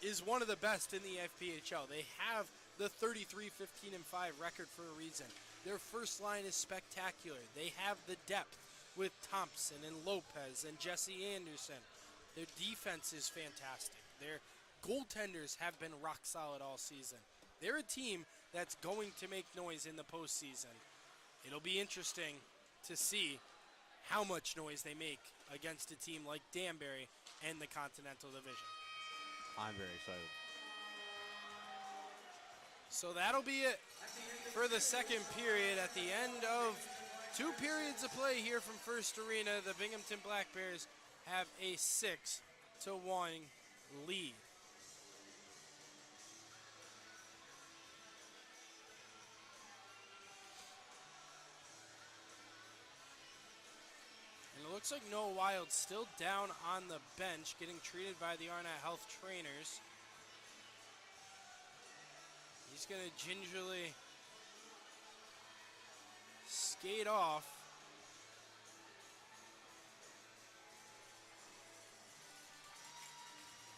is one of the best in the FPHL. They have the 33-15-5 record for a reason. Their first line is spectacular. They have the depth with Thompson and Lopez and Jesse Anderson. Their defense is fantastic. Their goaltenders have been rock solid all season. They're a team that's going to make noise in the postseason. It'll be interesting to see how much noise they make against a team like Danbury and the Continental Division. I'm very excited. So that'll be it for the second period. At the end of 2 periods of play here from First Arena, the Binghamton Black Bears have a 6-1 lead. And it looks like Noah Wild still down on the bench, getting treated by the Arnett Health trainers. He's going to gingerly skate off.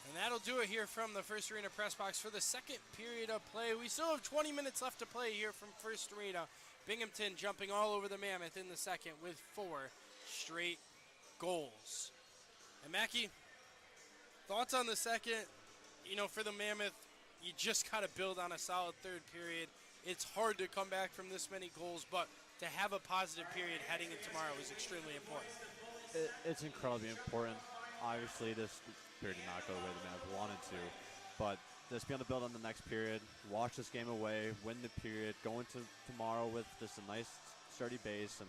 And that'll do it here from the First Arena press box for the second period of play. We still have 20 minutes left to play here from First Arena. Binghamton jumping all over the Mammoth in the second with 4 straight goals. And Mackie, thoughts on the second? You know, for the Mammoth, you just got to build on a solid third period. It's hard to come back from this many goals, but to have a positive period heading into tomorrow is extremely important. It's incredibly important. Obviously, this period did not go the way the Mammoth wanted to, but just be able to build on the next period, watch this game away, win the period, go into tomorrow with just a nice, sturdy base, and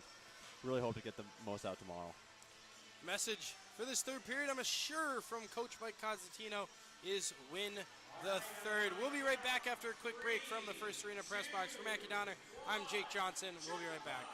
really hope to get the most out tomorrow. Message for this third period, I'm sure, from Coach Mike Cosentino is win the third. We'll be right back after a quick break from the First Arena press box. For Mackie Donner, I'm Jake Johnson. We'll be right back.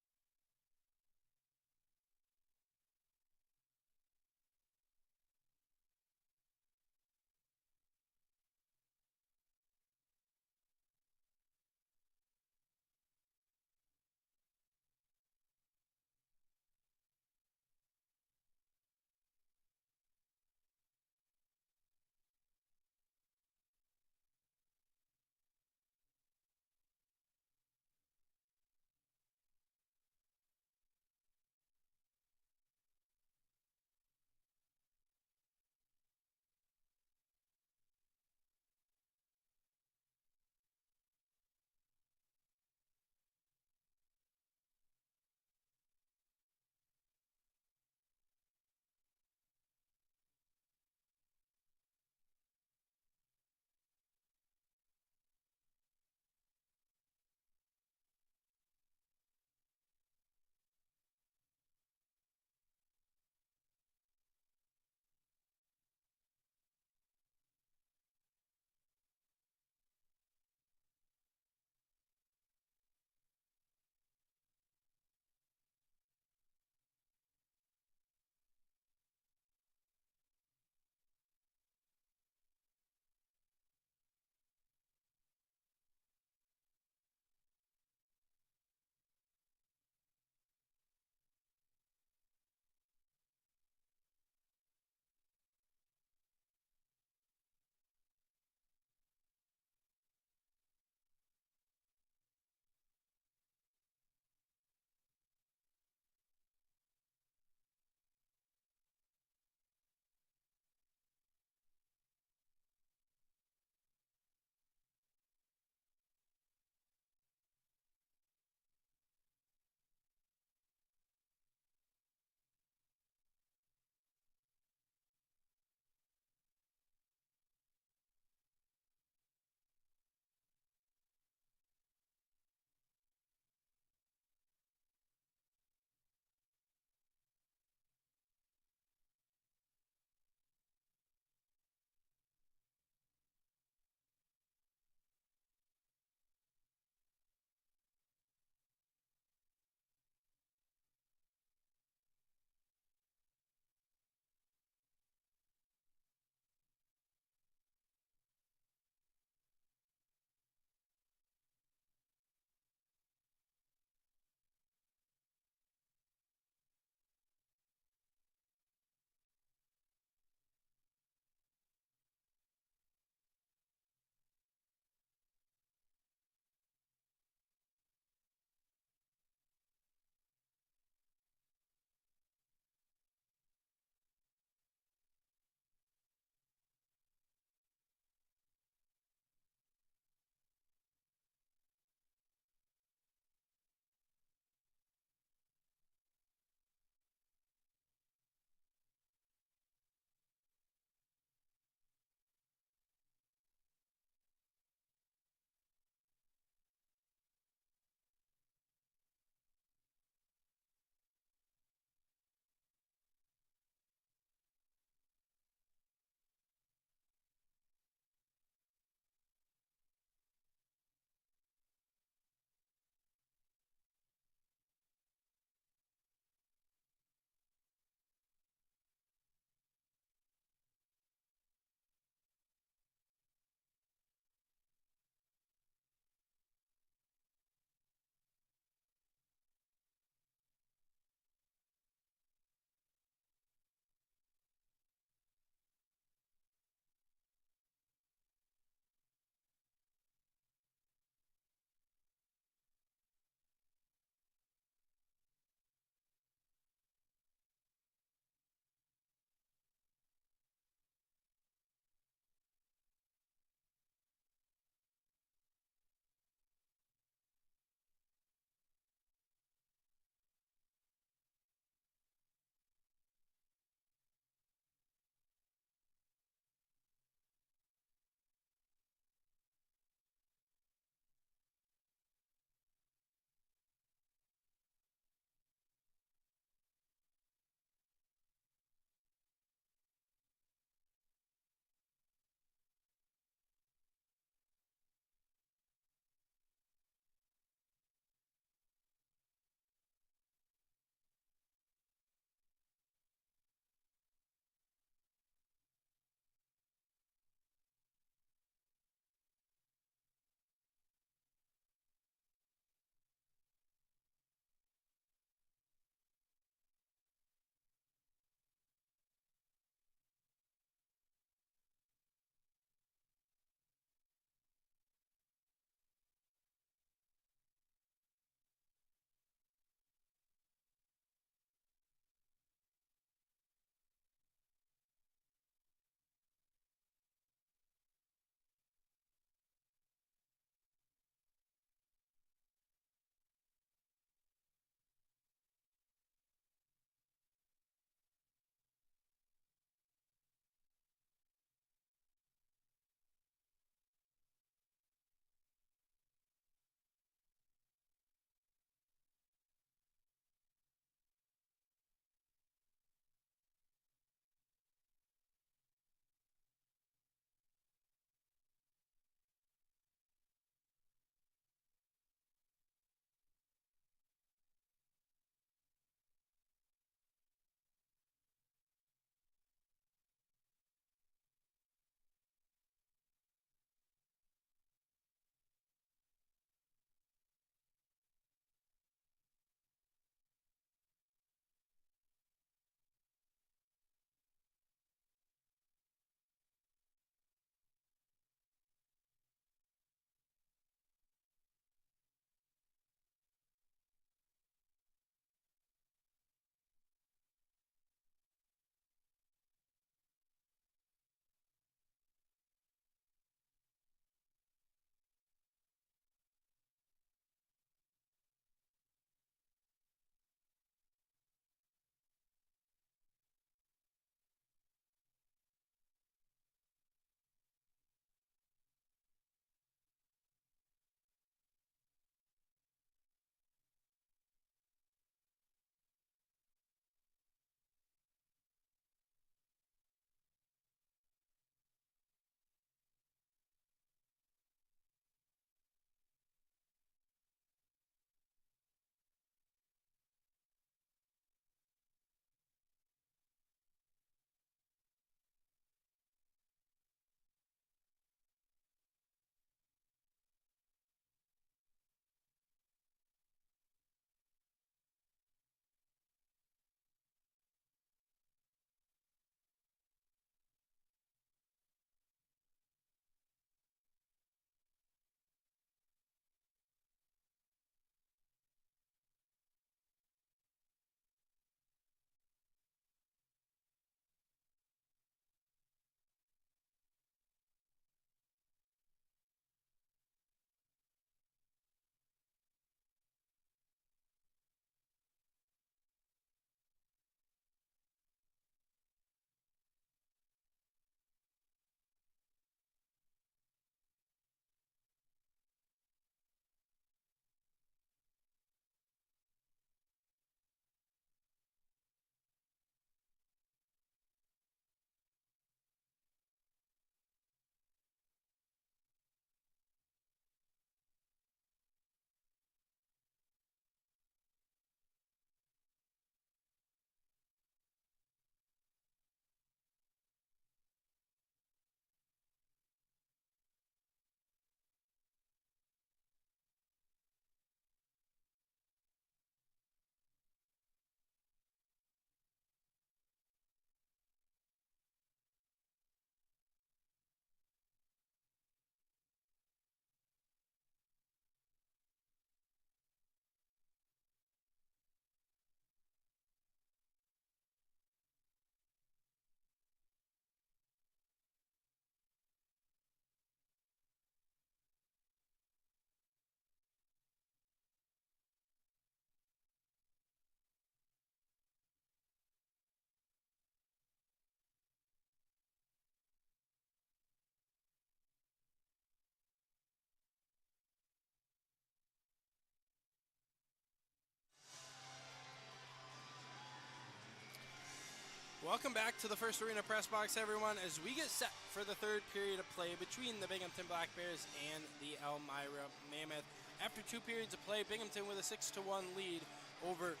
Welcome back to the First Arena Press Box, everyone, as we get set for the third period of play between the Binghamton Black Bears and the Elmira Mammoth. After 2 periods of play, Binghamton with a 6-1 lead over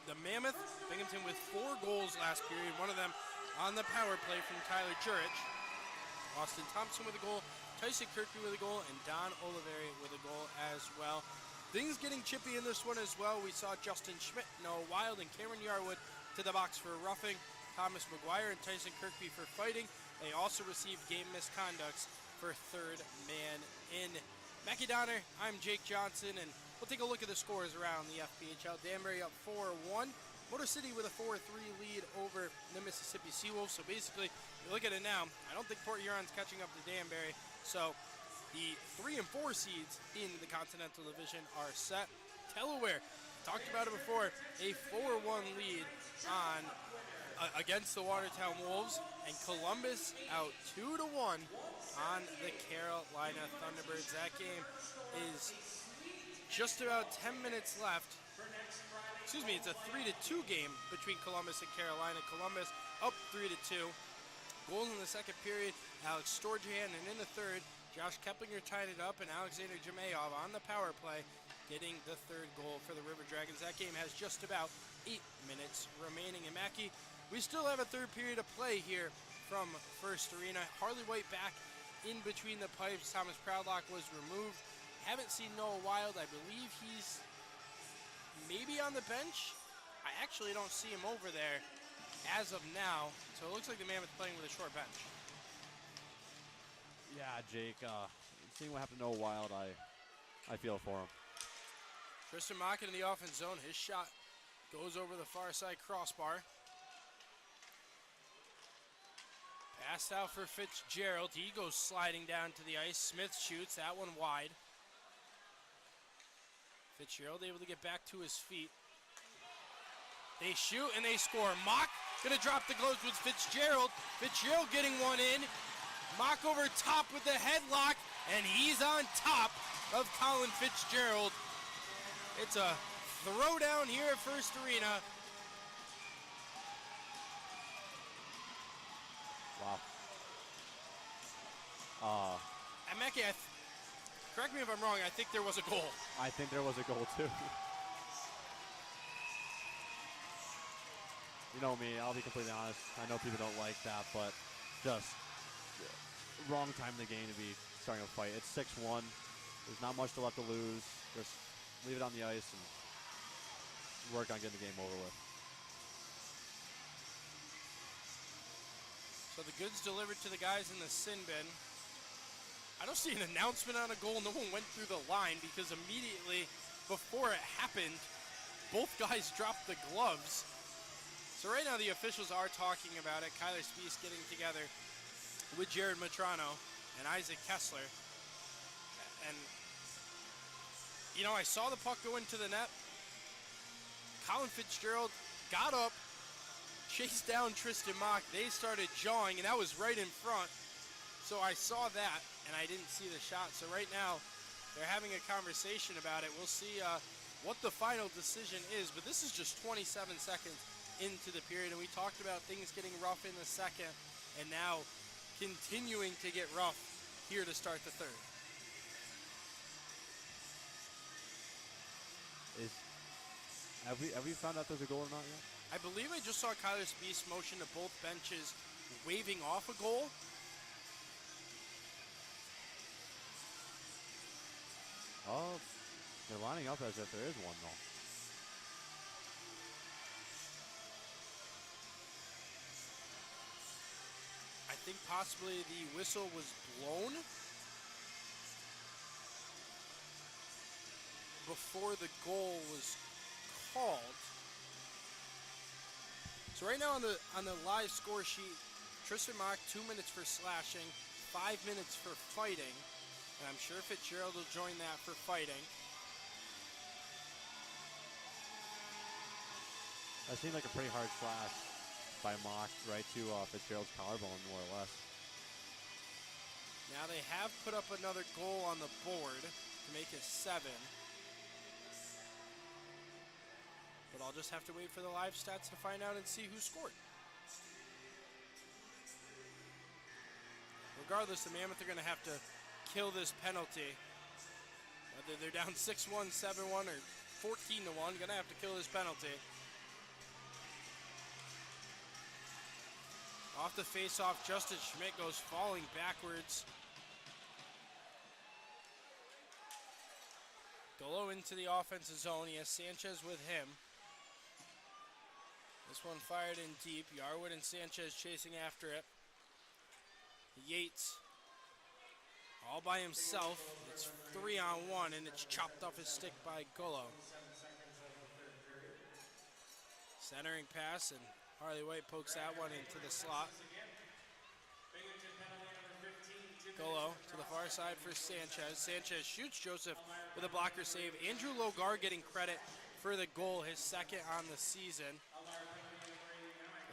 the Mammoth. Binghamton with 4 goals last period, one of them on the power play from Tyler Jurich. Austin Thompson with a goal, Tyson Kirkby with a goal, and Don Oliveri with a goal as well. Things getting chippy in this one as well. We saw Justin Schmidt, Noah Wild, and Cameron Yarwood to the box for roughing. Thomas McGuire and Tyson Kirkby for fighting. They also received game misconducts for third man in. Mackie Donner, I'm Jake Johnson, and we'll take a look at the scores around the FPHL. Danbury up 4-1. Motor City with a 4-3 lead over the Mississippi Seawolves. So basically, you look at it now, I don't think Port Huron's catching up to Danbury. So the 3 and 4 seeds in the Continental Division are set. Delaware, talked about it before, a 4-1 lead on against the Watertown Wolves, and Columbus out 2-1 on the Carolina Thunderbirds. That game is just about 10 minutes left. Excuse me, it's a 3-2 game between Columbus and Carolina. Columbus up 3-2. Goals in the second period, Alex Storjan, and in the third, Josh Keplinger tied it up, and Alexander Jemayev on the power play getting the third goal for the River Dragons. That game has just about 8 minutes remaining. And Mackie, we still have a third period of play here from First Arena. Harley White back in between the pipes. Thomas Proudlock was removed. Haven't seen Noah Wild. I believe he's maybe on the bench. I actually don't see him over there as of now. So it looks like the Mammoth playing with a short bench. Yeah, Jake, seeing what happened to Noah Wild, I feel for him. Tristan Mock in the offense zone. His shot goes over the far side crossbar. Passed out for Fitzgerald. He goes sliding down to the ice. Smith shoots that one wide. Fitzgerald able to get back to his feet. They shoot and they score. Mock gonna drop the gloves with Fitzgerald. Fitzgerald getting one in. Mock over top with the headlock, and he's on top of Colin Fitzgerald. It's a throwdown here at First Arena. Wow. And Mackie, correct me if I'm wrong, I think there was a goal. I think there was a goal, too. You know me, I'll be completely honest. I know people don't like that, but just wrong time in the game to be starting a fight. It's 6-1. There's not much left to lose. Just leave it on the ice and work on getting the game over with. So the goods delivered to the guys in the sin bin. I don't see an announcement on a goal. No one went through the line because immediately before it happened, both guys dropped the gloves. So right now the officials are talking about it. Kyler Spies getting together with Jared Matrano and Isaac Kessler. And, you know, I saw the puck go into the net. Colin Fitzgerald got up, chased down Tristan Mock. They started jawing, and that was right in front. So I saw that, and I didn't see the shot. So right now, they're having a conversation about it. We'll see what the final decision is. But this is just 27 seconds into the period, and we talked about things getting rough in the second, and now continuing to get rough here to start the third. Have we found out there's a goal or not yet? I believe I just saw Kyler Spies motion to both benches waving off a goal. Oh, they're lining up as if there is one, though. I think possibly the whistle was blown before the goal was called. So right now on the live score sheet, Tristan Mock 2 minutes for slashing, 5 minutes for fighting, and I'm sure Fitzgerald will join that for fighting. That seemed like a pretty hard slash by Mock right to Fitzgerald's collarbone, more or less. Now they have put up another goal on the board to make it 7. But I'll just have to wait for the live stats to find out and see who scored. regardless, the Mammoth are going to have to kill this penalty. Whether they're down 6-1, 7-1, or 14-1, going to have to kill this penalty. Off the face-off, Justin Schmidt goes falling backwards. Golo into the offensive zone. He has Sanchez with him. This one fired in deep. Yarwood and Sanchez chasing after it. Yates all by himself. It's 3-on-1, and it's chopped off his stick by Golo. Centering pass, and Harley White pokes that one into the slot. Golo to the far side for Sanchez. Sanchez shoots Joseph with a blocker save. Andrew Logar getting credit for the goal, his second on the season.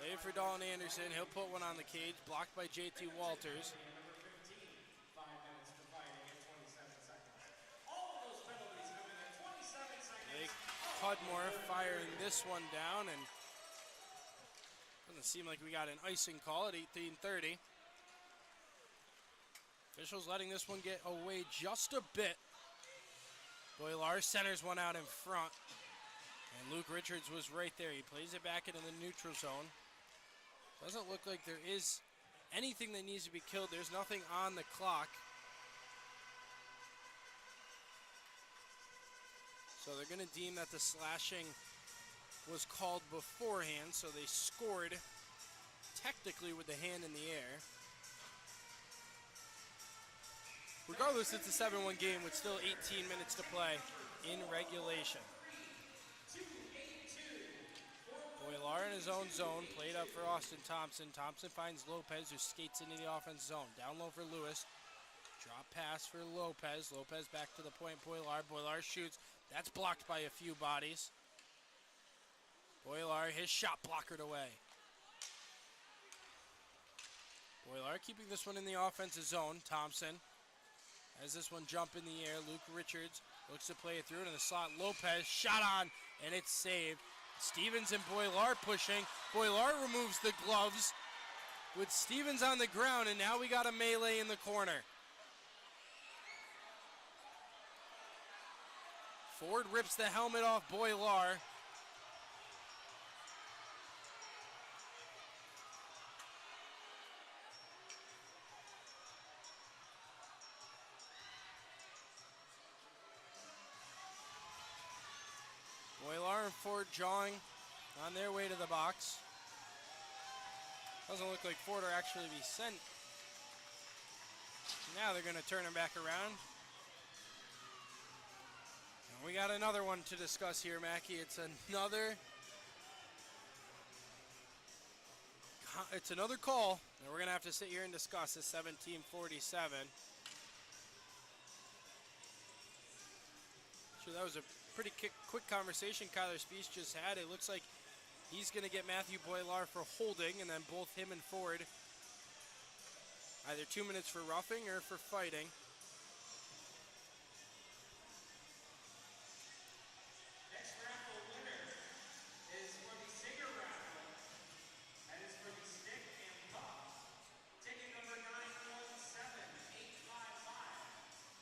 Played for Dalton Anderson. He'll put one on the cage, blocked by JT Walters. Blake Cudmore firing this one down, and doesn't seem like we got an icing call at 18:30. Officials letting this one get away just a bit. Boilar centers one out in front, and Luke Richards was right there. He plays it back into the neutral zone. Doesn't look like there is anything that needs to be killed. There's nothing on the clock. So they're going to deem that the slashing was called beforehand, so they scored technically with the hand in the air. Regardless, it's a 7-1 game with still 18 minutes to play in regulation. Boilar in his own zone, played up for Austin Thompson. Thompson finds Lopez, who skates into the offense zone. Down low for Lewis. Drop pass for Lopez. Lopez back to the point. Boilar. Boilar shoots. That's blocked by a few bodies. Boilar, his shot blockered away. Boilar keeping this one in the offensive zone. Thompson has this one jump in the air. Luke Richards looks to play it through into the slot. Lopez shot on, and it's saved. Stevens and Boilar pushing. Boilar removes the gloves with Stevens on the ground, and now we got a melee in the corner. Ford rips the helmet off Boilar. Boilar and Ford jawing on their way to the box. Doesn't look like Ford will actually be sent. Now they're going to turn him back around. And we got another one to discuss here, Mackie. It's another call, and we're going to have to sit here and discuss. It's 17:47. So that was a pretty quick conversation Kyler Spies just had. It looks like he's going to get Matthew Boilar for holding, and then both him and Ford either 2 minutes for roughing or for fighting. Next raffle winner is for the Singer raffle. That is for the stick and puck. Ticket number 917-855.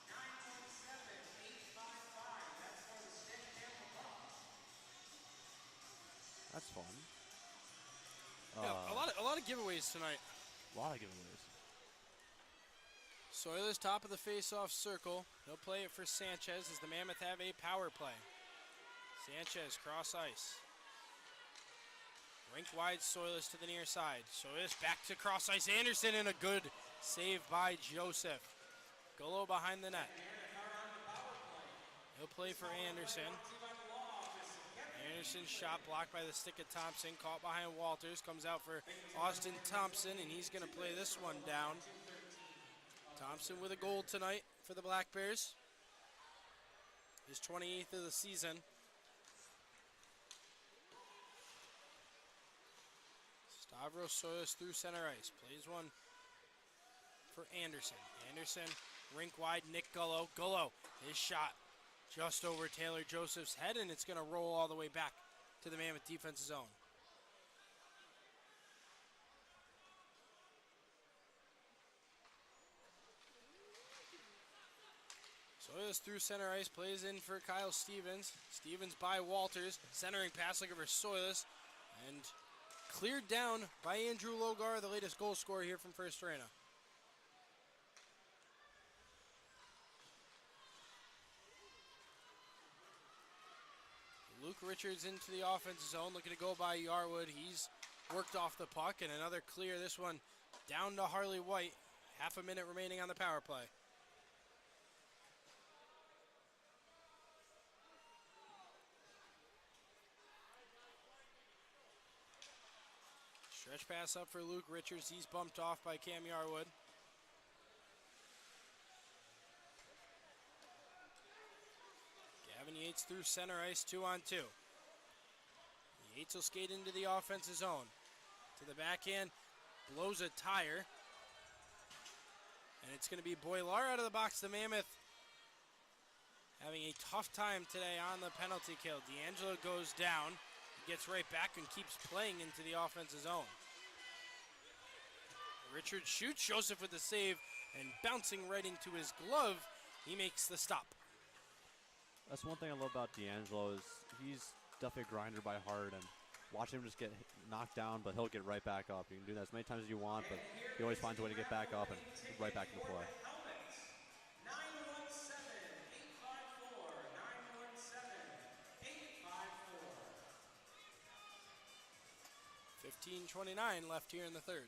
917-855. That's for the stick and the puck. That's fun. Yeah, a lot of giveaways tonight. A lot of giveaways. Soilers top of the face-off circle. He'll play it for Sanchez as the Mammoth have a power play. Sanchez cross ice. Rink wide, Soilers to the near side. Soilers back to cross ice. Anderson, and a good save by Joseph. Golo behind the net. He'll play for Anderson. Anderson's shot blocked by the stick of Thompson. Caught behind Walters. Comes out for Austin Thompson, and he's going to play this one down. Thompson with a goal tonight for the Black Bears. His 28th of the season. Stavros Soilers through center ice. Plays one for Anderson. Anderson, rink wide, Nick Gullo. Gullo, his shot just over Taylor Joseph's head, and it's going to roll all the way back to the Mammoth defensive zone. Soilis through center ice, plays in for Kyle Stevens. Stevens by Walters, centering pass looking for Soilis, and cleared down by Andrew Logar, the latest goal scorer here from First Arena. Luke Richards into the offensive zone, looking to go by Yarwood. He's worked off the puck, and another clear. This one down to Harley White. Half a minute remaining on the power play. Stretch pass up for Luke Richards. He's bumped off by Cam Yarwood. Gavin Yates through center ice, 2-on-2. Yates will skate into the offensive zone. To the backhand, blows a tire. And it's going to be Boilar out of the box. The Mammoth having a tough time today on the penalty kill. D'Angelo goes down. He gets right back and keeps playing into the offensive zone. Richard shoots. Joseph with the save and bouncing right into his glove. He makes the stop. That's one thing I love about D'Angelo is he's definitely a grinder by heart, and watch him just get knocked down, but he'll get right back up. You can do that as many times as you want, but he always finds a way to get back up and right back into play. 15:29 left here in the third.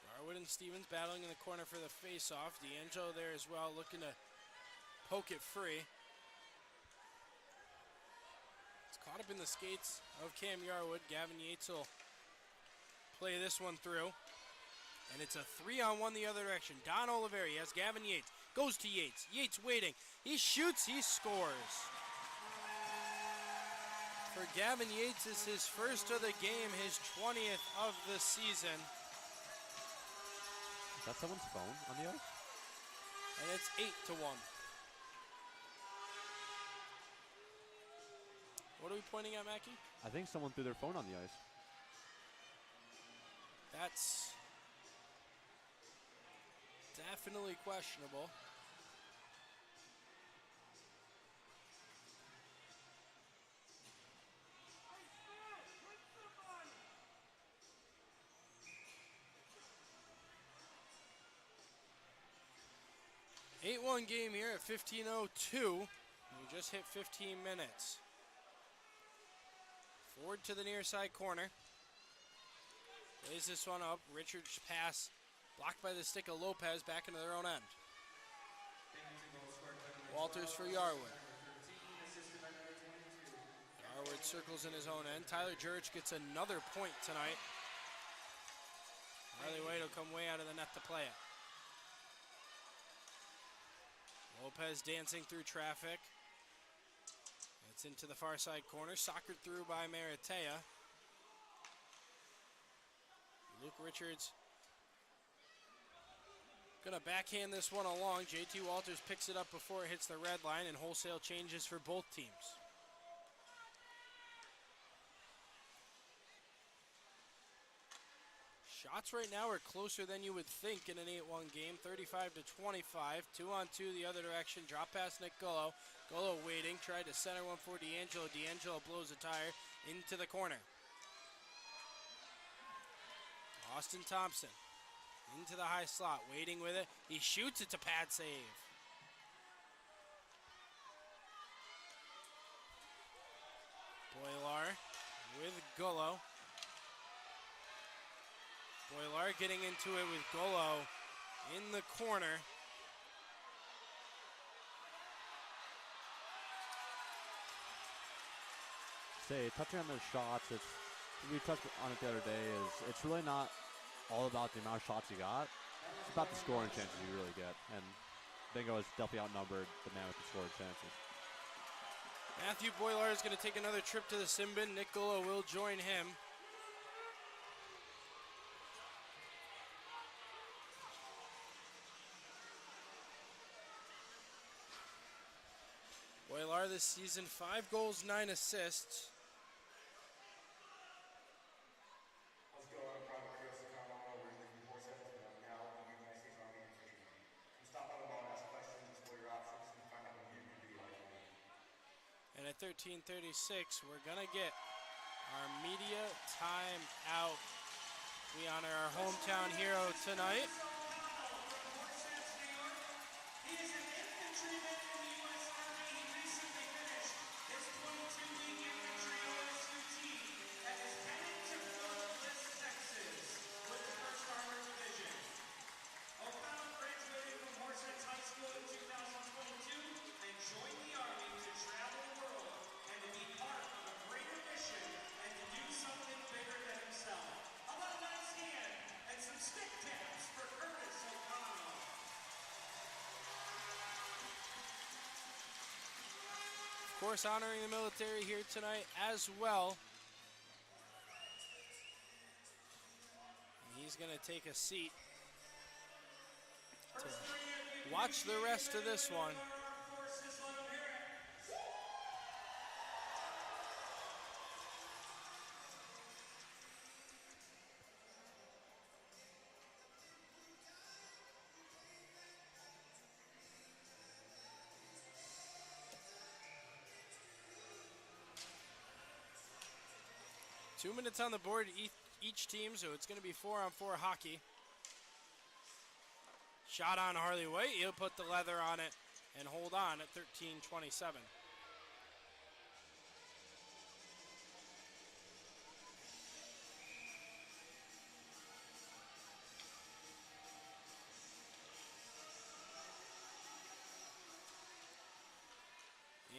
Garwood and Stevens battling in the corner for the face-off. D'Angelo there as well, looking to poke it free. It's caught up in the skates of Cam Yarwood. Gavin Yates will play this one through. And it's a 3-on-1 the other direction. Don Oliveri has Gavin Yates. Goes to Yates. Yates waiting. He shoots. He scores. For Gavin Yates, it's his first of the game, his 20th of the season. Is that someone's phone on the ice? And it's 8-1. What are we pointing at, Mackie? I think someone threw their phone on the ice. That's definitely questionable. Eight-1 game here at 15:02. We just hit 15 minutes. Forward to the near side corner. Lays this one up. Richards' pass blocked by the stick of Lopez back into their own end. Walters for Yarwood. Yarwood circles in his own end. Tyler Jurich gets another point tonight. Harley White will come way out of the net to play it. Lopez dancing through traffic. It's into the far side corner. Soccered through by Maratea. Luke Richards gonna backhand this one along. JT Walters picks it up before it hits the red line, and wholesale changes for both teams. Shots right now are closer than you would think in an 8-1 game. 35-25. 2-on-2 the other direction. Drop past Nick Gullo. Gullo waiting. Tried to center one for D'Angelo. D'Angelo blows a tire into the corner. Austin Thompson into the high slot. Waiting with it. He shoots. It's a pad save. Boilar with Gullo. Boilar getting into it with Gullo in the corner. Say, touching on those shots, we touched on it the other day, it's really not all about the amount of shots you got. It's about the scoring chances you really get. And Bingo has definitely outnumbered the Mammoth in scoring chances. Matthew Boilar is going to take another trip to the sin bin. Nick Gullo will join him. Boilar this season, 5 goals, 9 assists. 13:36. We're going to get our media time out. We honor our hometown hero tonight. He is an infantryman in the U.S. Army. He recently finished his 22-week infantry OSUT and is headed to Fort Bliss, Texas, with the 1st Armored Division. O'Connell graduated from Horseheads High School in 2022 and joined the Army to travel the world and to be part of a greater mission and to do something bigger than himself. How about a nice hand and some stick taps for Curtis O'Connell? Of course, honoring the military here tonight as well. And he's going to take a seat to watch the rest of this one. 2 minutes on the board each team, so it's going to be 4-on-4 hockey. Shot on Harley White. He'll put the leather on it and hold on at 13:27.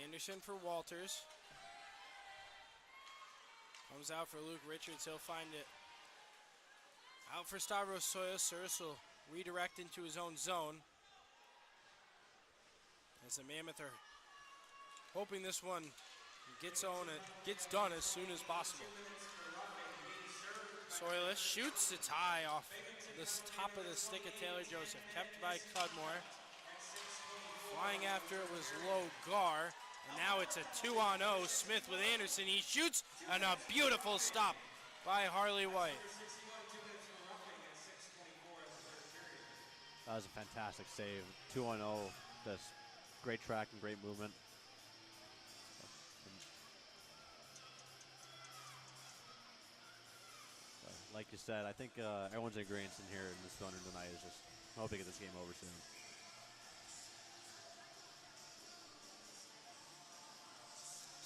Anderson for Walters. Comes out for Luke Richards. He'll find it. Out for Stavros Soya. Suris will redirect into his own zone. As the Mammoth are hoping this one gets done as soon as possible. Soyless shoots. It's high off the top of the stick of Taylor Joseph. Kept by Cudmore. Flying after it was Low Gar. And now it's a 2-on-0. Smith with Anderson. He shoots, and a beautiful stop by Harley White. That was a fantastic save. 2-0. Just great track and great movement. Like you said, I think everyone's in agreement in here in this runner tonight is just hoping to get this game over soon.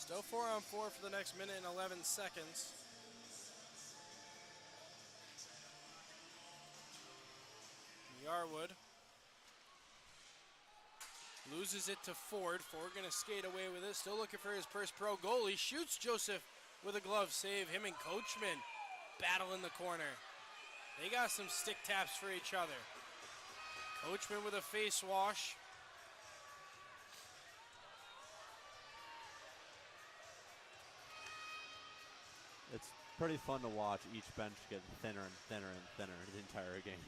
Still 4-on-4 for the next minute and 11 seconds. Yarwood loses it to Ford. Ford gonna skate away with it. Still looking for his first pro goal. He shoots Joseph with a glove save. Him and Coachman battle in the corner. They got some stick taps for each other. Coachman with a face wash. It's pretty fun to watch each bench get thinner and thinner and thinner the entire game.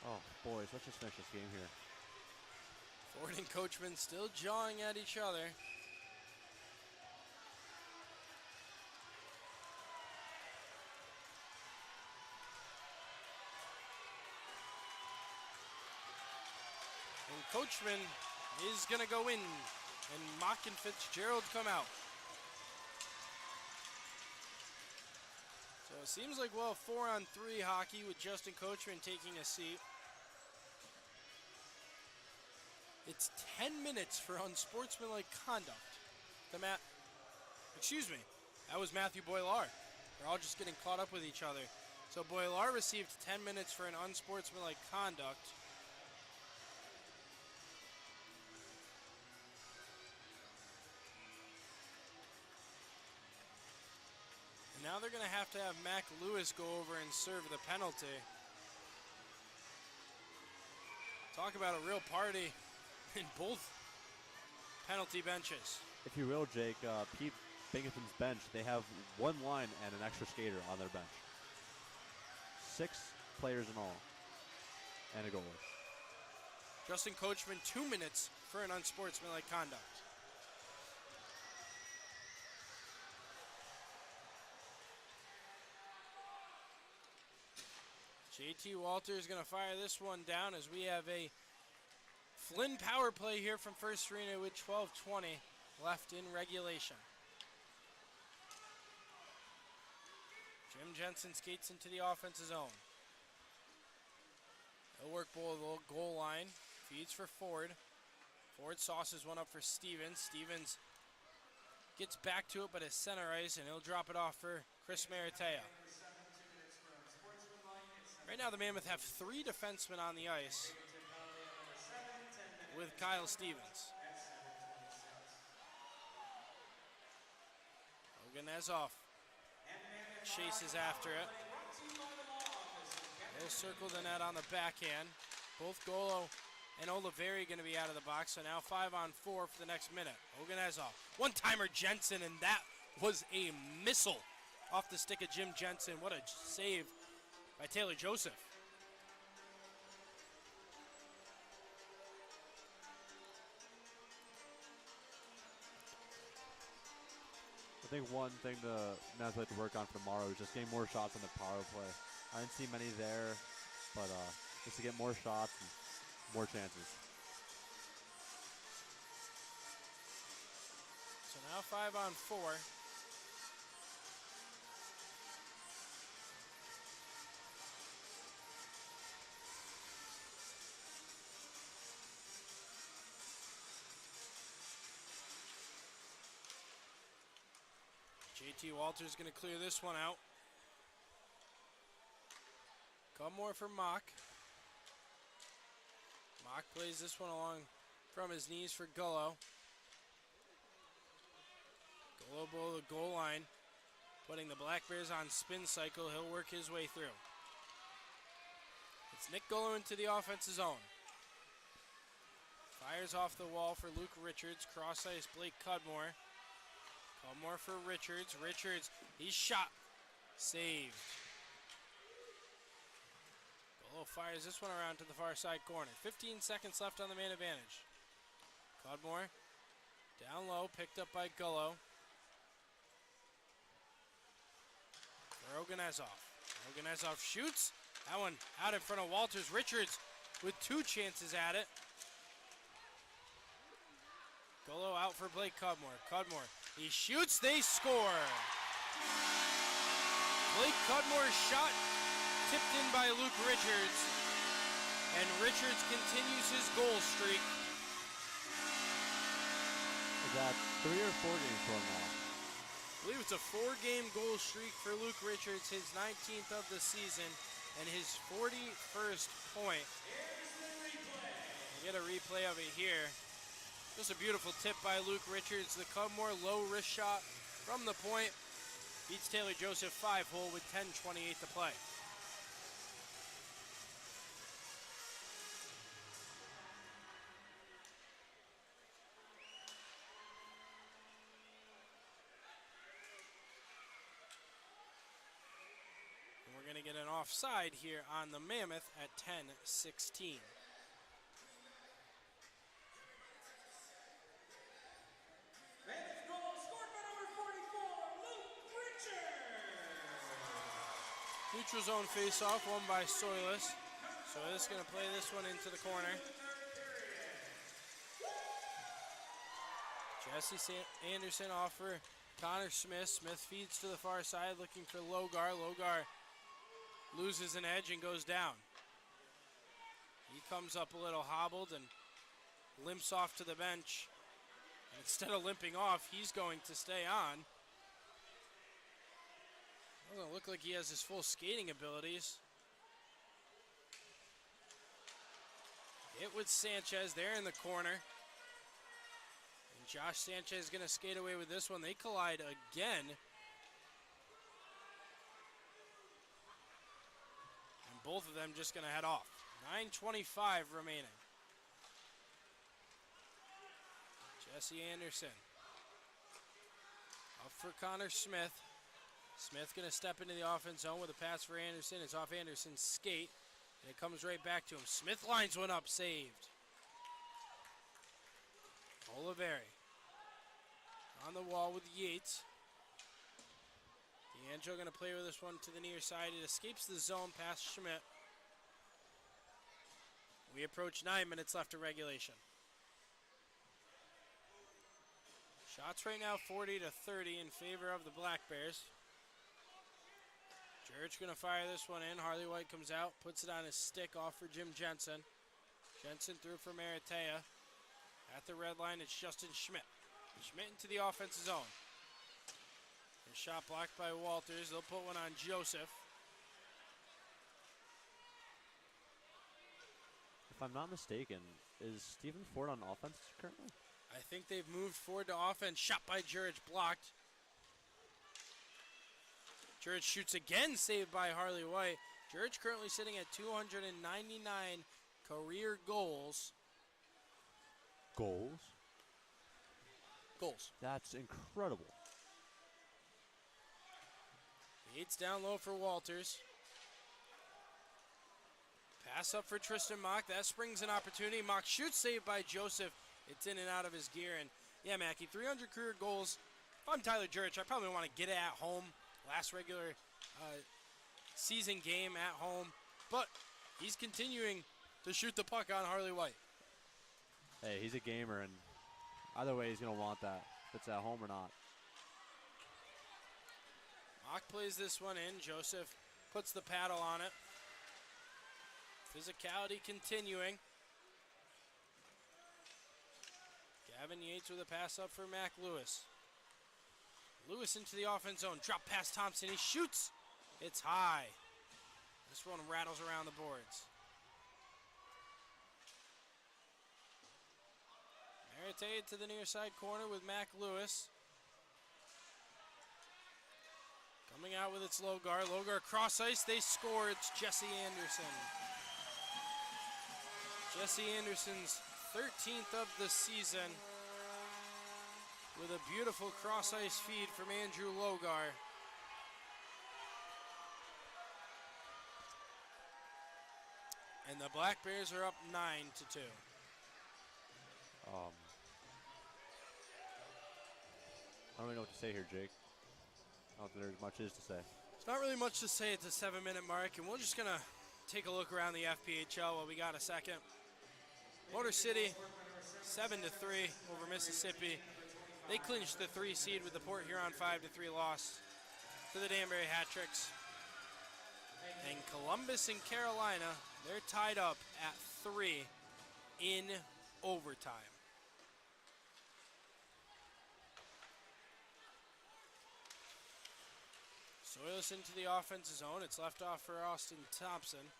Oh, boys, let's just finish this game here. Ford and Coachman still jawing at each other. And Coachman is going to go in, and Mock and Fitzgerald come out. So it seems like, well, 4-on-3 hockey with Justin Coachman taking a seat. It's 10 minutes for unsportsmanlike conduct. Excuse me, that was Matthew Boilar. They're all just getting caught up with each other. So Boilar received 10 minutes for an unsportsmanlike conduct. And now they're going to have Mac Lewis go over and serve the penalty. Talk about a real party in both penalty benches. If you will, Jake, Pete Binghamton's bench, they have one line and an extra skater on their bench. 6 players in all, and a goalie. Justin Coachman, 2 minutes for an unsportsmanlike conduct. JT Walters going to fire this one down as we have a Flynn power play here from First Arena with 12:20 left in regulation. Jim Jensen skates into the offensive zone. He'll work below the goal line. Feeds for Ford. Ford sauces one up for Stevens. Stevens gets back to it, but it's center ice, and he'll drop it off for Chris Maratea. Right now, the Mammoth have 3 defensemen on the ice with Kyle Stevens. Oganezov chases after it. He'll circle the net on the backhand. Both Golo and Oliveri going to be out of the box, so now 5-on-4 for the next minute. Oganezov, one-timer Jensen, and that was a missile off the stick of Jim Jensen. What a save by Taylor Joseph. I think one thing the Mavs like to work on for tomorrow is just getting more shots on the power play. I didn't see many there, but just to get more shots and more chances. So now 5-on-4. JT Walters going to clear this one out. Cudmore for Mock. Mock plays this one along from his knees for Gullo. Gullo below the goal line, putting the Black Bears on spin cycle. He'll work his way through. It's Nick Gullo into the offensive zone. Fires off the wall for Luke Richards. Cross ice, Blake Cudmore. Cudmore for Richards. Richards, he's shot. Saved. Gullo fires this one around to the far side corner. 15 seconds left on the man advantage. Cudmore down low, picked up by Gullo. For Oganezov. Oganezov shoots. That one out in front of Walters. Richards with 2 chances at it. Gullo out for Blake Cudmore. Cudmore, he shoots, they score. Blake Cudmore's shot tipped in by Luke Richards. And Richards continues his goal streak. Is that 3 or 4 games for him now? I believe it's a 4-game goal streak for Luke Richards, his 19th of the season, and his 41st point. We'll get a replay of it here. Just a beautiful tip by Luke Richards. The Cudmore low wrist shot from the point beats Taylor Joseph 5-hole with 10:28 to play. And we're going to get an offside here on the Mammoth at 10:16. Mammoth goal scored by number 44, Luke Richards. Neutral zone face-off, won by Soilis. Soilis going to play this one into the corner. Jesse Anderson off for Connor Smith. Smith feeds to the far side, looking for Logar. Logar loses an edge and goes down. He comes up a little hobbled and limps off to the bench. And instead of limping off, he's going to stay on. Doesn't look like he has his full skating abilities. Hit with Sanchez there in the corner. And Josh Sanchez is going to skate away with this one. They collide again. And both of them just going to head off. 9:25 remaining. Jesse Anderson. Up for Connor Smith. Smith going to step into the offense zone with a pass for Anderson. It's off Anderson's skate. And it comes right back to him. Smith lines one up, saved. Oliveri on the wall with Yates. D'Angelo going to play with this one to the near side. It escapes the zone past Schmidt. We approach 9 minutes left of regulation. Shots right now 40 to 30 in favor of the Black Bears. Jurich going to fire this one in. Harley White comes out, puts it on his stick off for Jim Jensen. Jensen through for Maratea. At the red line, it's Justin Schmidt. Schmidt into the offensive zone. His shot blocked by Walters. They'll put one on Joseph. If I'm not mistaken, is Stephen Ford on offense currently? I think they've moved forward to offense. Shot by Jurich, blocked. Jurich shoots again, saved by Harley White. Jurich currently sitting at 299 career goals. Goals? Goals. That's incredible. Yates down low for Walters. Pass up for Tristan Mock. That springs an opportunity. Mock shoots, saved by Joseph. It's in and out of his gear. And yeah, Mackie, 300 career goals. If I'm Tyler Jurich, I probably want to get it at home. Last regular season game at home. But he's continuing to shoot the puck on Harley White. Hey, he's a gamer, and either way, he's going to want that, if it's at home or not. Mock plays this one in. Joseph puts the paddle on it. Physicality continuing. Gavin Yates with a pass up for Mac Lewis. Lewis into the offense zone. Drop past Thompson. He shoots. It's high. This one rattles around the boards. Maratea to the near side corner with Mac Lewis. Coming out with its Logar. Logar cross ice. They score. It's Jesse Anderson. Jesse Anderson's 13th of the season with a beautiful cross ice feed from Andrew Logar. And the Black Bears are up 9-2. I don't really know what to say here, Jake. I don't think there's much is to say. There's not really much to say at the 7-minute mark, and we're just going to take a look around the FPHL while we got a second. Motor City, 7-3 over Mississippi. They clinched the 3 seed with the Port Huron 5-3 loss to the Danbury Hat-Tricks. And Columbus and Carolina, they're tied up at 3 in overtime. Soilis into the offensive zone. It's left off for Austin Thompson.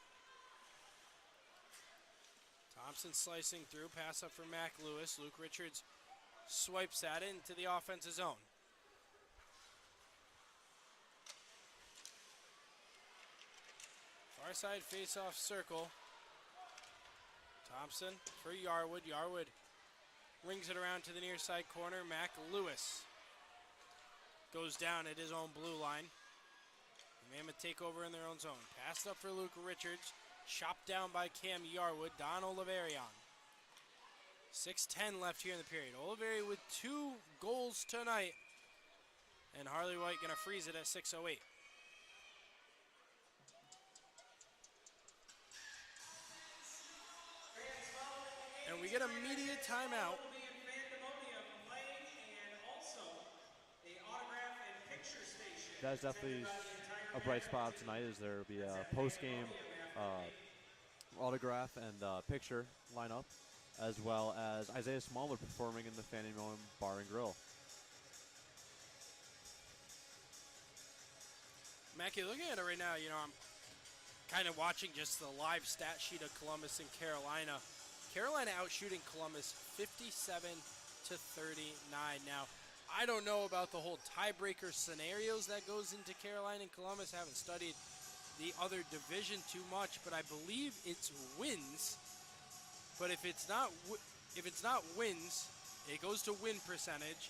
Thompson slicing through. Pass up for Mac Lewis. Luke Richards swipes at it into the offensive zone. Far side face-off circle. Thompson for Yarwood. Yarwood rings it around to the near side corner. Mac Lewis goes down at his own blue line. The Mammoth take over in their own zone. Passed up for Luke Richards. Chopped down by Cam Yarwood. Don Oliverion. 6:10 left here in the period. Oliveri with 2 goals tonight. And Harley White going to freeze it at 6:08. And we get a media timeout. That's definitely a bright spot tonight, as there will be a post-game autograph and picture lineup, as well as Isaiah Smaller performing in the Fannie Mae Bar and Grill. Mackie, looking at it right now, you know, I'm kind of watching just the live stat sheet of Columbus and Carolina. Carolina outshooting Columbus 57-39. Now, I don't know about the whole tiebreaker scenarios that goes into Carolina and Columbus. I haven't studied the other division too much, but I believe it's wins. But if it's not wins, it goes to win percentage.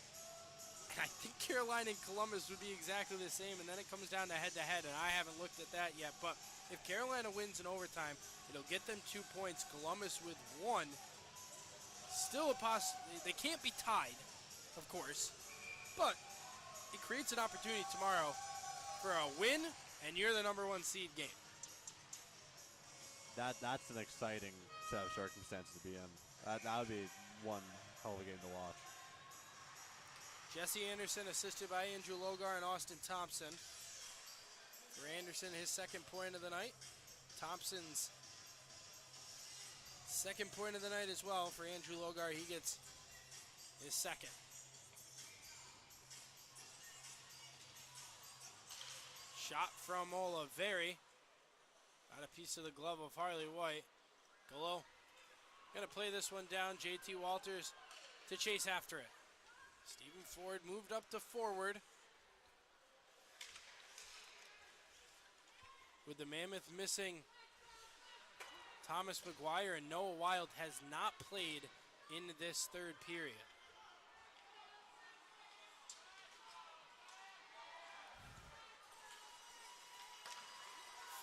And I think Carolina and Columbus would be exactly the same, and then it comes down to head-to-head, and I haven't looked at that yet. But if Carolina wins in overtime, it'll get them 2 points. Columbus with 1. Still a they can't be tied, of course, but it creates an opportunity tomorrow for a win, and you're the #1 seed game. That's an exciting set of circumstances to be in. That would be one hell of a game to watch. Jesse Anderson assisted by Andrew Logar and Austin Thompson. For Anderson, his second point of the night. Thompson's second point of the night as well. For Andrew Logar, he gets his second. Shot from Oliveri. Got a piece of the glove of Harley White. Gallo gonna play this one down. JT Walters to chase after it. Stephen Ford moved up to forward. With the Mammoth missing Thomas McGuire, and Noah Wild has not played in this third period.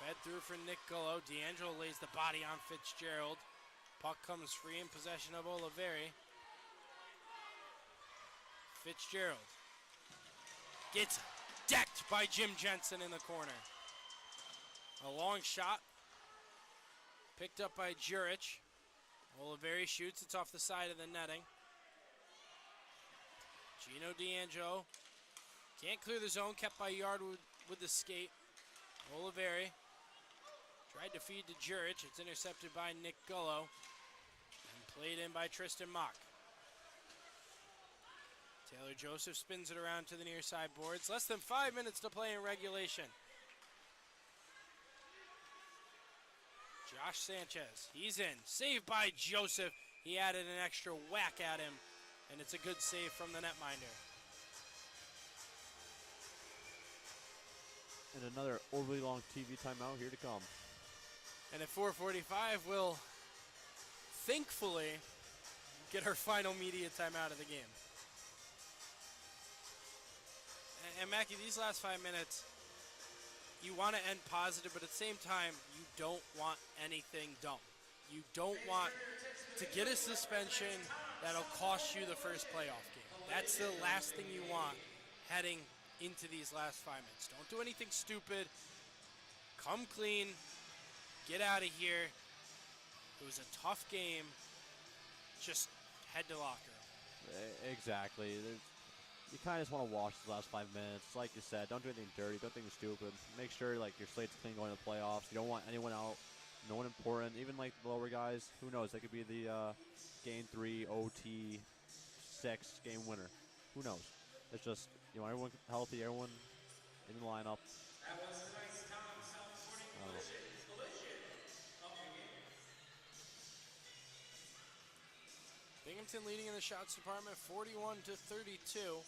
Fed through for Nick Gullo. D'Angelo lays the body on Fitzgerald. Puck comes free in possession of Oliveri. Fitzgerald gets decked by Jim Jensen in the corner. A long shot picked up by Jurich. Oliveri shoots. It's off the side of the netting. Gino D'Angelo can't clear the zone. Kept by Yardwood with the skate. Oliveri tried to feed to Jurich. It's intercepted by Nick Gullo and played in by Tristan Mock. Taylor Joseph spins it around to the near side boards. Less than 5 minutes to play in regulation. Josh Sanchez, he's in. Saved by Joseph. He added an extra whack at him, and it's a good save from the netminder. And another overly long TV timeout here to come. And at 4:45, we'll thankfully get our final media timeout of the game. And Mackie, these last 5 minutes, you want to end positive, but at the same time, you don't want anything dumb. You don't want to get a suspension that'll cost you the first playoff game. That's the last thing you want heading into these last 5 minutes. Don't do anything stupid. Come clean. Get out of here. It was a tough game. Just head to locker room. Exactly. You kind of just want to watch the last 5 minutes. Like you said, don't do anything dirty. Don't do anything stupid. Make sure like your slate's clean going to the playoffs. You don't want anyone out. No one important. Even like the lower guys. Who knows? They could be the game 3 OT 6 game winner. Who knows? It's just you want everyone healthy, everyone in the lineup. That was tonight's Tom Self-Reporting Collision of the game. Binghamton leading in the shots department 41-32.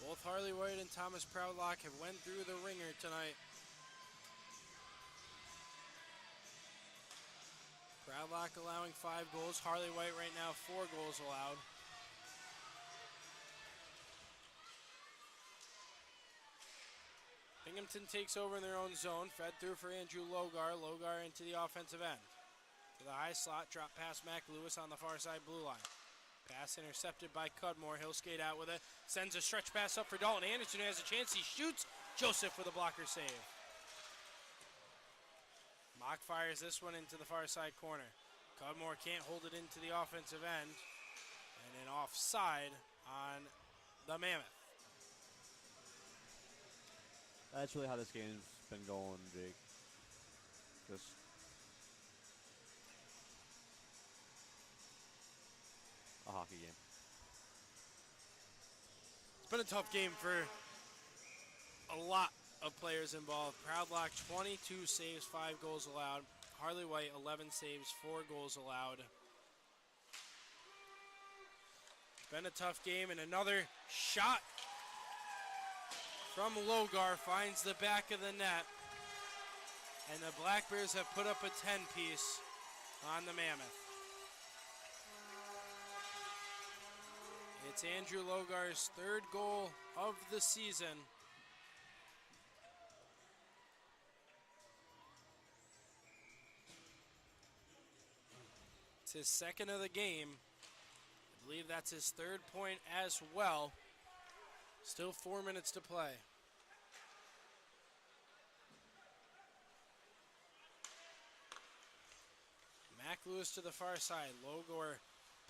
Both Harley White and Thomas Proudlock have went through the ringer tonight. Proudlock allowing 5 goals. Harley White right now 4 goals allowed. Binghamton takes over in their own zone. Fed through for Andrew Logar. Logar into the offensive end. To the high slot. Drop past Mac Lewis on the far side blue line. Pass intercepted by Cudmore. He'll skate out with it. Sends a stretch pass up for Dalton Anderson, who has a chance. He shoots. Joseph with a blocker save. Mock fires this one into the far side corner. Cudmore can't hold it into the offensive end. And an offside on the Mammoth. That's really how this game's been going, Jake. Just a hockey game. It's been a tough game for a lot of players involved. Proudlock 22 saves, 5 goals allowed. Harley White 11 saves, 4 goals allowed. It's been a tough game, and another shot from Logar finds the back of the net. And the Black Bears have put up a 10-piece on the Mammoth. It's Andrew Logar's 3rd goal of the season. It's his 2nd of the game. believe that's his third point as well. Still 4 minutes to play. Mac Lewis to the far side. Logor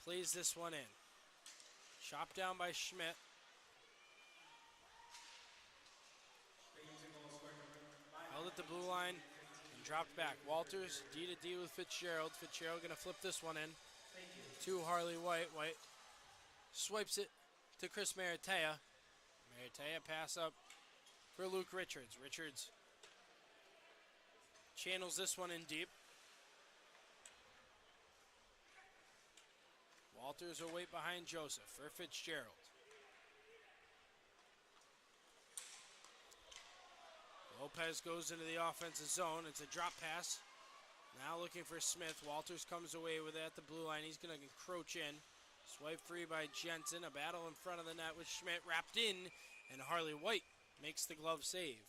plays this one in. Chopped down by Schmidt. Held at the blue line and dropped back. Walters, D to D with Fitzgerald. Fitzgerald going to flip this one in to Harley White. White swipes it to Chris Maratea. Maratea pass up for Luke Richards. Richards channels this one in deep. Walters will wait behind Joseph for Fitzgerald. Lopez goes into the offensive zone. It's a drop pass. Now looking for Smith. Walters comes away with it at the blue line. He's going to encroach in. Swipe free by Jensen. A battle in front of the net with Schmidt wrapped in. And Harley White makes the glove save.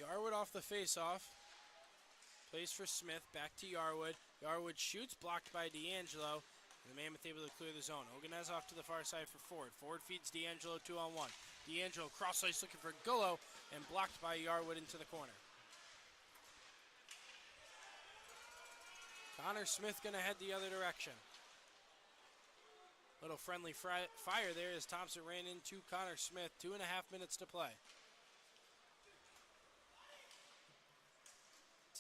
Yarwood off the face-off. Plays for Smith. Back to Yarwood. Yarwood shoots. Blocked by D'Angelo. The Mammoth able to clear the zone. Oganez off to the far side for Ford. Ford feeds D'Angelo 2-on-1. D'Angelo cross-ice looking for Gullo and blocked by Yarwood into the corner. Connor Smith going to head the other direction. Little friendly fire there as Thompson ran into Connor Smith. 2.5 minutes to play.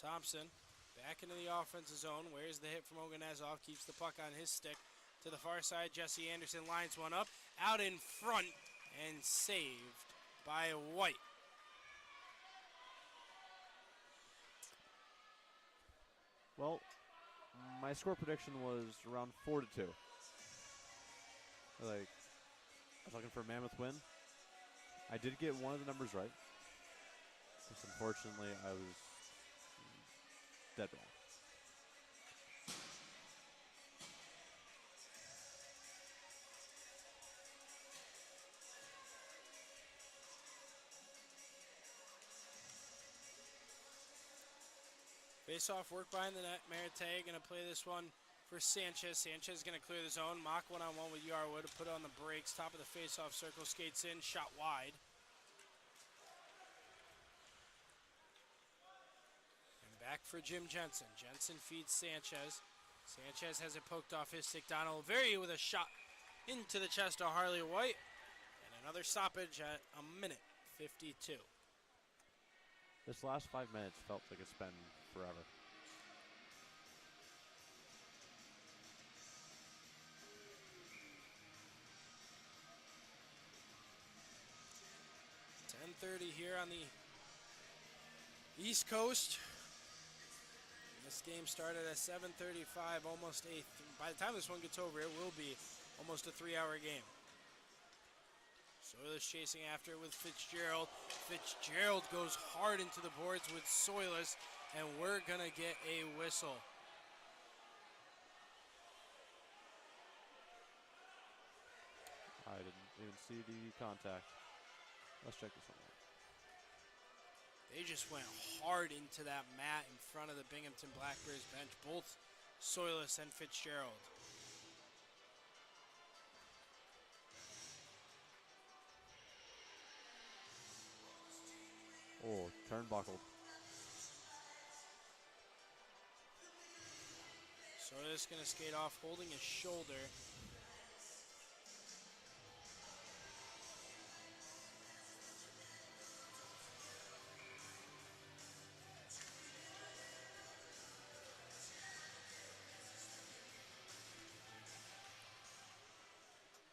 Thompson back into the offensive zone. Where's the hit from Oganezov? Keeps the puck on his stick. To the far side, Jesse Anderson lines one up. Out in front and saved by White. Well, my score prediction was around 4-2. I was looking for a Mammoth win. I did get one of the numbers right. Just unfortunately, I was dead wrong. Face-off work behind the net. Maratea going to play this one for Sanchez. Sanchez going to clear the zone. Mock one-on-one with Yarwood to put on the brakes. Top of the face-off circle. Skates in. Shot wide. And back for Jim Jensen. Jensen feeds Sanchez. Sanchez has it poked off his stick. Donald Very with a shot into the chest of Harley White. And another stoppage at a minute 52. This last 5 minutes felt like it's been forever. .30 here on the East Coast. This game started at 7:35, almost a. By the time this one gets over, it will be almost a 3-hour game. Soilers chasing after it with Fitzgerald. Fitzgerald goes hard into the boards with Soilers, and we're gonna get a whistle. I didn't even see the contact. Let's check this one out. They just went hard into that mat in front of the Binghamton Black Bears bench, both Soilers and Fitzgerald. Oh, turnbuckled. Soilers gonna skate off, holding his shoulder.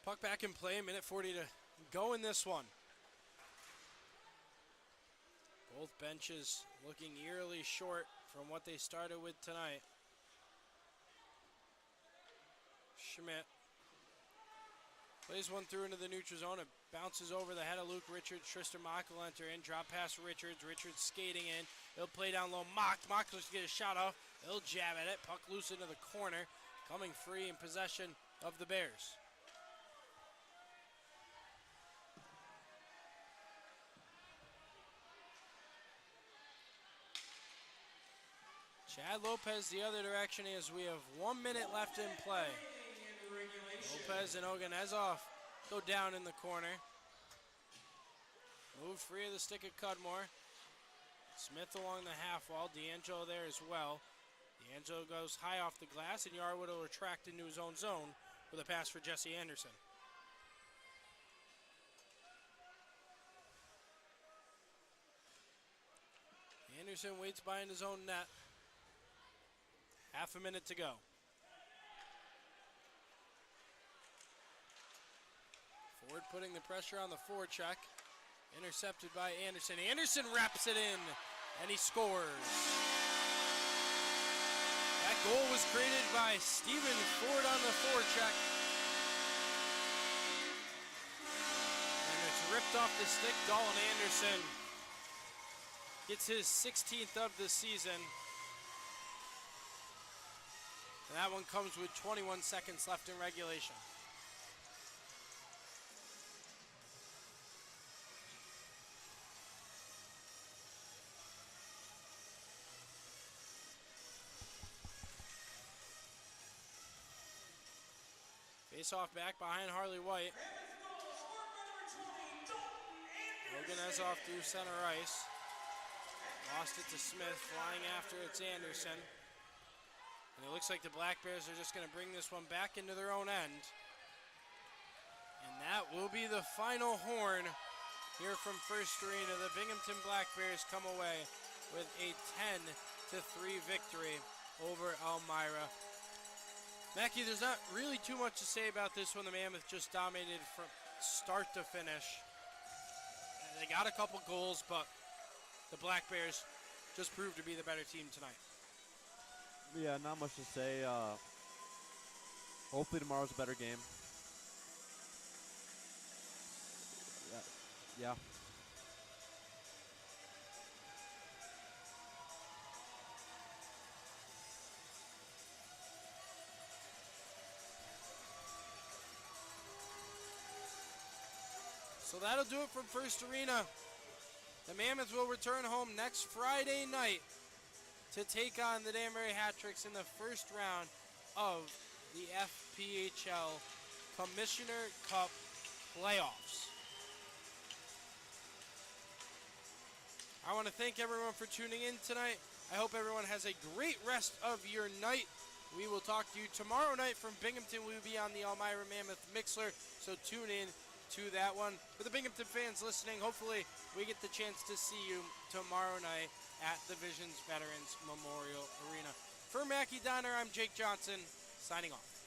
Puck back in play, minute 40 to go in this one. Both benches looking eerily short from what they started with tonight. Schmidt Plays one through into the neutral zone. It bounces over the head of Luke Richards. Tristan Mock will enter in. Drop pass Richards. Richards skating in. He'll play down low. Mock will get a shot off. He'll jab at it. Puck loose into the corner. Coming free in possession of the Bears. Chad Lopez the other direction as we have 1 minute left in play. Lopez and Oganezov go down in the corner. Move free of the stick of Cudmore. Smith along the half wall. D'Angelo there as well. D'Angelo goes high off the glass, and Yarwood will retract into his own zone with a pass for Jesse Anderson. Anderson waits behind his own net. Half a minute to go. Ford putting the pressure on the forecheck. Intercepted by Anderson. Anderson wraps it in, and he scores. That goal was created by Stephen Ford on the forecheck. And it's ripped off the stick. Dalton Anderson gets his 16th of the season. And that one comes with 21 seconds left in regulation. Face off back behind Harley White. Oganezov through center ice. Lost it to Smith, flying after it's Anderson. And it looks like the Black Bears are just going to bring this one back into their own end. And that will be the final horn here from First Arena. The Binghamton Black Bears come away with a 10-3 victory over Elmira. Mackie, there's not really too much to say about this one. The Mammoth just dominated from start to finish. They got a couple goals, but the Black Bears just proved to be the better team tonight. Yeah, not much to say. Hopefully tomorrow's a better game. Yeah. So that'll do it from First Arena. The Mammoth will return home next Friday night to take on the Danbury Hat-Tricks in the first round of the FPHL Commissioner Cup playoffs. I want to thank everyone for tuning in tonight. I hope everyone has a great rest of your night. We will talk to you tomorrow night from Binghamton. We will be on the Elmira Mammoth Mixler, so tune in to that one. For the Binghamton fans listening, hopefully we get the chance to see you tomorrow night at the Visions Veterans Memorial Arena. For Mackie Donner, I'm Jake Johnson, signing off.